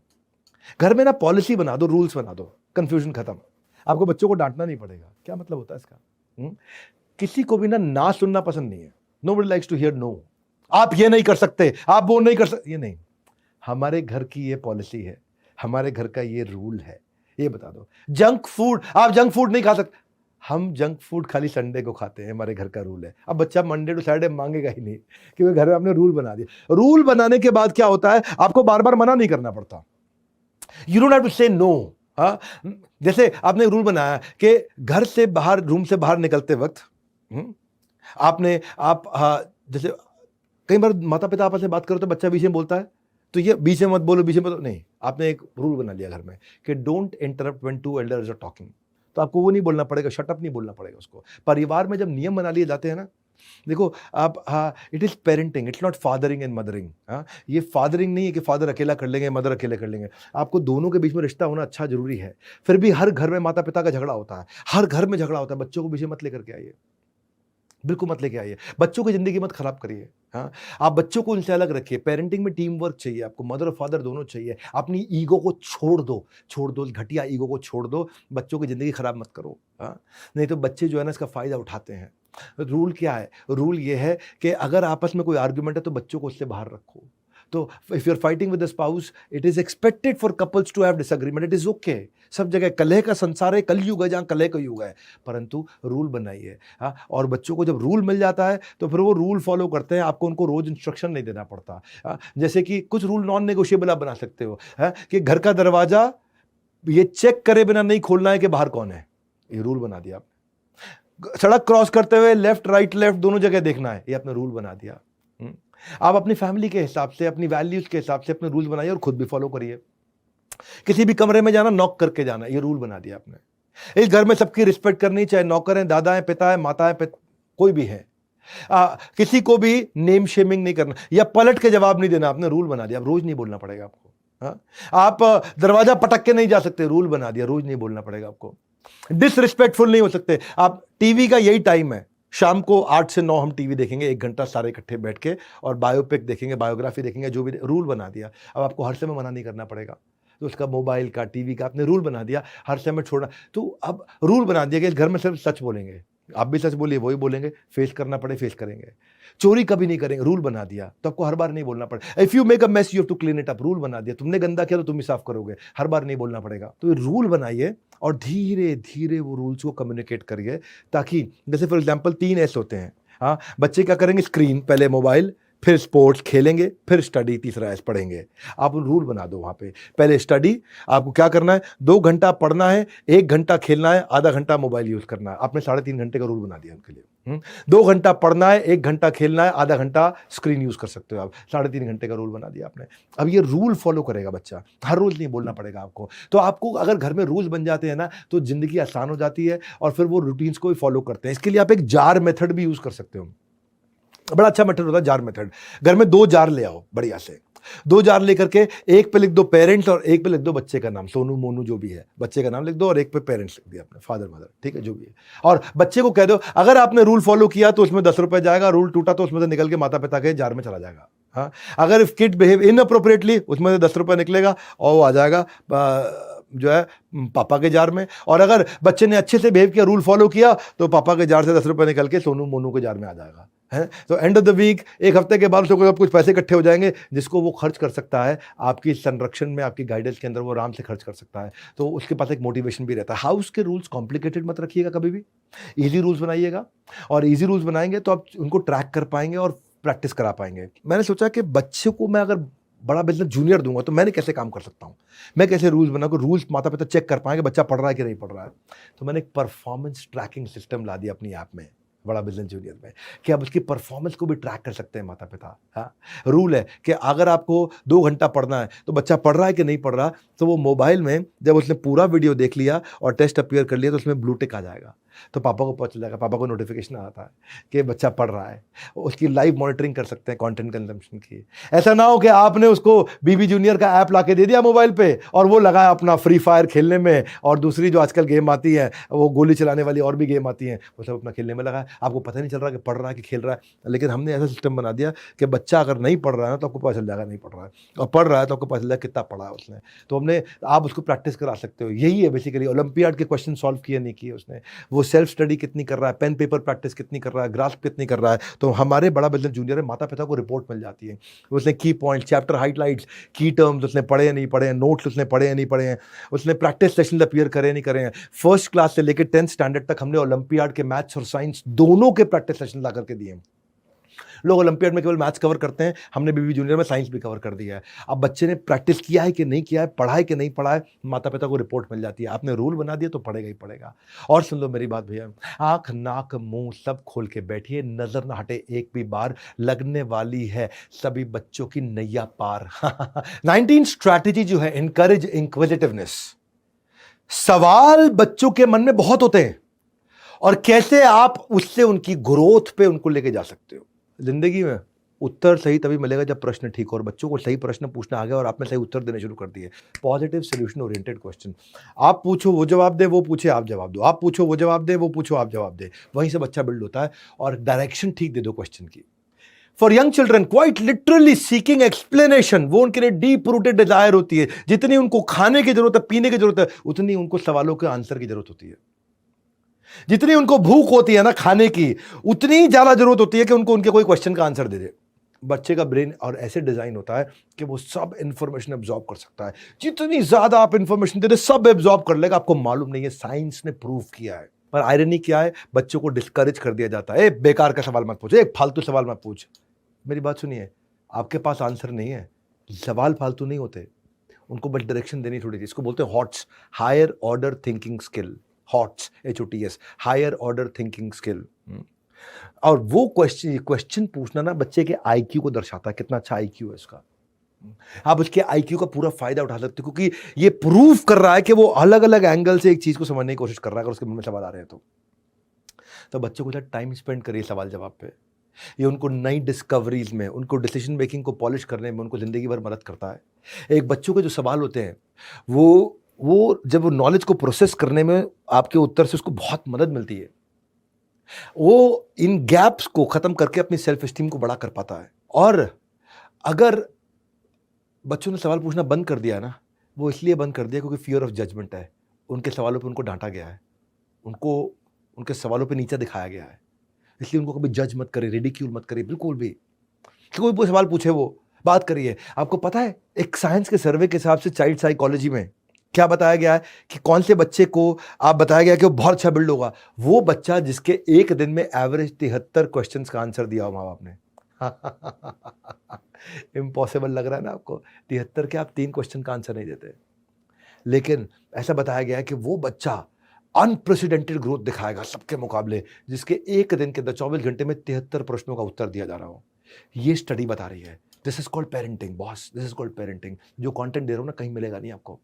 घर में ना पॉलिसी बना दो, रूल्स बना दो, कंफ्यूजन खत्म। आपको बच्चों को डांटना नहीं पड़ेगा। क्या मतलब होता है इसका? किसी को भी ना सुनना पसंद नहीं है। Nobody likes to hear no. आप ये नहीं कर सकते, आप वो नहीं कर सकते, ये नहीं। हमारे घर की ये पॉलिसी है, हमारे घर का ये रूल है, ये बता दो। जंक फूड, आप जंक फूड नहीं खा सकते। हम जंक फूड खाली संडे को खाते हैं, हमारे घर का रूल है। अब बच्चा मंडे टू सैटरडे मांगेगा ही नहीं, क्योंकि घर में आपने रूल बना दिया। रूल बनाने के बाद क्या होता है, आपको बार बार मना नहीं करना पड़ता। यू डोंट हैव टू से नो। हाँ, जैसे आपने रूल बनाया कि घर से बाहर, रूम से बाहर निकलते वक्त जैसे कई बार माता पिता आपस में बात करो तो बच्चा बीच में बोलता है, तो ये बीच में मत बोलो, बीच में बोलो नहीं। आपने एक रूल बना लिया घर में कि don't interrupt when two elders are talking. तो आपको वो नहीं बोलना पड़ेगा, शट अप नहीं बोलना पड़ेगा उसको। परिवार में जब नियम बना लिए जाते हैं ना, देखो आप, हाँ, it is parenting, it's not fathering and mothering. हाँ, ये फादरिंग नहीं है कि फादर अकेला कर लेंगे, मदर अकेले कर लेंगे। आपको दोनों के बीच में रिश्ता होना अच्छा जरूरी है। फिर भी हर घर में माता पिता का झगड़ा होता है, हर घर में झगड़ा होता है। बच्चों को पीछे मत लेकर के आइए, बिल्कुल मत लेके आइए। बच्चों की जिंदगी मत खराब करिए। हाँ, आप बच्चों को उनसे अलग रखिए। पेरेंटिंग में टीम वर्क चाहिए आपको, मदर और फादर दोनों चाहिए। अपनी ईगो को छोड़ दो, घटिया ईगो को छोड़ दो। बच्चों की जिंदगी खराब मत करो। हाँ, नहीं तो बच्चे जो है ना इसका फायदा उठाते हैं। रूल क्या है? रूल ये है कि अगर आपस में कोई आर्ग्यूमेंट है तो बच्चों को उससे बाहर रखो। तो if you are fighting with the spouse, it is expected for couples to have disagreement, it is okay. सब जगह कलह का संसार है, कलयुग है जहां कलह का युग है, परंतु रूल बनाइए। हाँ, और बच्चों को जब रूल मिल जाता है तो फिर वो रूल फॉलो करते हैं। आपको उनको रोज इंस्ट्रक्शन नहीं देना पड़ता। हाँ, जैसे कि कुछ रूल नॉन नेगोशिएबल आप बना सकते हो। हाँ, कि घर का दरवाजा ये चेक करे बिना नहीं खोलना है कि बाहर कौन है, ये रूल बना दिया आपने। सड़क क्रॉस करते हुए लेफ्ट राइट लेफ्ट दोनों जगह देखना है, ये आपने रूल बना दिया। आप अपनी फैमिली के हिसाब से, अपनी वैल्यूज के हिसाब से अपने रूल बनाइए और खुद भी फॉलो करिए। किसी भी कमरे में जाना, नॉक करके जाना, ये रूल बना दिया आपने। इस घर में सबकी रिस्पेक्ट करनी, चाहे नौकर है, दादा है, पिता है, माता है, कोई भी है। किसी को भी नेम शेमिंग नहीं करना या पलट के जवाब नहीं देना, आपने रूल बना दिया। अब रोज नहीं बोलना पड़ेगा आपको। हाँ? आप दरवाजा पटक के नहीं जा सकते, रूल बना दिया, रोज नहीं बोलना पड़ेगा आपको। डिसरिस्पेक्टफुल नहीं हो सकते आप। टीवी का यही टाइम है, शाम को 8 से 9 हम टीवी देखेंगे, 1 घंटा सारे इकट्ठे बैठ के, और बायोपिक देखेंगे, बायोग्राफी देखेंगे, जो भी। रूल बना दिया। अब आपको हर समय मना नहीं करना पड़ेगा। तो उसका मोबाइल का, टीवी का आपने रूल बना दिया, हर समय छोड़ना। तो अब रूल बना दिया कि इस घर में सिर्फ सच बोलेंगे। आप भी सच बोलिए, वही बोलेंगे, फेस करना पड़े फेस करेंगे। चोरी कभी नहीं करेंगे, रूल बना दिया। तो आपको हर बार नहीं बोलना पड़े। If you make a mess you have to clean it up, rule बना दिया। तुमने गंदा किया तो तुम ही साफ करोगे, हर बार नहीं बोलना पड़ेगा। तो रूल बनाइए और धीरे धीरे वो रूल्स को कम्युनिकेट करिए, ताकि जैसे फॉर एग्जाम्पल 3 S होते हैं। हाँ, बच्चे क्या करेंगे? स्क्रीन, पहले मोबाइल, फिर स्पोर्ट्स खेलेंगे, फिर स्टडी, तीसरा एस पढ़ेंगे। आप रूल बना दो वहाँ पे। पहले स्टडी, आपको क्या करना है? 2 घंटा पढ़ना है, 1 घंटा खेलना है, आधा घंटा मोबाइल यूज करना है। आपने 3.5 घंटे का रूल बना दिया उनके लिए। 2 घंटा पढ़ना है, 1 घंटा खेलना है, आधा घंटा स्क्रीन यूज कर सकते हो आप। 3.5 घंटे का रूल बना दिया आपने। अब ये रूल फॉलो करेगा बच्चा, हर रोज नहीं बोलना पड़ेगा आपको। तो आपको अगर घर में रूल्स बन जाते हैं ना, तो जिंदगी आसान हो जाती है, और फिर वो रूटीन्स को भी फॉलो करते हैं। इसके लिए आप एक जार मेथड भी यूज कर सकते हो। बड़ा अच्छा मेथड होता है जार मेथड। घर में 2 जार ले आओ, बढ़िया से 2 जार लेकर के, एक पे लिख दो पेरेंट्स और एक पे लिख दो बच्चे का नाम, सोनू मोनू जो भी है, बच्चे का नाम लिख दो, और एक पे पेरेंट्स लिख दिया अपने, फादर मदर, ठीक है, जो भी है। और बच्चे को कह दो अगर आपने रूल फॉलो किया तो उसमें 10 रुपए जाएगा, रूल टूटा तो उसमें से निकल के माता पिता के जार में चला जाएगा। हाँ, अगर इफ किड बिहेव इनअप्रोप्रिएटली उसमें से 10 रुपये निकलेगा और वो आ जाएगा जो है पापा के जार में, और अगर बच्चे ने अच्छे से बिहेव किया, रूल फॉलो किया, तो पापा के जार से 10 रुपये निकल के सोनू मोनू के जार में आ जाएगा, है। तो एंड ऑफ द वीक, एक हफ्ते के बाद उसको कुछ पैसे इकट्ठे हो जाएंगे जिसको वो खर्च कर सकता है आपकी संरक्षण में, आपकी गाइडेंस के अंदर वो आराम से खर्च कर सकता है। तो उसके पास एक मोटिवेशन भी रहता है। हाउस के रूल्स कॉम्प्लिकेटेड मत रखिएगा कभी भी, ईजी रूल्स बनाइएगा, और ईजी रूल्स बनाएंगे तो आप उनको ट्रैक कर पाएंगे और प्रैक्टिस करा पाएंगे। मैंने सोचा कि बच्चे को मैं अगर बड़ा बिजनेस जूनियर दूंगा तो मैंने कैसे काम कर सकता हूँ, मैं कैसे रूल्स बनाऊँ, रूल्स माता पिता चेक कर पाएंगे बच्चा पढ़ रहा है कि नहीं पढ़ रहा है। तो मैंने एक परफॉर्मेंस ट्रैकिंग सिस्टम ला दिया अपनी ऐप में, बड़ा बिजनेस जूनियर में, कि आप उसकी परफॉर्मेंस को भी ट्रैक कर सकते हैं माता पिता। हाँ, रूल है कि अगर आपको 2 घंटा पढ़ना है तो बच्चा पढ़ रहा है कि नहीं पढ़ रहा, तो वो मोबाइल में जब उसने पूरा वीडियो देख लिया और टेस्ट अपीयर कर लिया तो उसमें ब्लू टिक आ जाएगा, तो पापा को पता चल जाएगा, पापा को नोटिफिकेशन आता है कि बच्चा पढ़ रहा है। उसकी लाइव मॉनिटरिंग कर सकते हैं कंटेंट कंजम्पशन की। ऐसा ना हो कि आपने उसको बीबी जूनियर का ऐप ला के दे दिया मोबाइल पे और वो लगा अपना फ्री फायर खेलने में, और दूसरी जो आजकल गेम आती है वो गोली चलाने वाली और भी गेम आती हैं, वो सब अपना खेलने में लगा है। आपको पता नहीं चल रहा कि पढ़ रहा है कि खेल रहा है। लेकिन हमने ऐसा सिस्टम बना दिया कि बच्चा अगर नहीं पढ़ रहा है तो आपको पता चल जाएगा नहीं पढ़ रहा है, और पढ़ रहा है तो आपको पता चल जाएगा कितना पढ़ा है उसने। तो हमने, आप उसको प्रैक्टिस करा सकते हो। यही है बेसिकली, ओलंपियाड के क्वेश्चन सॉल्व किए नहीं किए उसने, वो सेल्फ स्टडी कितनी कर रहा है, पेन पेपर प्रैक्टिस कितनी कर रहा है, ग्रास्प कितनी कर रहा है। तो हमारे बड़ा बिजनेस जूनियर में माता पिता को रिपोर्ट मिल जाती है, उसने की पॉइंट, चैप्टर हाइलाइट्स, की टर्म्स उसने पढ़े या नहीं पढ़े हैं, नोट्स उसने पढ़े या नहीं पढ़े हैं, उसने प्रैक्टिस सेशन अपीयर करे नहीं करे हैं। फर्स्ट क्लास से लेकर 10th स्टैंडर्ड तक हमने ओलंपियाड के मैथ्स और साइंस दोनों के प्रैक्टिस सेशन ला करके दिए। लोग ओलंपियाड में केवल मैथ्स कवर करते हैं, हमने बीबी जूनियर में साइंस भी कवर कर दिया है। अब बच्चे ने प्रैक्टिस किया है कि नहीं किया है, पढ़ा है कि नहीं पढ़ा है, माता पिता को रिपोर्ट मिल जाती है। आपने रूल बना दिया तो पढ़ेगा ही पढ़ेगा। और सुन लो मेरी बात भैया, आंख नाक मुंह सब खोल के बैठिए, नजर ना हटे एक भी बार, लगने वाली है सभी बच्चों की नैया पार। 19 स्ट्रैटेजी जो है, इनकरेज इंक्विजिटिवनेस। सवाल बच्चों के मन में बहुत होते हैं और कैसे आप उससे उनकी ग्रोथ पे उनको लेके जा सकते हो। जिंदगी में उत्तर सही तभी मिलेगा जब प्रश्न ठीक हो, और बच्चों को सही प्रश्न पूछना आ गया और आपने सही उत्तर देने शुरू कर दिए। पॉजिटिव सोल्यूशन ओरिएंटेड क्वेश्चन, आप पूछो वो जवाब दे, वो पूछे आप जवाब दो, आप पूछो वो जवाब दे, वो पूछो आप जवाब दे, वहीं से बच्चा बिल्ड होता है। और डायरेक्शन ठीक दे दो क्वेश्चन की। For young children quite literally seeking explanation, वो उनके लिए डीप रूटेड डिजायर होती है। जितनी उनको खाने की जरूरत है, पीने की जरूरत है, उतनी उनको सवालों के आंसर की जरूरत होती है। जितनी उनको भूख होती है ना खाने की, उतनी ज्यादा जरूरत होती है कि उनको उनके कोई क्वेश्चन का आंसर दे दे। बच्चे का ब्रेन और ऐसे डिजाइन होता है कि वो सब इंफॉर्मेशन एब्जॉर्ब कर सकता है। जितनी ज्यादा आप इंफॉर्मेशन दे दे सब एब्जॉर्ब कर लेगा। आपको मालूम नहीं है, साइंस ने प्रूव किया है। पर आयरनी क्या है, बच्चों को डिस्करेज कर दिया जाता है। बेकार का सवाल मत पूछ, एक फालतू सवाल मत पूछ। मेरी बात सुनिए, आपके पास आंसर नहीं है, सवाल फालतू नहीं होते, उनको बस डायरेक्शन देनी थोड़ी सी। इसको बोलते हैं HOTS, higher order thinking skill. HOTS, HOTS, higher order thinking skill. और वो क्वेश्चन पूछना ना बच्चे के IQ को दर्शाता है, कितना अच्छा IQ है इसका। आप उसके IQ का पूरा फायदा उठा सकते हो, क्योंकि ये प्रूव कर रहा है कि वो अलग अलग एंगल से एक चीज को समझने की कोशिश कर रहा है। अगर उसके मन में सवाल आ रहे हैं तो बच्चों के साथ टाइम स्पेंड करिए सवाल जवाब पे। ये उनको नई डिस्कवरीज में, उनको डिसीजन मेकिंग को पॉलिश करने में उनको जिंदगी भर मदद करता है। एक बच्चों के जो सवाल होते हैं वो जब वो नॉलेज को प्रोसेस करने में आपके उत्तर से उसको बहुत मदद मिलती है। वो इन गैप्स को खत्म करके अपनी सेल्फ एस्टीम को बड़ा कर पाता है। और अगर बच्चों ने सवाल पूछना बंद कर दिया ना, वो इसलिए बंद कर दिया क्योंकि फियर ऑफ जजमेंट है। उनके सवालों पे उनको डांटा गया है, उनको उनके सवालों पे नीचा दिखाया गया है। इसलिए उनको कभी जज मत करिए, रिडिक्यूल मत करिए, बिल्कुल भी। कोई भी सवाल पूछे वो बात करिए। आपको पता है एक साइंस के सर्वे के हिसाब से चाइल्ड साइकोलॉजी में क्या बताया गया है कि कौन से बच्चे को आप बताया गया कि वो बहुत अच्छा बिल्ड होगा? वो बच्चा जिसके एक दिन में एवरेज 73 क्वेश्चंस का आंसर दिया हो माँ बाप ने। इम्पॉसिबल लग रहा है ना आपको? 73 के आप 3 क्वेश्चन का आंसर नहीं देते। लेकिन ऐसा बताया गया है कि वो बच्चा अनप्रेसिडेंटेड ग्रोथ दिखाएगा सबके मुकाबले, जिसके एक दिन के अंदर 24 घंटे में 73 प्रश्नों का उत्तर दिया जा रहा हो। ये स्टडी बता रही है। This is called parenting boss, this is called parenting. जो कंटेंट दे रहा हूं ना, कहीं मिलेगा नहीं आपको,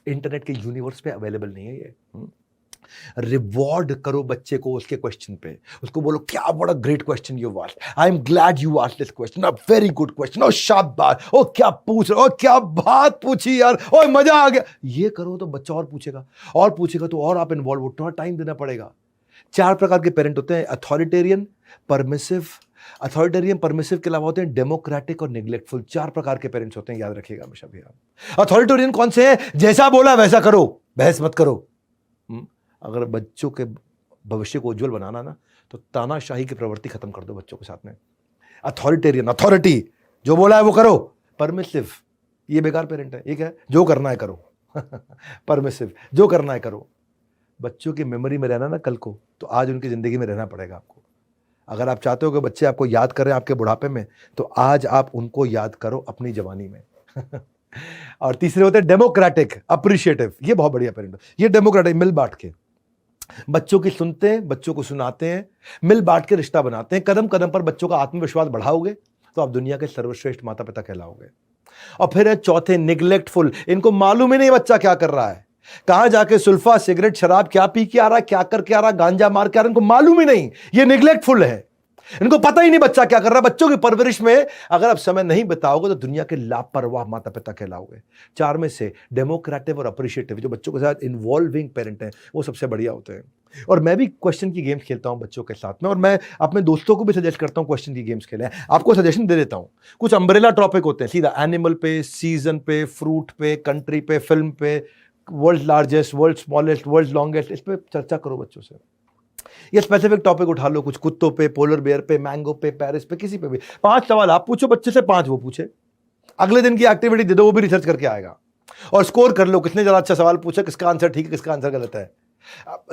इंटरनेट के यूनिवर्स पे अवेलेबल नहीं है ये। रिवॉर्ड करो बच्चे को उसके क्वेश्चन पे, उसको बोलो क्या बड़ा great question you asked, I am glad you asked this question, a very good question, ओ शाबाश, ओ क्या पूछ रहे हो, क्या बात पूछी यार, ओ मजा आ गया। ये करो तो बच्चा और पूछेगा तो और आप इन्वॉल्व हो, थोड़ा टाइम देना पड़ेगा। 4 प्रकार के पेरेंट होते हैं, अथॉरिटेरियन, परमिसिव, अथॉरिटेरियन परमिसिव के अलावा होते हैं डेमोक्रेटिक और निग्लेक्टफुल। 4 प्रकार के पेरेंट्स होते हैं, याद रखिएगा हमेशा भी आप। अथॉरिटेरियन कौन से हैं? जैसा बोला वैसा करो, बहस मत करो। अगर बच्चों के भविष्य को उज्जवल बनाना ना, तो तानाशाही की प्रवृत्ति खत्म कर दो बच्चों के साथ में। अथॉरिटेरियन, अथॉरिटी, जो बोला है वो करो। परमिसिव, ये बेकार पेरेंट है। एक है जो करना है करो परमिसिव, जो करना है करो। बच्चों की मेमोरी में रहना ना कल को, तो आज उनकी जिंदगी में रहना पड़ेगा आपको। अगर आप चाहते हो कि बच्चे आपको याद करें आपके बुढ़ापे में, तो आज आप उनको याद करो अपनी जवानी में और तीसरे होते हैं डेमोक्रेटिक, अप्रिशिएटिव। ये बहुत बढ़िया पेरेंट। ये डेमोक्रेटिक, मिल बांट के बच्चों की सुनते हैं, बच्चों को सुनाते हैं, मिल बांट के रिश्ता बनाते हैं। कदम कदम पर बच्चों का आत्मविश्वास बढ़ाओगे तो आप दुनिया के सर्वश्रेष्ठ माता पिता कहलाओगे। और फिर है चौथे निग्लेक्टफुल। इनको मालूम ही नहीं बच्चा क्या कर रहा है, कहां जाके सुल्फा, सिगरेट, शराब क्या पी के आ रहा है, क्या करके आ रहा है, गांजा मार के आ रहा है, इनको मालूम ही नहीं। ये निग्लेक्टफुल है, इनको पता ही नहीं बच्चा क्या कर रहा है। बच्चों की परवरिश में अगर आप समय नहीं बिताओगे तो दुनिया के लापरवाह माता पिता कहलाओगे। 4 में से डेमोक्रेटिव और अप्रिशिएटिव, जो बच्चों के साथ इन्वॉल्विंग पेरेंट हैं, वो सबसे बढ़िया होते हैं। और मैं भी क्वेश्चन की गेम्स खेलता हूं बच्चों के साथ में, और मैं अपने दोस्तों को भी सजेस्ट करता हूं क्वेश्चन की गेम्स खेलें। आपको सजेशन दे देता हूं। कुछ अम्ब्रेला टॉपिक होते हैं, सीधा एनिमल पे, सीजन पे, फ्रूट पे, कंट्री पे, फिल्म पे, world largest, world smallest, world longest, इस पे चर्चा करो बच्चों से। ये स्पेसिफिक टॉपिक उठा लो, कुछ कुत्तों पे, पोलर बेयर पे, मैंगो पे, पेरिस पे, किसी पे भी 5 सवाल आप पूछो बच्चे से, 5 वो पूछे। अगले दिन की एक्टिविटी दे दो, वो भी रिसर्च करके आएगा। और स्कोर कर लो, किसने ज्यादा अच्छा सवाल पूछा, किसका आंसर ठीक है, किसका आंसर गलत है।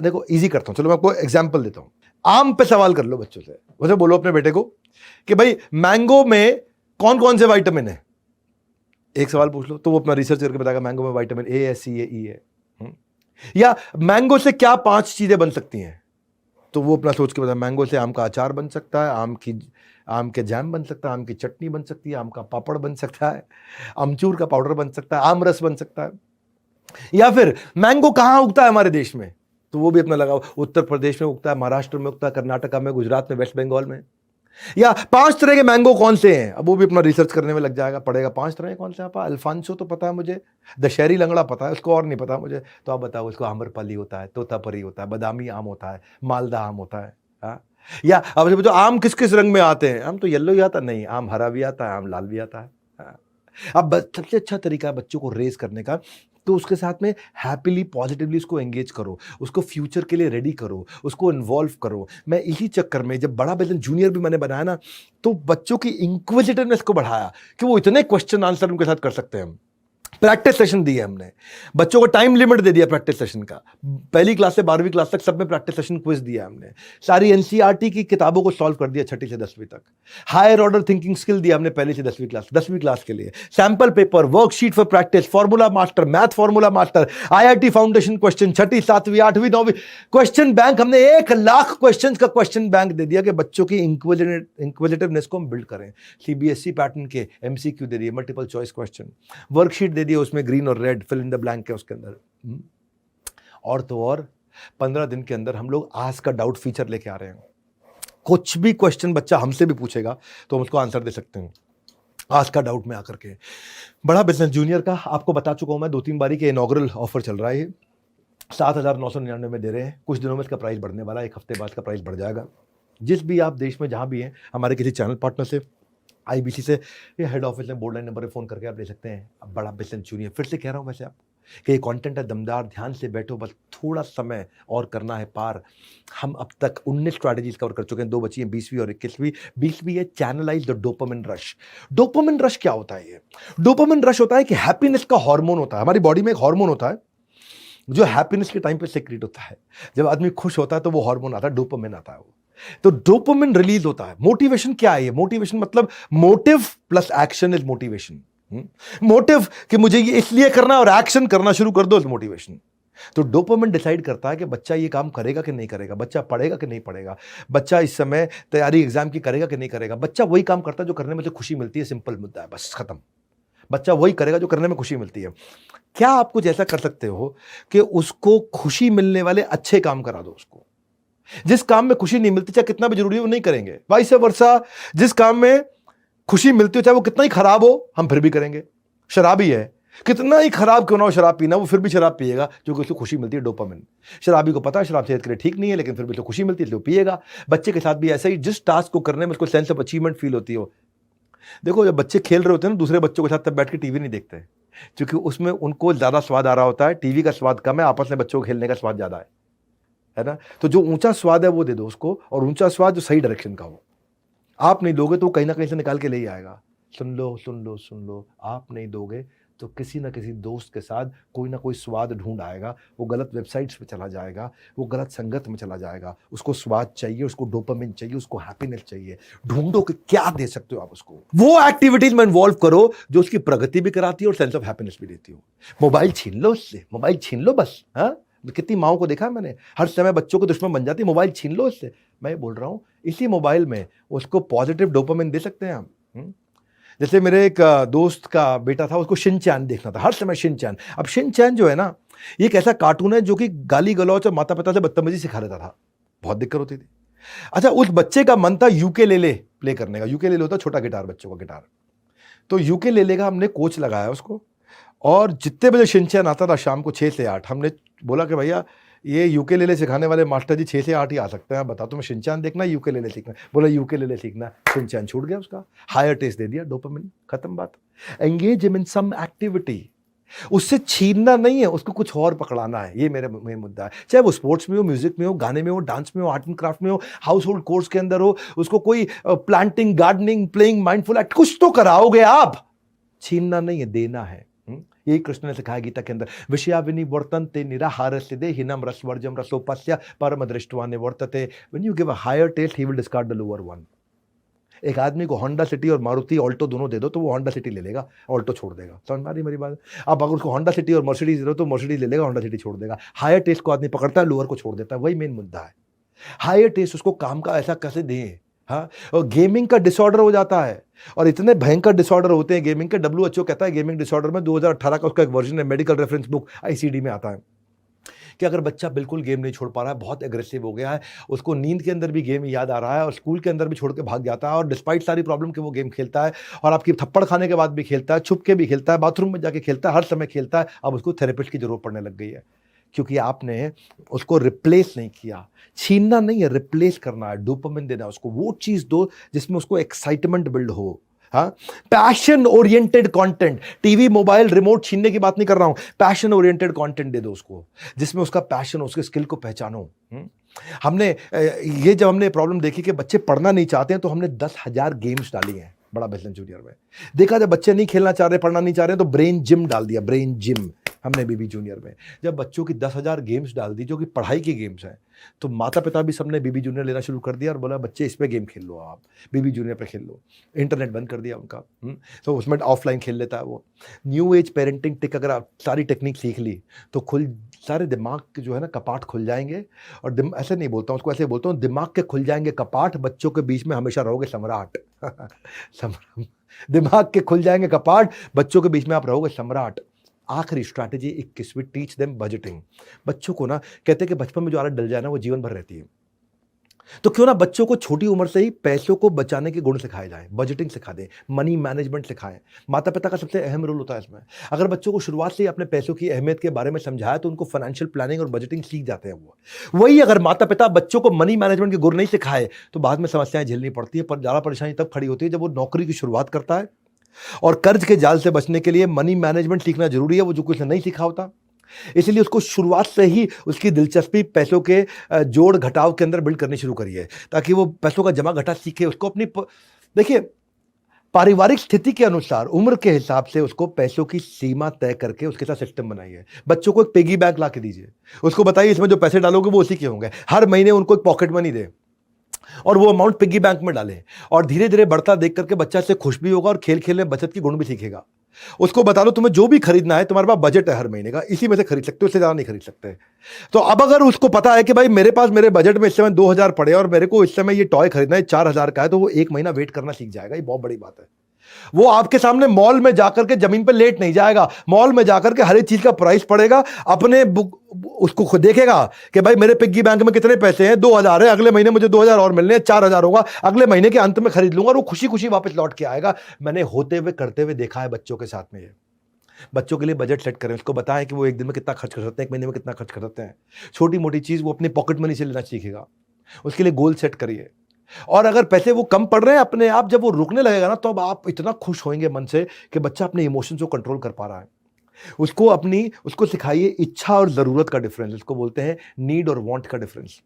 देखो इजी करता हूं, चलो मैं आपको एग्जाम्पल देता हूं। आम पे सवाल कर लो बच्चों से। वैसे बोलो अपने बेटे को कि भाई मैंगो में कौन कौन से विटामिन है, एक सवाल पूछ लो, तो वो अपना रिसर्च करके बताएगा मैंगो में विटामिन ए है, सी है, ई है। या मैंगो से क्या 5 चीजें बन सकती हैं, तो वो अपना सोच के बताया मैंगो से आम का अचार बन सकता है, आम के जैम बन सकता है, आम की चटनी बन सकती है, आम का पापड़ बन सकता है, अमचूर का पाउडर बन सकता है, आम रस बन सकता है। या फिर मैंगो कहाँ उगता है हमारे देश में, तो वो भी अपना लगाओ, उत्तर प्रदेश में उगता है, महाराष्ट्र में उगता है, कर्नाटका में, गुजरात में, वेस्ट बंगाल में। या 5 तरह के मैंगो कौन से हैं, अब वो भी अपना रिसर्च करने में लग जाएगा, पड़ेगा 5 तरह के कौन से। आप अल्फांसो तो पता है मुझे, दशहरी लंगड़ा पता है, उसको और नहीं पता मुझे, तो आप बताओ। उसको आम्रपाली होता है, तोतापरी होता है, बादामी आम होता है, मालदा आम होता है। हाँ? या अब जो आम किस किस रंग में आते हैं, आम तो येलो ही आता नहीं, आम हरा भी आता है, आम लाल भी आता है। हाँ? अब सबसे अच्छा तरीका है बच्चों को रेज करने का, तो उसके साथ में हैप्पीली, पॉजिटिवली उसको एंगेज करो, उसको फ्यूचर के लिए रेडी करो, उसको इन्वॉल्व करो। मैं इसी चक्कर में जब बड़ा बेलन जूनियर भी मैंने बनाया ना, तो बच्चों की इंक्विजिटिवनेस को बढ़ाया कि वो इतने क्वेश्चन आंसर उनके साथ कर सकते हैं। प्रैक्टिस सेशन दिए हमने, बच्चों को टाइम लिमिट दे दिया प्रैक्टिस सेशन का। 1ली क्लास से 12वीं क्लास तक सब में प्रैक्टिस सेशन क्विज दिया हमने। सारी एनसीईआरटी की किताबों को सॉल्व कर दिया 6ठी से 10वीं तक। हायर ऑर्डर थिंकिंग स्किल दिया हमने 1ली से 10वीं क्लास के लिए। Sample paper, worksheet for practice, formula master, math formula master, IIT foundation question, 6ठी, 7वीं, 8वीं, 9वीं क्वेश्चन बैंक। हमने 1 लाख क्वेश्चन का क्वेश्चन बैंक दे दिया कि बच्चों की इंक्विजिटिवनेस को हम बिल्ड करें। सीबीएसई पैटर्न के एमसीक्यू दे दिए, मल्टीपल चॉइस क्वेश्चन, वर्कशीट दे दिए, उसमें ग्रीन और red fill in the blank है उसके अंदर। और तो और 15 दिन के अंदर हम लोग आज का डाउट फीचर लेके आ रहे हैं। कुछ भी क्वेश्चन बच्चा हमसे भी पूछेगा तो हम उसको आंसर दे सकते हैं आज का डाउट में आकर के। बड़ा बिजनेस जूनियर का आपको बता चुका हूं मैं 2-3 बारी के इनॉग्रल ऑफर चल रहा है। 7,999 में दे रहे हैं। कुछ दिनों में इसका प्राइस बढ़ने वाला है, 1 हफ्ते बाद इसका प्राइस बढ़ जाएगा। जिस भी आप देश में जहां भी हैं, हमारे किसी चैनल पार्टनर से, आईबीसी से या हेड ऑफिस में बोर्ड लाइन नंबर पे फोन करके आप ले सकते हैं। अब बड़ा बिजनेस जूनियर, फिर से कह रहा हूं वैसे आप कि ये कंटेंट है दमदार, ध्यान से बैठो, बस थोड़ा समय और करना है पार। हम अब तक 19 स्ट्रैटेजीज कवर कर चुके हैं, 2 बची हैं, 20वीं और 21वीं। 20वीं है channelise the dopamine rush. Dopamine rush क्या होता है? ये डोपामिन रश होता है कि हैप्पीनेस का हार्मोन होता है। हमारी बॉडी में एक हार्मोन होता है जो हैप्पीनेस के टाइम पे सीक्रेट होता है। जब आदमी खुश होता है तो वो हार्मोन आता है, डोपामिन आता है। वो तो डोपामिन रिलीज होता है। मोटिवेशन क्या है? मोटिवेशन मतलब motive plus action is motivation. Motive कि मुझे ये इसलिए करना और एक्शन करना शुरू कर दो इज मोटिवेशन। तो डोपामिन डिसाइड करता है कि बच्चा ये काम करेगा कि नहीं करेगा, बच्चा पढ़ेगा कि नहीं पढ़ेगा, बच्चा इस समय तैयारी एग्जाम की करेगा कि नहीं करेगा। बच्चा वही काम करता है जो करने में खुशी मिलती है। सिंपल मुद्दा है, बस खत्म। बच्चा वही करेगा जो करने में खुशी मिलती है। क्या आप कुछ ऐसा कर सकते हो कि उसको खुशी मिलने वाले अच्छे काम करा दो? उसको जिस काम में खुशी नहीं मिलती, चाहे कितना भी जरूरी हो, वो नहीं करेंगे। वाइस वर्सा, जिस काम में खुशी मिलती हो चाहे वो कितना ही खराब हो, हम फिर भी करेंगे। शराबी है, कितना ही खराब क्यों ना हो शराब पीना, वो फिर भी शराब पिएगा क्योंकि उसको खुशी मिलती है, डोपामिन। शराबी को पता है शराब सेहत के लिए ठीक नहीं है, लेकिन फिर भी उसको खुशी मिलती है इसलिए वो पिएगा। बच्चे के साथ भी ऐसा ही, जिस टास्क को करने में उसको सेंस ऑफ अचीवमेंट फील होती हो। देखो जब बच्चे खेल रहे होते हैं ना दूसरे बच्चों के साथ, तब बैठ के टीवी नहीं देखते, क्योंकि उसमें उनको ज्यादा स्वाद आ रहा होता है। टीवी का स्वाद कम है, आपस में बच्चों को खेलने का स्वाद ज्यादा है ना। तो जो ऊंचा स्वाद है वो दे दो उसको, और ऊंचा स्वाद जो सही डायरेक्शन का हो। आप नहीं दोगे तो कहीं ना कहीं से निकाल के ले ही आएगा। सुन लो सुन लो सुन लो, आप नहीं दोगे तो किसी ना किसी दोस्त के साथ कोई ना कोई स्वाद ढूंढ आएगा, वो गलत वेबसाइट्स पे चला जाएगा, वो गलत संगत में चला जाएगा। उसको स्वाद चाहिए, उसको डोपामिन चाहिए, उसको हैप्पीनेस चाहिए। ढूंढो कि क्या दे सकते हो आप उसको, वो एक्टिविटीज में इन्वॉल्व करो जो उसकी प्रगति भी कराती है और सेंस ऑफ हैप्पीनेस भी देती हो। मोबाइल छीन लो उससे, मोबाइल छीन लो बस। हाँ, कितनी माओं को देखा मैंने, हर समय बच्चों को दुश्मन बन जाती, मोबाइल छीन लो उससे। मैं बोल रहा हूं इसी मोबाइल में उसको पॉजिटिव डोपामिन दे सकते हैं हम। जैसे मेरे एक दोस्त का बेटा था, उसको शिनचैन देखना था हर समय, शिनचैन। अब शिनचैन जो है ना, ये एक ऐसा कार्टून है जो कि गाली गलौच और माता पिता से बदतमीजी सिखा देता था, बहुत दिक्कत होती थी। अच्छा, उस बच्चे का मन था यूकेलेले प्ले करने का। यूकेलेले होता है छोटा गिटार, बच्चों का गिटार। तो यूकेलेले का हमने कोच लगाया उसको, और जितने बजे शिनचैन आता था शाम को 6 से 8, हमने बोला कि भैया ये यूकेलेले सिखाने वाले मास्टर जी 6 से 8 ही आ सकते हैं, बता तुम्हें शिनचैन देखना यूकेलेले सीखना। बोला यूकेलेले सीखना, शिनचैन छूट गया उसका, हायर टेस्ट दे दिया, डोपामिन, खत्म बात। Engage him in some activity, उससे छीनना नहीं है, उसको कुछ और पकड़ाना है। ये मेरा मेन मुद्दा है। चाहे वो स्पोर्ट्स में हो, म्यूजिक में हो, गाने में हो, डांस में हो, आर्ट एंड क्राफ्ट में हो, हाउस होल्ड कोर्स के अंदर हो, उसको कोई planting, gardening, playing mindful act कुछ तो कराओगे आप। छीनना नहीं है, देना है। यही कृष्ण ने सिखाया गीता के अंदर, विषयाविनी वर्तन्ते निराहार सिद्धे हिनम रसवर्जम रसोपस्य परम दृष्टवा निवर्तते। When you give a higher taste he will discard the lower one. एक आदमी को होंडा सिटी और मारुति ऑल्टो दोनों दे दो तो वो होंडा सिटी ले लेगा, ऑल्टो छोड़ देगा। समझ में आ रही मेरी बात? अब अगर उसको होंडा सिटी और मर्सिडीज दे दो तो मर्सिडीज ले लेगा, होंडा सिटी छोड़ देगा। हायर टेस्ट को आदमी पकड़ता है, लोअर को छोड़ देता है। वही मेन मुद्दा है। हायर टेस्ट उसको काम का ऐसा कैसे दें। हाँ, और गेमिंग का डिसऑर्डर हो जाता है, और इतने भयंकर डिसऑर्डर होते हैं गेमिंग के। WHO कहता है गेमिंग डिसऑर्डर में 2018 का उसका एक वर्जन है, मेडिकल रेफरेंस बुक ICD में आता है, कि अगर बच्चा बिल्कुल गेम नहीं छोड़ पा रहा है, बहुत एग्रेसिव हो गया है, उसको नींद के अंदर भी गेम याद आ रहा है और स्कूल के अंदर भी छोड़ के भाग जाता है, और डिस्पाइट सारी प्रॉब्लम के वो गेम खेलता है, और आपकी थप्पड़ खाने के बाद भी खेलता है, छुप के भी खेलता है, बाथरूम में जाके खेलता है, हर समय खेलता है। अब उसको थेरेपिस्ट की जरूरत पड़ने लग गई है, क्योंकि आपने उसको रिप्लेस नहीं किया। छीनना नहीं है, रिप्लेस करना है, डोपामिन देना है उसको। वो चीज दो जिसमें उसको एक्साइटमेंट बिल्ड हो। हाँ, passion oriented content, TV, mobile, remote छीनने की बात नहीं कर रहा हूं। पैशन ओरिएंटेड कंटेंट दे दो उसको, जिसमें उसका पैशन, उसके स्किल को पहचानो। हमने ये जब हमने प्रॉब्लम देखी कि बच्चे पढ़ना नहीं चाहते हैं, तो हमने 10,000 गेम्स डाली हैं बड़ा बेसन जूनियर में। देखा जब बच्चे नहीं खेलना चाह रहे, पढ़ना नहीं चाह रहे, तो ब्रेन जिम डाल दिया, ब्रेन जिम हमने बीबी जूनियर में। जब बच्चों की 10,000 गेम्स डाल दी जो कि पढ़ाई की गेम्स हैं, तो माता पिता भी सबने बीबी जूनियर लेना शुरू कर दिया और बोला बच्चे इस पे गेम खेल लो, आप बीबी जूनियर पे खेल लो। इंटरनेट बंद कर दिया उनका, तो उसमें ऑफलाइन खेल लेता है वो। न्यू एज पेरेंटिंग टिक, अगर आप सारी टेक्निक सीख ली तो सारे दिमाग के जो है ना कपाट खुल जाएंगे। और ऐसे नहीं बोलता हूँ उसको, ऐसे बोलता हूँ दिमाग के खुल जाएंगे कपाट, बच्चों के बीच में हमेशा रहोगे सम्राट। दिमाग के खुल जाएंगे कपाट, बच्चों के बीच में आप रहोगे सम्राट। आखिरी स्ट्रैटेजी 21वीं, टीच देम बजटिंग। बच्चों को ना कहते हैं कि बचपन में जो आदत डल जाए ना वो जीवन भर रहती है, तो क्यों ना बच्चों को छोटी उम्र से ही पैसों को बचाने के गुण सिखाए जाएं, बजटिंग सिखा दें, मनी मैनेजमेंट सिखाएं। माता पिता का सबसे अहम रोल होता है इसमें। अगर बच्चों को शुरुआत से ही अपने पैसों की अहमियत के बारे में समझाया तो उनको फाइनेंशियल प्लानिंग और बजटिंग सीख जाते हैं वो। वही अगर माता पिता बच्चों को मनी मैनेजमेंट के गुण नहीं सिखाए तो बाद में समस्याएं झेलनी पड़ती है। पर ज़्यादा परेशानी तब खड़ी होती है जब वो नौकरी की शुरुआत करता है, और कर्ज के जाल से बचने के लिए मनी मैनेजमेंट सीखना जरूरी है, वो जो कुछ नहीं सीखा होता। इसलिए उसको शुरुआत से ही उसकी दिलचस्पी पैसों के जोड़ घटाव के अंदर बिल्ड करनी शुरू करिए, ताकि वो पैसों का जमा घटा सीखे। उसको अपनी देखिए पारिवारिक स्थिति के अनुसार, उम्र के हिसाब से उसको पैसों की सीमा तय करके उसके साथ सिस्टम बनाइए। बच्चों को एक पिगी बैंक ला के दीजिए, उसको बताइए इसमें जो पैसे डालोगे वो उसी के होंगे। हर महीने उनको एक पॉकेट मनी दे और वो अमाउंट पिगी बैंक में डालें, और धीरे धीरे बढ़ता देख करके बच्चा इससे खुश भी होगा और खेल खेल में बचत की गुण भी सीखेगा। उसको बता दो तुम्हें जो भी खरीदना है, तुम्हारे पास बजट है हर महीने का, इसी में से खरीद सकते हो, इससे ज्यादा नहीं खरीद सकते। तो अब अगर उसको पता है कि भाई मेरे पास मेरे बजट में इस समय 2,000 पड़े और मेरे को इस समय ये टॉय खरीदना है 4,000 का है, तो वो 1 महीना वेट करना सीख जाएगा। ये बहुत बड़ी बात है। वो आपके सामने मॉल में जाकर के जमीन पे लेट नहीं जाएगा, मॉल में जाकर के हर एक चीज का प्राइस पड़ेगा, अपने उसको खुद देखेगा कि भाई मेरे पिग्गी बैंक में कितने पैसे हैं, 2,000 है, अगले महीने मुझे 2,000 और मिलने हैं, 4,000 होगा, अगले महीने के अंत में खरीद लूंगा, और वो खुशी खुशी वापस लौट के आएगा। मैंने होते हुए करते हुए देखा है बच्चों के साथ में ये। बच्चों के लिए बजट सेट करें, उसको बताएं कि वो एक दिन में कितना खर्च कर सकते हैं, एक महीने में कितना खर्च कर सकते हैं। छोटी मोटी चीज़ वो अपने पॉकेट मनी से लेना सीखेगा, उसके लिए गोल सेट करिए। और अगर पैसे वो कम पड़ रहे हैं अपने आप जब वो रुकने लगेगा ना, तो अब आप इतना खुश होंगे मन से कि बच्चा अपने इमोशंस को कंट्रोल कर पा रहा है। उसको सिखाइए इच्छा और ज़रूरत का डिफरेंस, इसको बोलते हैं नीड और वांट का डिफरेंस।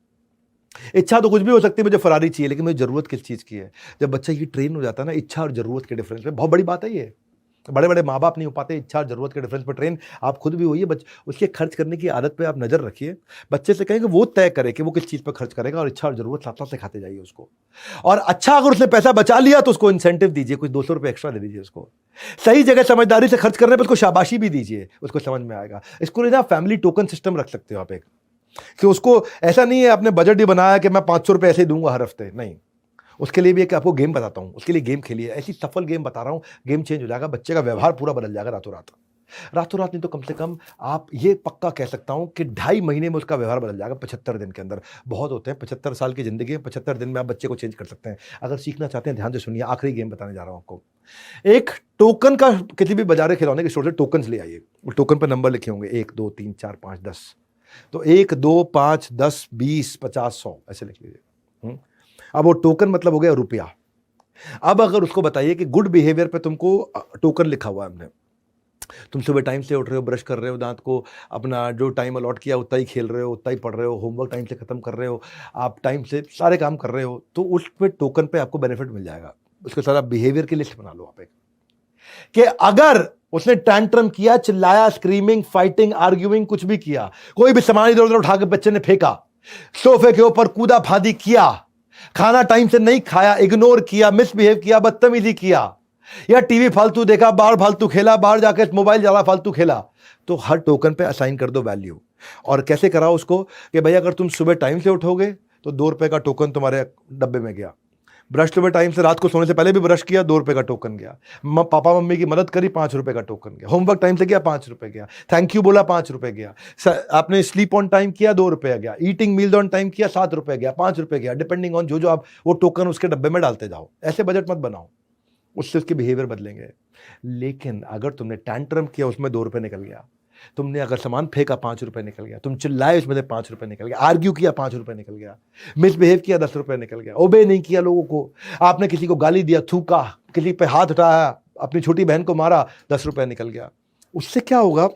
इच्छा तो कुछ भी हो सकती है, मुझे फरारी चाहिए, लेकिन मुझे ज़रूरत किस चीज़ की है। जब बच्चा ये ट्रेन हो जाता है ना इच्छा और ज़रूरत के डिफरेंस में, बहुत बड़ी बात है ये। बड़े बड़े माँ बाप नहीं हो पाते इच्छा और ज़रूरत के डिफरेंस पर ट्रेन, आप खुद भी होइए। उसके खर्च करने की आदत पे आप नज़र रखिए। बच्चे से कहें कि वो तय करे कि वो किस चीज़ पर खर्च करेगा, और इच्छा और ज़रूरत साथ साथ सिखाते जाइए उसको। और अच्छा अगर उसने पैसा बचा लिया तो उसको इंसेंटिव दीजिए, कुछ 200 रुपये एक्स्ट्रा दे दीजिए उसको। सही जगह समझदारी से खर्च करने पर उसको शाबाशी भी दीजिए, उसको समझ में आएगा। इसको लिए ना फैमिली टोकन सिस्टम रख सकते हो आप एक, कि उसको ऐसा नहीं है आपने बजट ही बनाया कि मैं 500 रुपये ऐसे ही दूंगा हर हफ्ते, नहीं। उसके लिए भी एक आपको गेम बताता हूँ, उसके लिए गेम खेलिए, ऐसी सफल गेम बता रहा हूँ, गेम चेंज हो जाएगा, बच्चे का व्यवहार पूरा बदल जाएगा रातों रात। रातों रात नहीं तो कम से कम आप ये पक्का कह सकता हूँ कि 2.5 महीने में उसका व्यवहार बदल जाएगा, 75 दिन के अंदर। बहुत होते हैं 75 साल की जिंदगी है, 75 दिन में आप बच्चे को चेंज कर सकते हैं। अगर सीखना चाहते हैं ध्यान से सुनिए, आखिरी गेम बताने जा रहा हूँ आपको। एक टोकन का, किसी भी बाजार खिलौने के स्टोर से टोकन ले आइए, उस टोकन पर नंबर लिखे होंगे 1 2 3 4 5 10, तो 1 2 5 10 20 50 100 ऐसे लिख लीजिए। अब वो टोकन मतलब हो गया रुपया। अब अगर उसको बताइए कि गुड बिहेवियर पे तुमको टोकन लिखा हुआ है हमने, तुम सुबह टाइम से उठ रहे हो, ब्रश कर रहे हो, दांत को अपना जो टाइम अलॉट किया उतना ही खेल रहे हो, उतना ही पढ़ रहे हो, होमवर्क टाइम से खत्म कर रहे हो, आप टाइम से सारे काम कर रहे हो, तो उस पे टोकन पे आपको बेनिफिट मिल जाएगा। उसके साथ आप बिहेवियर की लिस्ट बना लो आप एक, कि अगर उसने टैंट्रम किया, चिल्लाया, स्क्रीमिंग, फाइटिंग, आर्ग्यूइंग, कुछ भी किया, कोई भी सामान इधर उधर उठा के बच्चे ने फेंका, सोफे के ऊपर कूदा फादी किया, खाना टाइम से नहीं खाया, इग्नोर किया, मिसबिहेव किया, बदतमीजी किया, या टीवी फालतू देखा, बाहर फालतू खेला, बाहर जाकर मोबाइल ज्यादा फालतू खेला, तो हर टोकन पे असाइन कर दो वैल्यू। और कैसे कराओ उसको कि भाई अगर तुम सुबह टाइम से उठोगे तो 2 रुपए का टोकन तुम्हारे डब्बे में गया, ब्रश सुबह टाइम से रात को सोने से पहले भी ब्रश किया 2 रुपए का टोकन गया, पापा मम्मी की मदद करी 5 रुपए का टोकन गया, होमवर्क टाइम से किया 5 रुपए गया, थैंक यू बोला 5 रुपए गया, आपने स्लीप ऑन टाइम किया 2 रुपए गया, ईटिंग मील ऑन टाइम किया 7 रुपए गया, 5 रुपए गया, डिपेंडिंग ऑन जो आप वो टोकन उसके डब्बे में डालते जाओ। ऐसे बजट मत बनाओ, उससे उसके बिहेवियर बदलेंगे। लेकिन अगर तुमने टैंट्रम किया, उसमें 2 रुपए निकल गया, तुमने अगर सामान फेंका 5 रुपए निकल गया, तुम चिल्लाए उसमें से 5 रुपए निकल गया, आर्ग्यू किया 5 रुपए निकल गया, मिसबिहेव किया 10 रुपए निकल गया, ओबे नहीं किया लोगों को, आपने किसी को गाली दिया, थूका, किसी पे हाथ उठाया, अपनी छोटी बहन को मारा, 10 रुपए निकल गया। उससे क्या होगा,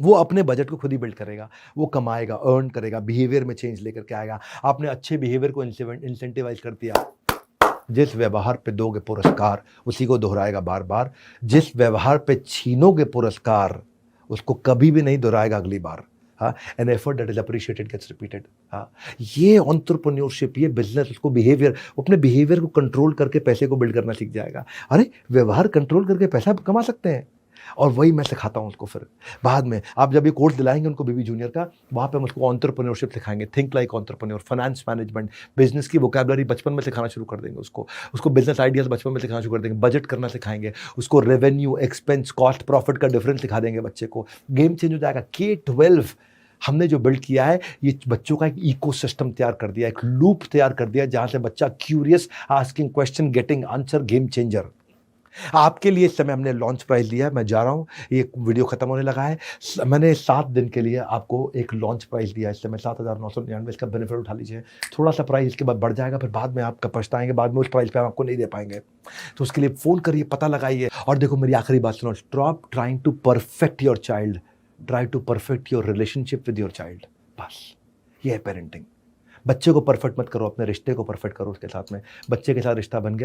वो अपने बजट को खुद ही बिल्ड करेगा, वो कमाएगा, अर्न करेगा, बिहेवियर में चेंज लेकर के आएगा। आपने अच्छे बिहेवियर को इंसेंटिवाइज कर दिया, जिस व्यवहार पे दोगे पुरस्कार उसी को दोहराएगा बार बार, जिस व्यवहार पे छीनोगे पुरस्कार उसको कभी भी नहीं दोहराएगा अगली बार। An effort that is appreciated gets repeated. ये एंटरप्रेन्योरशिप, ये बिजनेस, उसको बिहेवियर, अपने बिहेवियर को कंट्रोल करके पैसे को बिल्ड करना सीख जाएगा। अरे व्यवहार कंट्रोल करके पैसा कमा सकते हैं, और वही मैं सिखाता हूँ उसको। फिर बाद में आप जब ये कोर्स दिलाएंगे उनको बीबी जूनियर का, वहाँ पे हम उसको एंटरप्रेन्योरशिप सिखाएंगे, think like entrepreneur, finance management, business की वोकैबुलरी बचपन में सिखाना शुरू कर देंगे उसको बिजनेस आइडियाज बचपन में सिखाना शुरू कर देंगे, बजट करना सिखाएंगे उसको, रेवेन्यू, एक्सपेंस, कॉस्ट, प्रॉफिट का डिफरेंस सिखा देंगे बच्चे को। गेम चेंज हो जाएगा। K-12 हमने जो बिल्ड किया है, ये बच्चों का एक इकोसिस्टम तैयार कर दिया, एक लूप तैयार कर दिया, जहाँ से बच्चा curious, asking question, getting answer, game changer. आपके लिए इस समय हमने लॉन्च प्राइस दिया है, मैं जा रहा हूँ, ये वीडियो खत्म होने लगा है, मैंने 7 दिन के लिए आपको एक लॉन्च प्राइस दिया है इस समय 7,999। इसका बेनिफिट उठा लीजिए। थोड़ा सा प्राइस इसके बाद बढ़ जाएगा, फिर बाद में आपका पछताएंगे, बाद में उस प्राइस पे हम आपको नहीं दे पाएंगे। तो उसके लिए फ़ोन करिए, पता लगाइए। और देखो मेरी आखिरी बात सुनो, stop trying to perfect your child, try to perfect your relationship with your child. बस ये है पेरेंटिंग। बच्चे को परफेक्ट मत करो, अपने रिश्ते को परफेक्ट करो उसके साथ में। बच्चे के साथ रिश्ता बन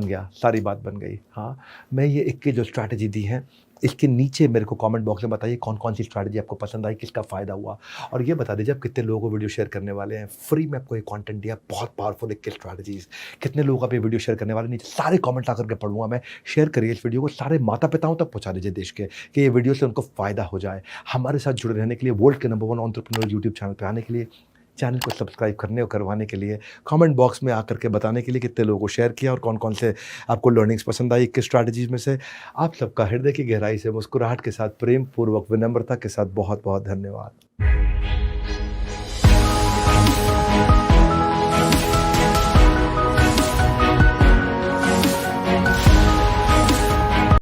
गया, सारी बात बन गई। हाँ, मैं ये 21 जो स्ट्रैटेजी दी है, इसके नीचे मेरे को कमेंट बॉक्स में बताइए कौन कौन सी स्ट्रैटेजी आपको पसंद आई, किसका फ़ायदा हुआ, और ये बता दीजिए आप कितने लोगों को वीडियो शेयर करने वाले हैं। फ्री में आपको ये कंटेंट दिया, बहुत पावरफुल 21 स्ट्रैटेजीज। कितने लोग आप ये वीडियो शेयर करने वाले, नीचे सारे कमेंट आकर के पढ़ूंगा मैं। शेयर करिए इस वीडियो को, सारे माता पिताओं तक पहुँचा दीजिए देश के, कि ये वीडियो से उनको फ़ायदा हो जाए। हमारे साथ जुड़े रहने के लिए, वर्ल्ड के नंबर 1 एंटरप्रेन्योर यूट्यूब चैनल पर आने के लिए, चैनल को सब्सक्राइब करने और करवाने के लिए, कमेंट बॉक्स में आकर के बताने के लिए कितने लोगों को शेयर किया और कौन कौन से आपको लर्निंग्स पसंद आई, किस स्ट्रैटेजीज में से। आप सबका हृदय की गहराई से, मुस्कुराहट के साथ, प्रेम पूर्वक, विनम्रता के साथ बहुत बहुत धन्यवाद।